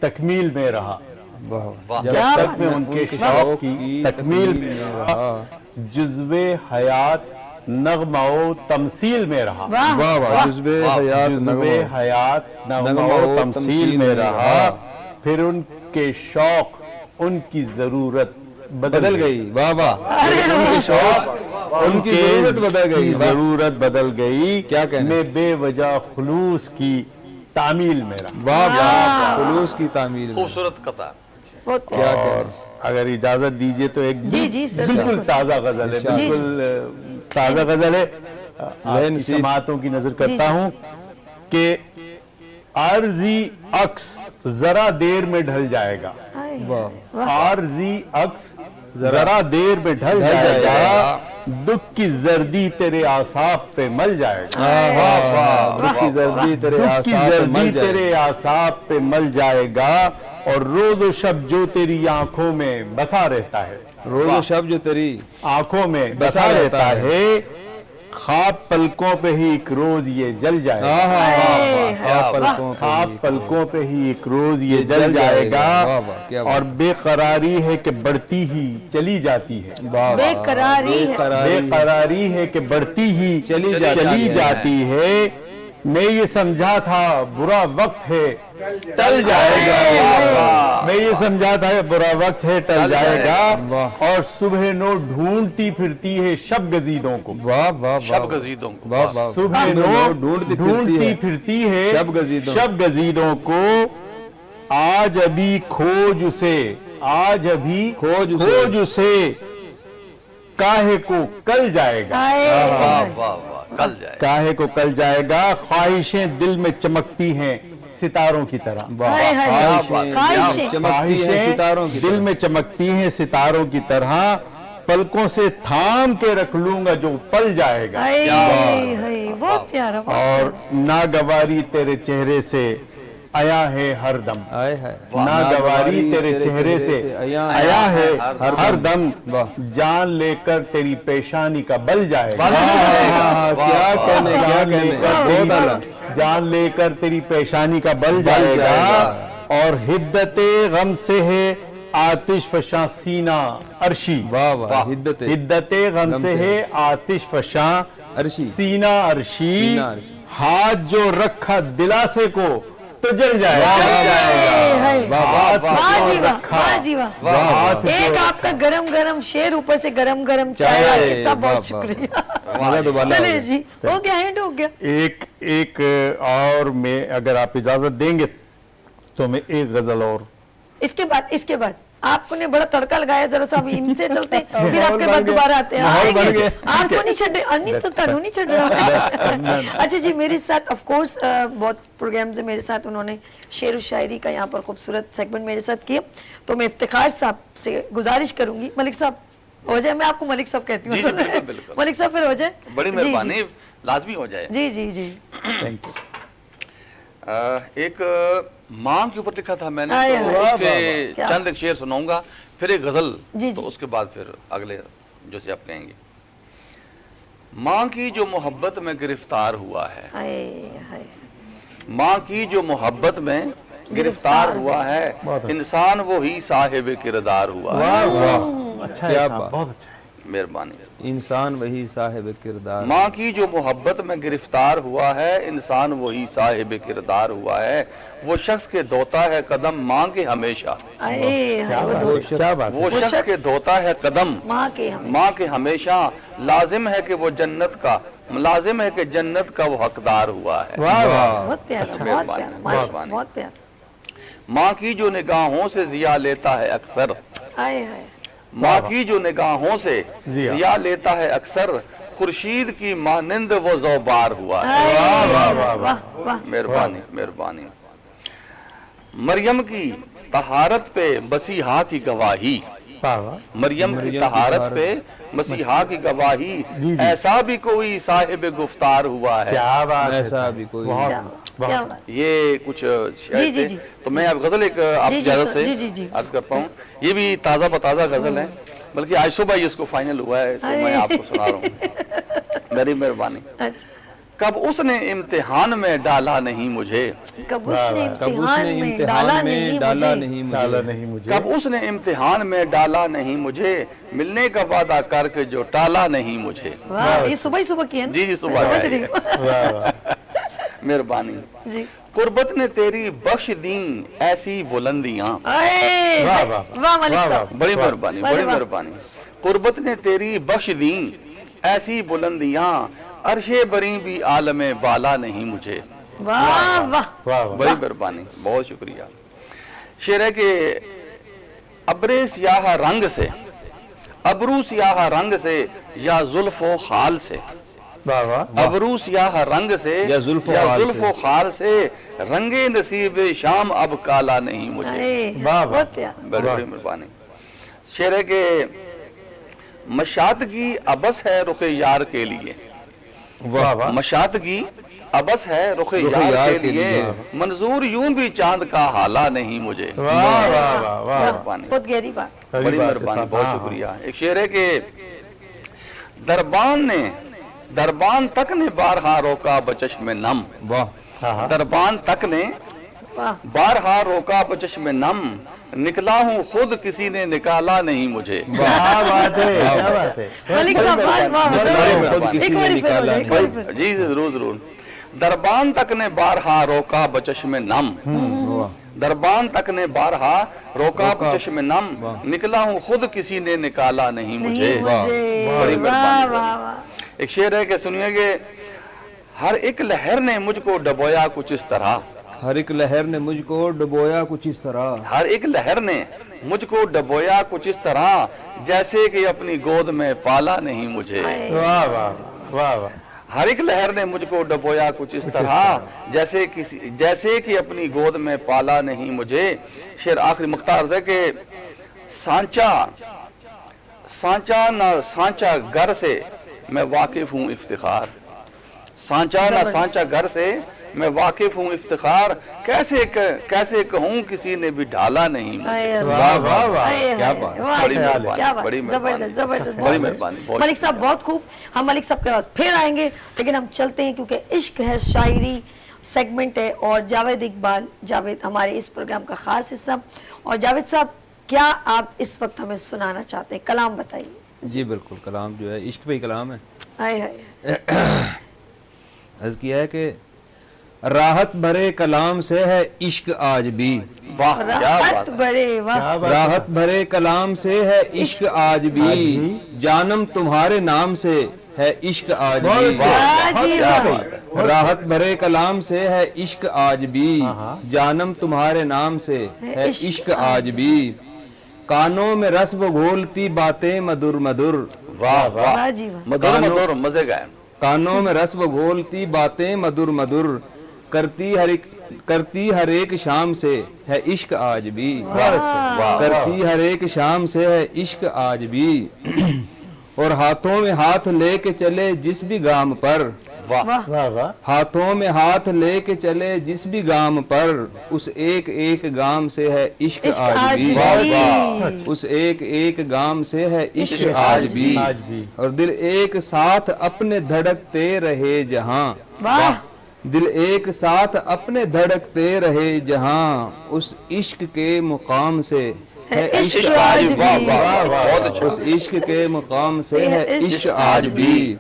तकमील में रहा, वाह, जब तक मैं उनके शौक की तकमील में रहा, जुज़्वे हयात नगमाओ तमसील में रहा, वाह वाह, जुज़्वे हयात जुज़्वे हयात नगमाओ तमसील में रहा। फिर उनके शौक उनकी जरूरत बदल गई, वाह वाह, उनके शौक उनकी जरूरत बदल गई, जरूरत बदल गई। क्या कहने, मैं बेवजह खुलूस की तामील में रहा, वाह वाह, खुलूस की तामील में। खूबसूरत कथा। क्या और अगर इजाजत दीजिए तो एक जी जी सर, बिल्कुल ताज़ा गजल है, बिल्कुल ताज़ा गजल है। आपकी समातों की नजर करता हूँ कि आरजी अक्स जरा देर में ढल जाएगा, आरजी अक्स जरा देर में ढल जाएगा, दुख की जर्दी तेरे आसाफ पे मल जाएगा, दुख की जर्दी तेरे दुख की जर्दी तेरे आसाफ पे मल जाएगा। और रोज और शब जो तेरी आंखों में बसा रहता है, रोज और शब जो तेरी आंखों में बसा रहता है, ख्वाब पलकों पे ही एक रोज ये जल जाएगा, ख्वाब पलकों पे ही एक रोज ये जल जाएगा। और बेकरारी है कि बढ़ती ही चली जाती है, बेकरारी है कि बढ़ती ही चली जाती है। मैं ये समझा था बुरा वक्त है टल जाएगा, मैं ये समझा था बुरा वक्त है टल जाएगा। और सुबह नो ढूंढती फिरती है शब गजीदों को, वाह वाह, शब गजीदों को, वाह वाह, सुबह नो ढूंढती फिरती है शब गजीदों को। आज अभी खोज उसे, आज अभी खोज उसे, काहे को कल जाएगा, वाह वाह वाह, कल जाए काहे को कल जाएगा, ख्वाहिशें दिल में चमकती हैं सितारों की तरह। हाय हाय ख्वाहिशें चमकती है सितारों की दिल में चमकती हैं सितारों की तरह, पलकों से थाम के रख लूंगा जो पल जाएगा। हाय हाय बहुत प्यारा और नागवारी तेरे चेहरे से आया है हरदम, आए है नागवारी तेरे चेहरे से आया है हरदम, जान लेकर तेरी पेशानी का बल जाएगा। क्या कहने क्या कहने बहुत आला। जान लेकर तेरी पेशानी का बल जाएगा, और हिद्दते गम से है आतिश फशा सीना अर्शी। वाह वाह हिद्दत हिद्दते गम से है आतिश फशा अर्शी। सीना अर्शी, सीना अर्शी। हाथ जो रखा दिलासे को तो जल जाएगा। वाह जी वाह वाह जी वाह। एक आपका गरम गरम शेर, ऊपर से गरम गरम चाय। चाय, राशिद साहब बहुत वाह, शुक्रिया। मजा तो बाला चलिए हो जी, हो गया एंड हो गया। एक और मैं, अगर आप इजाजत देंगे तो मैं एक गजल और। इसके बाद आपने बड़ा तड़का लगाया, जरा सा अभी इनसे चलते हैं, फिर आपके बाद दोबारा आते हैं। आएंगे आपको नहीं छड़ अन्य तो तनु नहीं छड़ रहा। अच्छा जी, मेरे साथ ऑफ कोर्स बहुत प्रोग्राम से मेरे साथ उन्होंने शेर व शायरी का यहाँ पर खूबसूरत सेगमेंट मेरे साथ किया, तो मैं इफ्तिखार साहब से गुजारिश करूंगी, मलिक साहब हो जाए, मैं आपको मलिक साहब कहती हूँ, जी, बिल्कुल, बिल्कुल। मलिक साहब फिर हो जाए। बड़ी जी, मेहरबानी, लाजमी हो जाए। जी जी जी। Thank you. एक माँ के ऊपर लिखा था मैंने, आए, तो वाह, उसके क्या? चंद एक शेर सुनाऊंगा, फिर एक गजल, जी, तो जी। उसके बाद फिर अगले जो से आप कहेंगे। माँ की जो मोहब्बत में गिरफ्तार हुआ है, हाय हाय माँ की जो मोहब्बत में गिरफ्तार हुआ है, इंसान वो ही साहिब किरदार हुआ है। अच्छा क्या है बात। साहब, बहुत अच्छा है। मेहरबानी। इंसान वही साहिब किरदार। माँ की जो मोहब्बत में गिरफ्तार हुआ है, इंसान वही साहिब किरदार हुआ है। वो शख्स के धोता है कदम माँ के हमेशा, हाय हाय, वो दो क्या बात है। वो वो शख्स शख्स के धोता है कदम माँ के हमें माँ के हमेशा, लाजिम है कि वो जन्नत का, लाजिम है कि जन्नत का वो हकदार हुआ है। वाह वाह। बहुत प्यारा, बहुत मेहरबानी, प्यारा, माशा मेहरबानी। बहुत प्यारा। माँ की जो निगाहों से जिया लेता है अक्सर, हाय हाय माँ की जो निगाहों से जिया। जिया लेता है अक्सर, खुर्शीद की मानिंद वो ज़ौबार हुआ है। वाह वाह वाह। मेहरबानी, मेहरबानी। मरियम की तहारत पे मसीहा की गवाही, वाह वाह। मरियम की तहारत पे मसीहा की गवाही, ऐसा भी कोई साहिब गुफ्तार हुआ है। क्या बात है। ऐसा भी कोई बहुत- क्या क्या बात। ये कुछ जी, जी, थे। जी। तो मैं अब गजल एक आप जी, जी, इजाजत सर, जी, से जी, जी। अर्ज करता हूँ। ये भी ताज़ा बताज़ा गजल है, बल्कि आज सुबह ही इसको फाइनल हुआ है, तो मैं अरे। आपको सुना रहा हूँ। मेरी मेहरबानी। अच्छा, कब उसने इम्तिहान में डाला नहीं मुझे, कब उसने कब इम्तिहान उसने में इम्तिहान डाला में नहीं डाला मुझे। नहीं डाला मुझे। नहीं मुझे। कब उसने इम्तिहान में डाला नहीं मुझे, मिलने का वादा करके जो टाला नहीं मुझे। वाह, ये सुबह ही सुबह किया ना? जी, जी, सुबह मैं समझ है। रही हूँ। वाह वाह। मेहरबानी। जी। कुर्बत ने तेरी बख्श दी ऐसी बुलंदियां, अये, वाह, वाह, वाह मलिक वाह, साहब। बड़ी मेहरबानी, वाह, बड़ी वाह। मेहरबानी। कुर्बत ने तेरी बख्श दी ऐसी बुलंदियां, अरशे बरी भी आलमे बाला नहीं मुझे। वाह वाह वाह वाह। बड़ी मेहरबानी, बहुत शुक्रिया। शेर है कि अब्रे सियाह रंग से, अबरू सियाह रंग से या जुल्फो खाल से, वाह वाह। अबरू सियाह रंग से या जुल्फो खाल से, रंगे नसीब शाम अब काला नहीं मुझे। अरे, वाह, वाह। बहुत प्यारा। बड़ी बड़ी मेहरबानी। शेर है कि मशात की अबस है रुखे यार के लिए, वाह वाह। मशात की अबस है रुखे यार के लिए, मंजूर यूं भी चांद का हाला नहीं मुझे। वाह वाह वाह वाह। मेहरबानी, बहुत गहरी बात। बड़ी मेहरबानी, बहुत हाँ, शुक्रिया। एक शेर है कि दरबान तक ने बारहा रोका बचश्मे नम, वाह। दरबान तक ने वाह, बारहा रोका बचश्मे नम, निकला हूँ खुद किसी ने निकाला नहीं मुझे। क्या बात है, क्या बात है। मलिक साहब, वाह वाह, खुद जरूर। किसी एक ने बार फिर हो जाए, एक बार निकाला फिर। जी जरूर जरूर। दरबान तक ने बारहा रोका बचश्मे नम, दरबान तक ने बारहा रोका बचश्मे नम, निकला हूँ खुद किसी ने निकाला नहीं मुझे। नहीं मुझे। बड़ी वाह मेहरबानी। वाह वाह। एक शेर है कि सुनिए कि हर एक लहर ने मुझको डबोया कुछ इस तरह, हर एक लहर ने मुझको डुबोया कुछ इस तरह, हर एक लहर ने मुझको डबोया कुछ इस तरह, जैसे कि अपनी गोद में पाला नहीं मुझे। वाह वाह वाह वाह। हर एक लहर ने मुझको डुबोया कुछ इस तरह जैसे कि अपनी गोद में पाला नहीं मुझे। शेर आखिरी मुख्तार है कि सांचा घर से मैं वाकिफ हूँ इफ्तिखार, सांचा ना सांचा घर से मैं वाकिफ हूँ इफ्तिखार, कैसे कहूँ किसी ने भी ढाला नहीं मुझे। वाह वाह वाह, क्या क्या बात, बात, बड़ी मेहरबानी, क्या बात, बड़ी जबरदस्त जबरदस्त, बड़ी बहुत मेहरबानी, खूब। बहुत मलिक साहब बहुत खूब। हम मलिक साहब के पास फिर आएंगे, लेकिन हम चलते हैं क्योंकि इश्क है शायरी सेगमेंट है और जावेद इकबाल, जावेद हमारे इस प्रोग्राम का खास हिस्सा। और जावेद साहब, क्या आप इस वक्त हमें सुनाना चाहते हैं? कलाम बताइए। जी बिल्कुल, कलाम जो है इश्क पे ही कलाम है। हाय हाय, अर्ज किया है कि राहत भरे कलाम से है इश्क आज भी, वाह क्या राहत बात है। बड़े, वाह राहत भरे कलाम से है इश्क आज भी, जानम तुम्हारे नाम से है इश्क आज भी। वाह जी क्या वाह, बात है। राहत भरे कलाम से है इश्क आज भी, जानम तुम्हारे नाम से है इश्क आज भी, कानों में रस वो घोलती बातें मधुर मधुर, वाह वाह, वाह जी वाह, मधुर मधुर मजे गए। कानों में रस वो घोलती बातें मधुर मधुर, करती हर एक शाम से है इश्क आज भी, करती हर एक शाम से है इश्क आज भी, और हाथों में हाथ लेके चले जिस भी गाम पर, वाह वाह वाह, हाथों में हाथ लेके चले जिस भी गाम पर, उस एक एक गाम से है इश्क इश्क आज आज भी, भी। उस एक एक गाम से है इश्क आज भी, आज भी। और दिल एक साथ अपने धड़कते रहे जहां, वाह दिल एक साथ अपने धड़कते रहे जहां, उस इश्क के मुकाम से है इश्क इश्क आज आज भी। भी, बहुत अच्छा। उस इश्क के मुकाम से है इश्क इश्क आज भी,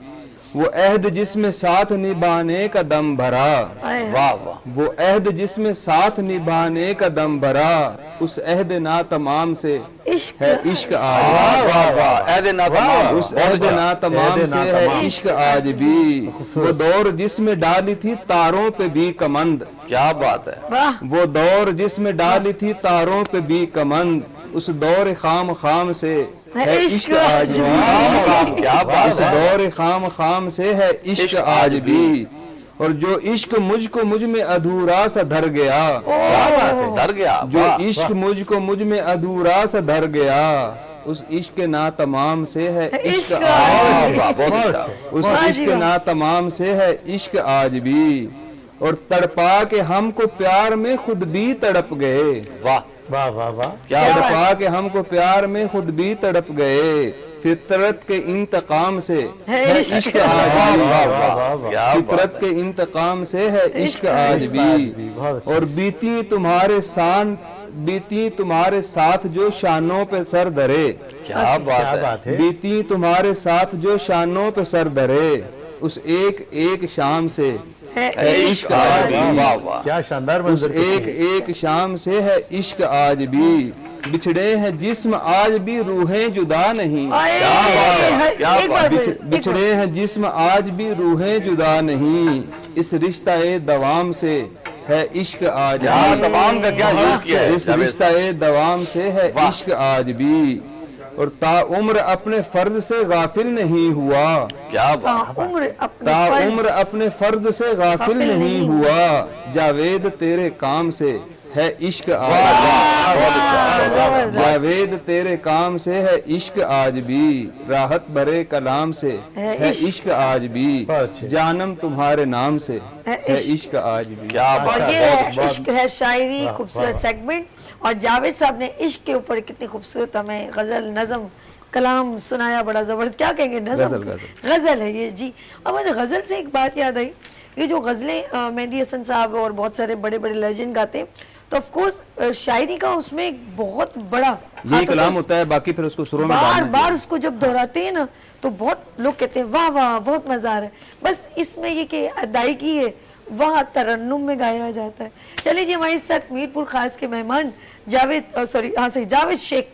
वो अहद जिसमें साथ निभाने का दम भरा, हाय हाय, वाह वाह, वो अहद जिसमें साथ निभाने का दम भरा, उस अहद ना तमाम से इश्क है इश्क आज वाह वाह वाह, ऐदे ना तमाम, उस अहद ना तमाम से है इश्क आज भी, वो दौर जिसमें डाली थी तारों पे भी कमंद, क्या बात है। वाह वो दौर जिसमें डाली थी तारों पे भी कमंद, उस दौर खाम खाम से है इश्क आज भी, क्या बात उस है। दौर खाम खाम से है इश्क आज भी, और जो इश्क मुझको मुझ में अधूरा सा धर गया, डर गया, जो वाह इश्क मुझको मुझ में अधूरा सा धर गया, उस इश्क ना तमाम से है इश्क इश्क आज वाह, बहुत अच्छा। उस वाह जी इश्क वाह। ना तमाम से है इश्क आज भी, और तड़पा के हमको प्यार में खुद भी तड़प गए, वाह वाह वाह वाह, क्या तड़पा के हमको प्यार में खुद भी तड़प गए, फितरत के इंतकाम से है इश्क आज वाह भी, वाह वाह, क्या बात फितरत के इंतकाम से है इश्क आज भी, और बीती तुम्हारे साथ जो शानों पे सर धरे, क्या बात क्या है। बात है। बीती तुम्हारे साथ जो शानों पे सर धरे, उस एक एक शाम से है इश्क आज भी, वाह वाह, क्या शानदार उस मंजर। एक एक शाम से है इश्क आज भी, बिछड़े हैं जिस्म आज भी रूहें जुदा नहीं, आए, क्या एक बार बिछ- फिर, एक बार। बिछड़े हैं जिस्म आज भी रूहें जुदा नहीं, इस रिश्ता-ए दवाम से है इश्क आज यहाँ भी, तमाम का क्या यूज किया है इस जावेद? रिश्ता-ए दवाम से है इश्क आज भी, और ताउम्र अपने फर्ज से गाफिल नहीं हुआ, क्या बात, उम्र अपने ताउम्र फर्ज, अपने फर्ज से गाफिल नहीं हुआ, जावेद तेरे काम से है इश्क आज भी, जावेद तेरे काम से है इश्क आज भी, राहत भरे कलाम से है इश्क आज भी, जानम तुम्हारे नाम से है इश्क आज भी। क्या और बात ये है इश्क है शायरी खूबसूरत सेगमेंट। और जावेद साहब ने इश्क के ऊपर कितनी खूबसूरत हमें गजल नज़म कलाम सुनाया, बड़ा जबरदस्त। क्या कहेंगे, नज़म गजल है ये जी। अब मुझे गजल से एक बात याद आई, ये जो गजलें मेहदी हसन साहब और बहुत सारे बड़े बड़े लेजेंड गाते हैं, तो ऑफ कोर्स शायरी का उसमें एक बहुत बड़ा यही कलाम होता है, बाकी फिर उसको सुरों में बार डालना बार उसको जब दोहराते हैं ना, तो बहुत लोग कहते हैं वाह वाह बहुत मजा आ रहा है। बस इसमें ये कि अदायगी है, वह तरन्नुम में गाया जाता है। चलिए जी, हमारे साथ मीरपुर खास के मेहमान जावेद शेख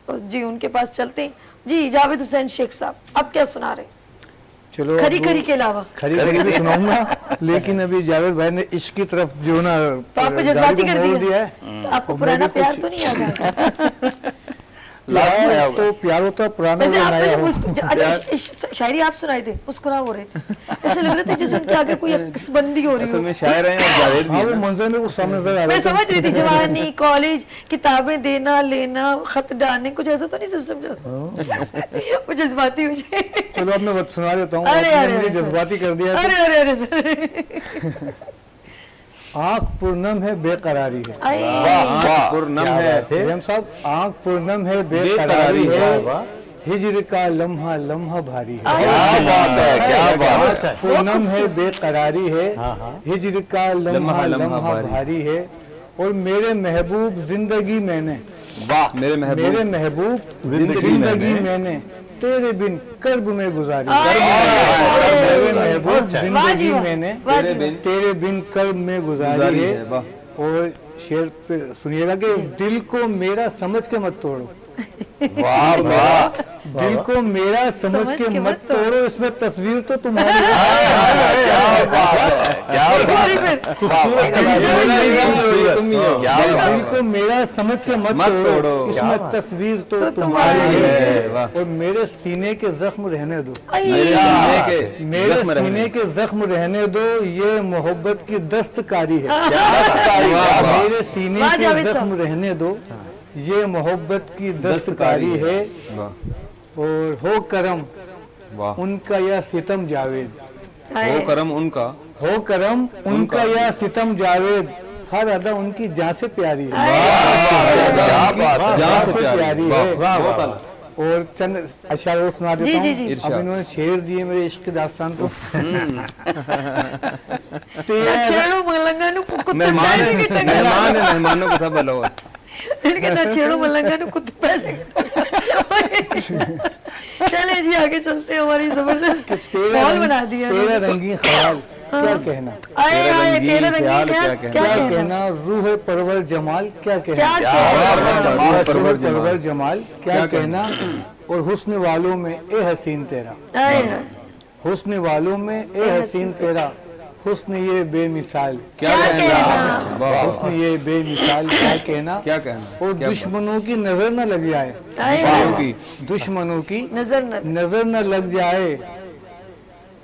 जी, उनके पास चलते हैं जी। जावेद हुसैन शेख साहब, अब क्या सुना रहे हैं? चलो खरी अब खरी के अलावा खरी खरी भी सुनाऊंगा, लेकिन अभी जावेद भाई ने इश्क की तरफ जो ना तो आपको जज्बाती गाड़ी कर को मोड़ दिया है, तो आपको पुराना प्यार तो नहीं याद आता? लाजमी आया तो प्यार होता पुराना वैसे आप बनाया मुझे हो। अच्छा शायरी आप सुनाए थे, मुस्कुरा हो रहे थे, ऐसे लग रहे थे जैसे उनके आगे कोई अकसबंदी हो रही असल हो। में शायर हैं और जावेद भी हाँ हैं वो ना। मंजर में कुछ सामने नजर आ मैं रहा था। समझ रही थी जवानी, कॉलेज, किताबें देना लेना, खत डालने, कुछ ऐसा तो नहीं सिस्टम चल रहा। वो जज्बाती हो जाए। चलो अब मैं सुना देता हूँ, अरे आपने अरे मुझे अरे जज्बाती कर दिया। अरे अरे अरे सर। आँख पुरनम है बेकरारी है। आए, आँख पुरनम है, प्रेम साहब, आँख पुरनम है बेकरारी बेकरारी है। है, हिजर का लम्हा लम्हा भारी है। क्या बात है, क्या बात है। पूनम है बेकरारी है, हिजर का लम्हा लम्हा भारी है, और मेरे महबूब जिंदगी मैंने, वाह, मेरे महबूब मेरे महबूब जिंदगी जिंदगी मैंने तेरे बिन कर्ब में गुजारी। मेरे महबूब वाह जी जिंदगी वाह, मैंने वाह जी वाह। तेरे बिन कर्ब में गुजारी गुजारी है। है, वाह। और शेर पे सुनिएगा कि दिल को मेरा समझ के मत तोड़ो, वाह वाह, दिल को मेरा समझ के मत तोड़ो, इसमें तस्वीर तो तुम्हारी है। क्या बात है, क्या बात है। तुम ही हो। क्या दिल को मेरा समझ के मत मत तोड़ो, तोड़ो। इसमें तस्वीर तो तुम्हारी तुम्हारी है। वाह। और मेरे सीने के जख्म रहने दो, मेरे सीने के मेरे जख्म रहने। सीने के जख्म रहने दो, ये मोहब्बत की दस्तकारी है। वाह। मेरे सीने वाह के जावेद जख्म साहब। रहने दो, ये मोहब्बत की दस्तकारी है। वाह और हो करम वाह। उनका या सितम जावेद, वो करम उनका, हो करम उनका या सितम जावेद, हर अदा उनकी जान से प्यारी है। क्या बात है। जान से प्यारी है। वाह। और चंद अशार और सुना देता जी, हूँ। जी, जी। अब इन्होंने शेर दिए मेरे इश्क की दास्तान को। छेड़ो मलंगा नु कुत्ते मेहमान पैसे है, की टंगा। मेहमान है, मेहमानों को सब भला हो। इनके ना छेड़ो मलंगा नु कुत्ते पैसे की टंगा। चले जी आगे चलते हैं, हमारी जबरदस्त बॉल बना दिया तेरा रंगीन ख्याल क्या कहना, आए आए रंगीन तेरा रंगीन ख्याल क्या क्या क्या क्या कहना कहना, रूह परवर जमाल क्या क्या कहना, कहना रूह परवर जमाल क्या कहना, और हुस्न वालों में ए हसीन तेरा, आए हुस्न वालों में ए हसीन तेरा, हुस्न ये बेमिसाल, क्या कहना। वाह। हुस्न ये बेमिसाल क्या कहना, क्या कहना। और दुश्मनों की नजर न लग जाए, आए की दुश्मनों की नजर न नजर न लग जाए,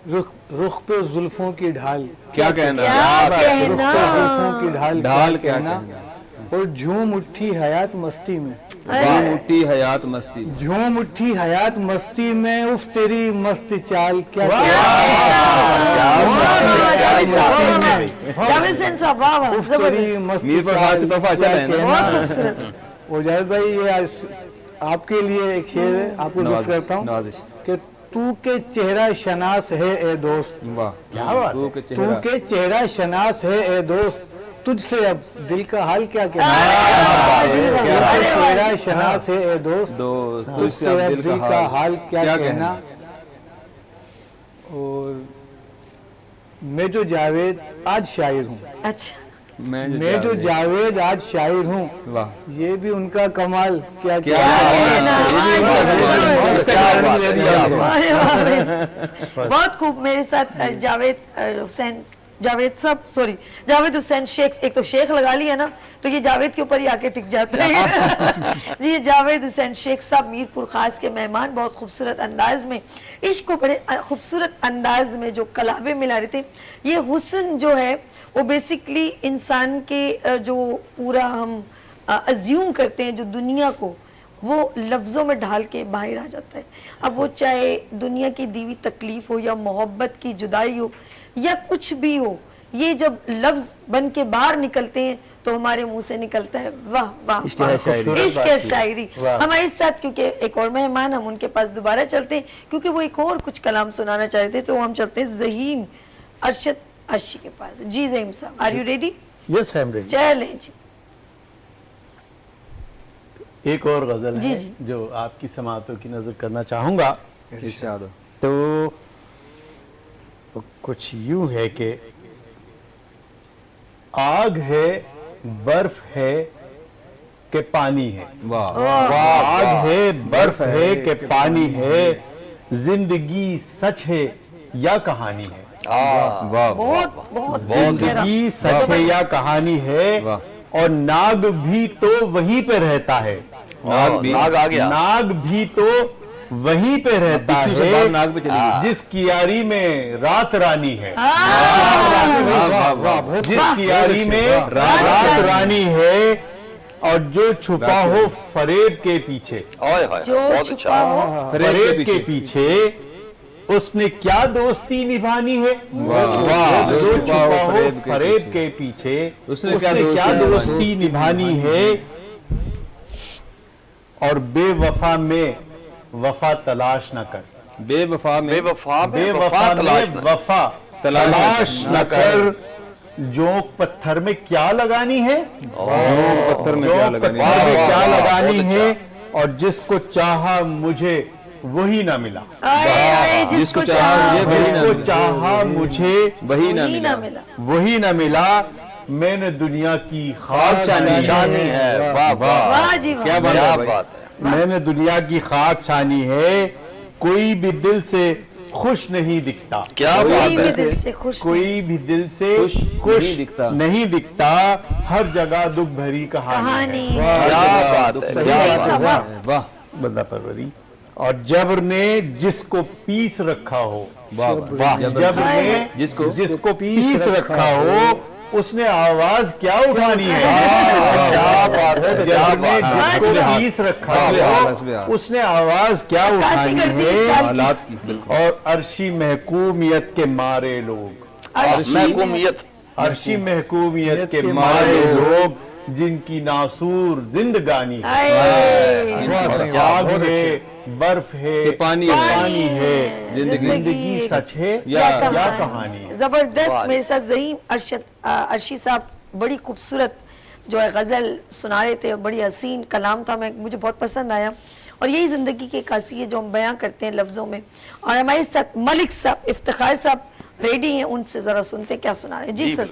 रुख पे जुल्फों की ढाल क्या कहना। क्या रुख कहना पे जुल्फों की ढाल ढाल क्या कहना, और झूम उठी हयात मस्ती में, वाह उठी हयात मस्ती। झूम उठी हयात मस्ती में, उफ तेरी मस्त चाल क्या जावेद हुसैन साहब वाह वाह उफ तेरी जबरदस्त मस्त मीर पर खास से तोहफा क्या चला है ना। कहना। बहुत खूबसूरत। और जावेद भाई ये आज आपके लिए एक शेर है, आपको दोस्त करता हूँ नवाजिश। कि तू के चेहरा शनास है ए दोस्त, वाह क्या बात। तू के तू चेहरा के चेहरा शनास है ए दोस्त, तुझसे अब दिल का हाल क्या कहना, चेहरा शनास है ए दोस्त, दोस्त तुझसे तुझसे अब अब दिल का हाल क्या कहना। और मैं जो जावेद आज शायर हूँ, अच्छा मैं जो जावेद आज शायर हूँ, वाह ये भी उनका कमाल क्या क्या कहना। अरे वाह भाई। बहुत खूब। मेरे साथ जावेद हुसैन जावेद साहब सॉरी जावेद हुसैन शेख, एक तो शेख लगा लिया ना तो ये जावेद के ऊपर ही आके टिक जाते हैं। जी जावेद हुसैन शेख साहब मीरपुर खास के मेहमान, बहुत खूबसूरत अंदाज में इश्क को बड़े खूबसूरत अंदाज में जो कलाबे मिला रहे थे। ये हुस्न जो है वो बेसिकली इंसान के जो पूरा हम अज्यूम करते हैं जो दुनिया को, वो लफ्ज़ों में ढाल के बाहर आ जाता है। अब वो चाहे दुनिया की दीवी तकलीफ हो या मोहब्बत की जुदाई हो या कुछ भी हो, ये जब लफ्ज़ बन के बाहर निकलते हैं तो हमारे मुंह से निकलता है वाह वाह इश्क है शायरी। हमारे साथ क्योंकि एक और मेहमान, हम उनके पास दोबारा चलते हैं क्योंकि वो एक और कुछ कलाम सुनाना चाह रहे थे, तो हम चलते हैं ज़हीन अरशद अर्शी के पास। जी ज़हीम साहब, are you ready? Yes I am ready. चलें जी। एक और गजल जी, है जी। जो आपकी समातों की नजर करना चाहूंगा। इरशाद हो। तो कुछ यूं है कि आग है, बर्फ है कि पानी है, वाह आग है, बर्फ है कि पानी है, जिंदगी सच है या कहानी है, वाह बहुत बहुत जिंदगी सच है या कहानी है, वाह। اور नाग भी तो वहीं पे रहता है, नाग आ गया, नाग भी तो वहीं पे रहता बिच्छू से बाहर है नाग पे चली गई। जिस कियारी में रात रानी है, वाह, जिस कियारी में रात रानी है, और जो छुपा हो फरेब के पीछे, ओए होए, जो बहुत छुपा अच्छा, हो फरेब के पीछे उसने क्या दोस्ती निभानी है, जो छुपा हो फरेब के पीछे उसने क्या दोस्ती निभानी है, और बेवफा में वफा तलाश न कर, बेवफा में बेवफा बेवफा में वफा तलाश न कर, जोंक पत्थर में क्या लगानी है, पत्थर में क्या जोंक लगानी पत्थर में है। क्या वाह, लगानी बहुत है, और जिसको चाहा मुझे वही ना मिला, आए जिसको चाहा मुझे वही ना जिसको मिला। चाहा मुझे वही ना वही मिला। ना मिला। वही ना मिला, मैंने दुनिया की खाक छानी जानी है, वाह वाह, वाह जी वाह। क्या बात क्या है भाई। बात है, मैंने दुनिया की खाक छानी है, कोई भी दिल से खुश नहीं दिखता, क्या कोई बात भी है, दिल से खुश कोई भी दिल से खुश नहीं दिखता। नहीं दिखता, हर जगह दुख भरी कहानी कहानी है। क्या बात है, क्या नहीं। बात है, वाह। वाह बंदा परवरी, और जबर ने जिसको पीस रखा हो, वाह वाह। जबर ने जिसको पीस रखा हो, उसने आवाज क्या उठानी है, क्या बात है, क्या जबर ने बात है, जिसको पीस रखा हंसबे हो, उसने आवाज क्या काशी उठानी कर दी इस है, साल की। हालात की बिल्कुल। और अर्शी महकूमियत के मारे लोग, अर्शी में- महकूमियत, अर्शी महकूमियत के मारे लोग, जिनकी नासूर जिंदगानी है, आए आग है, बर्फ है, कि पानी है। पानी है, जिंदगी जिंदगी सच है या या कहानी है। जबरदस्त। मेरे साथ ज़हीम अर्शी साहब बड़ी खूबसूरत जो है गज़ल सुना रहे थे, और बड़ी हसीन कलाम था, मुझे बहुत पसंद आया। और यही ज़िंदगी की कासी है जो हम बयां करते हैं लफ्ज़ों में। और हमारे साथ मलिक साहब, इफ्तिखार साहब रेडी हैं, उनसे ज़रा सुनते हैं क्या सुना रहे हैं। जी सर,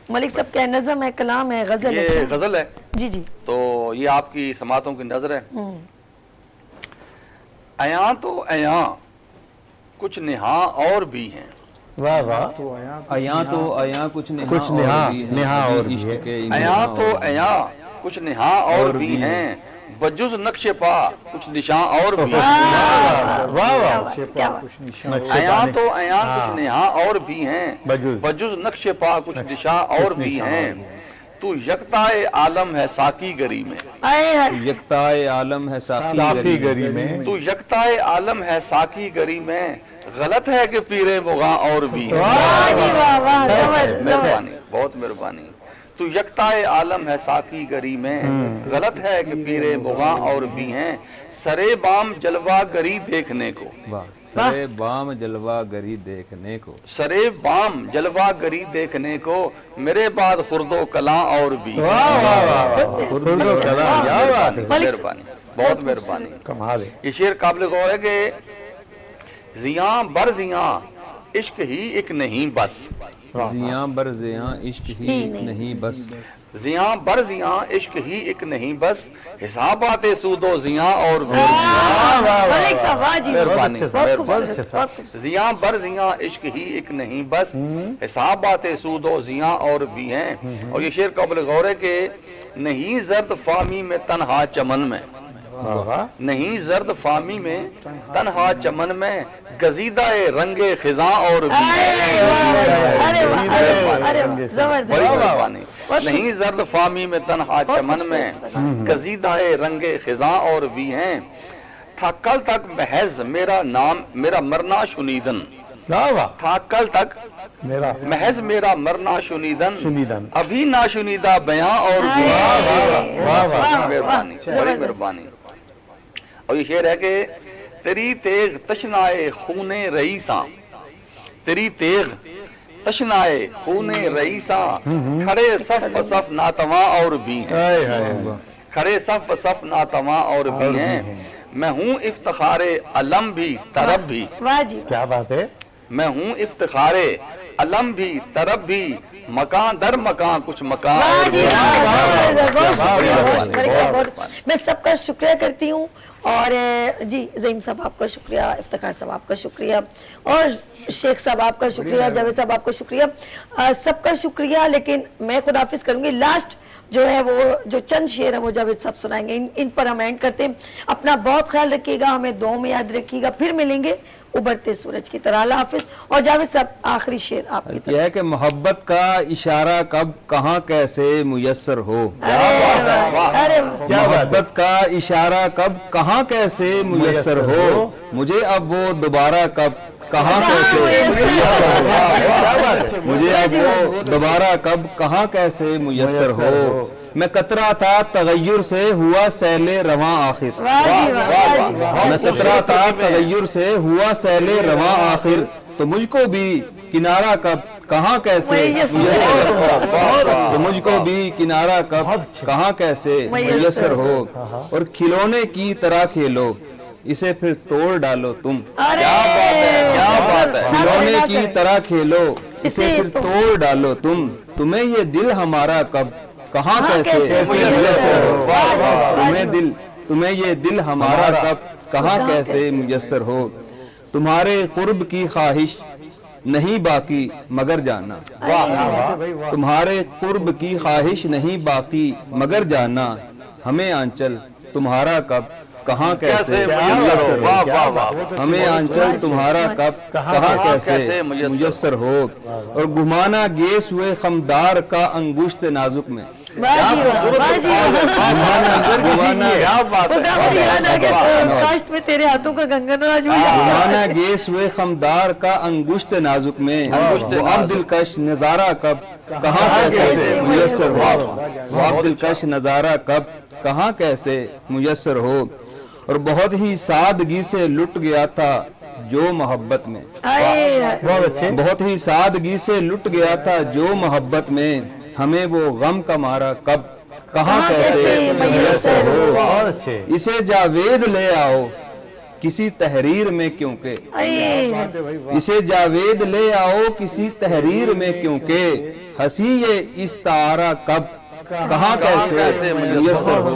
मलिक साहब क्या नज़म है, कलाम है, गज़ल है ये क्या? गजल है, जी जी। तो ये आपकी समातों की नजर है। अयां तो अयां कुछ निहा और भी हैं, वाह वाह, अयां तो अयां कुछ नेहा कुछ नेहा, और भी हैं। नेहा और भी इश्क है। के इन अयां नेहा तो और भी। अयां कुछ निहा और भी हैं, बजुज नक्शे पा कुछ निशां और भी हैं। वाह वाह, क्या बात। नक्शे अयां पाने। तो अयां कुछ निहा और भी हैं, बजुज़। बजुज नक्शे पा कुछ निशां और भी हैं। तू यकताए आलम है साकी गरी में, आए हाय। यकताए आलम है साफी साफी गरी में, तू यकताए आलम है साकी गरी में, गलत है कि पीरे मुगा और भी हैं। वाह जी वाह, वाह, जबरदस्त। मेहरबानी, बहुत मेहरबानी। तू यकताए आलम है साकी गरी में, गलत है कि पीरे मुगा और भी हैं। सरे बाम जलवा गरी देखने को, वाह। सरे बाम जलवा गरी देखने को, सरे बाम जलवा गरी देखने को, मेरे बाद खुर्दो कला और भी हैं। खुर्दो कला, क्या बात है, मलिक साहब, मेहरबानी, बहुत मेहरबानी। कमाल है। ये शेर काबिल गौर है कि जियां बर जियां इश्क ही एक नहीं बस, जियां बर जियां इश्क ही नहीं बस, जियां बर जियां इश्क ही एक नहीं बस, हिसाबाते सूदो जियां और भी। मलिक साहब वाह जी, मेहरबानी, बहुत खूबसूरत, बहुत बहुत खूबसूरत। जियां बर जियां इश्क ही एक नहीं बस, हिसाबाते सूदो जियां और भी हैं। और ये शेर काबिल गौर है कि नहीं जर्द फामी में तन्हा चमन में, नहीं जर्द फामी में तन्हा चमन में, गजीदाए रंगे खिजा और भी अरे वाह, अरे वाह, अरे वाह, अरे वाह, बड़ी जबरदस्त। मेहरबानी। बहुत नहीं जर्द फामी में तन्हा बहुत चमन खूबसूरत में, गजीदाए रंगे खिजा और भी हैं। था कल तक महज मेरा नाम मेरा मरना शुनीदन, था कल तक मेरा महज मेरा मरना शुनीदन, शुनीदन। अभी ना शुनीदा बयां और भी हैं। वाह वाह, मेहरबानी, बड़ी मेहरबानी। और ये शेर है कि तेरी तेग तशनाए खूने रईसा, तेरी तेग तशनाए खूने रईसा, खड़े सफ सफ नातवा और भी हैं, हाय हाय, खड़े सफ सफ नातवा और भी हैं। मैं हूँ इफ्तिखारे अलम भी तरब भी, वाह जी, क्या बात है। मैं हूँ इफ्तिखारे अलम भी तरब भी, मकान दर मकान कुछ मकान वाह और जी, भी हैं। वाह, बहुत शुक्रिया, बहुत बहुत शुक्रिया। मलिक साहब, बहुत बहुत मैं सबका शुक्रिया करती हूँ। और जी ज़हीम साहब आपका शुक्रिया, इफ्तिखार साहब आपका शुक्रिया, और शेख साहब आपका शुक्रिया, जावेद साहब आपका शुक्रिया, सबका शुक्रिया। लेकिन मैं खुदाफिज करूँगी। लास्ट जो है वो जो चंद शेर हैं वो जावेद साहब सुनाएंगे, इन पर हम एंड करते हैं। अपना बहुत ख्याल रखिएगा, हमें दुआ में याद रखिएगा, फिर मिलेंगे उभरते सूरज की तरह। अल्लाह हाफिज। और जावेद साहब आखिरी शेर आपकी तरफ। यह है कि मोहब्बत का इशारा कब कहाँ कैसे मुयस्सर हो। अरे मोहब्बत का इशारा कब कहाँ कैसे मुयस्सर हो, मुझे अब वो दोबारा कब कहाँ कैसे मुयस्सर हो, मुझे अब वो दोबारा कब कहाँ कैसे मुयस्सर हो। मैं कतरा था तगय्युर से हुआ सैले रवां आखिर, वाह जी वाह, वाह जी वाह। मैं कतरा था तगय्युर से हुआ सैले रवां आखिर, तो मुझको भी किनारा कब कहाँ कैसे मुयस्सर हो, तो मुझको भी किनारा कब कहाँ कैसे मुयस्सर हो। और खिलौने की तरह खेलो, इसे फिर तोड़ डालो तुम। अरे क्या बात है। खिलौने की तरह खेलो, इसे फिर तोड़ डालो तुम। तुम्हें ये दिल हमारा कब कहाँ कैसे मुयस्सर हो, तुम्हें ये दिल हमारा कब कहाँ कैसे मुयस्सर हो। तुम्हारे कुर्ब की ख्वाहिश नहीं बाकी मगर जाना, तुम्हारे कुर्ब की ख्वाहिश नहीं बाकी मगर जाना, हमें आंचल तुम्हारा कब कहाँ कैसे मुयस्सर हो, हमें आंचल तुम्हारा कब कहाँ कैसे मुयस्सर हो। और घुमाना गेस हुए खमदार का अंगुश्त नाजुक में, वाह जी वाह, वाह जी वाह। काश में तेरे हाथों का कंगन आज हो जाता। घुमाना गेस हुए खमदार का अंगुश्त नाजुक में, वो अब दिलकश नजारा कब कहाँ कैसे मुयस्सर हो, वो अब दिलकश नजारा कब कहाँ कैसे मुयस्सर हो। और बहुत ही सादगी से लुट गया था जो मोहब्बत में, बहुत ही सादगी से लुट गया था जो मोहब्बत में, हमें वो गम का मारा कब कहाँ कैसे मुयस्सर हो। इसे जावेद ले आओ किसी तहरीर में क्योंकि, इसे जावेद ले आओ किसी तहरीर में क्योंकि, हंसी ये इस तारा कब कहाँ कैसे मुयस्सर हो,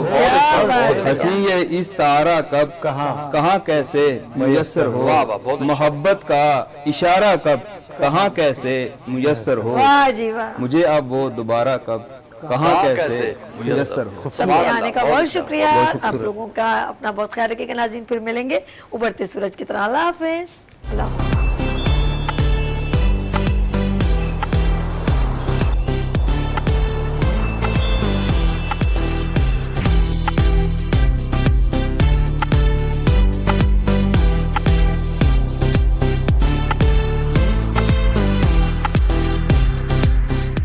हंसी ये इस तारा कब कहाँ कैसे मुयस्सर हो। मोहब्बत का इशारा कब कहाँ कैसे मुयस्सर हो, वाह जी वाह। मुझे अब वो दोबारा कब कहाँ कैसे मुयस्सर हो। सबके आने का बहुत शुक्रिया। आप लोगों का अपना बहुत ख्याल रखिएगा नाज़रीन, फिर मिलेंगे उभरते सूरज की तरह। अल्लाह हाफिज। अल्लाह हाफिज।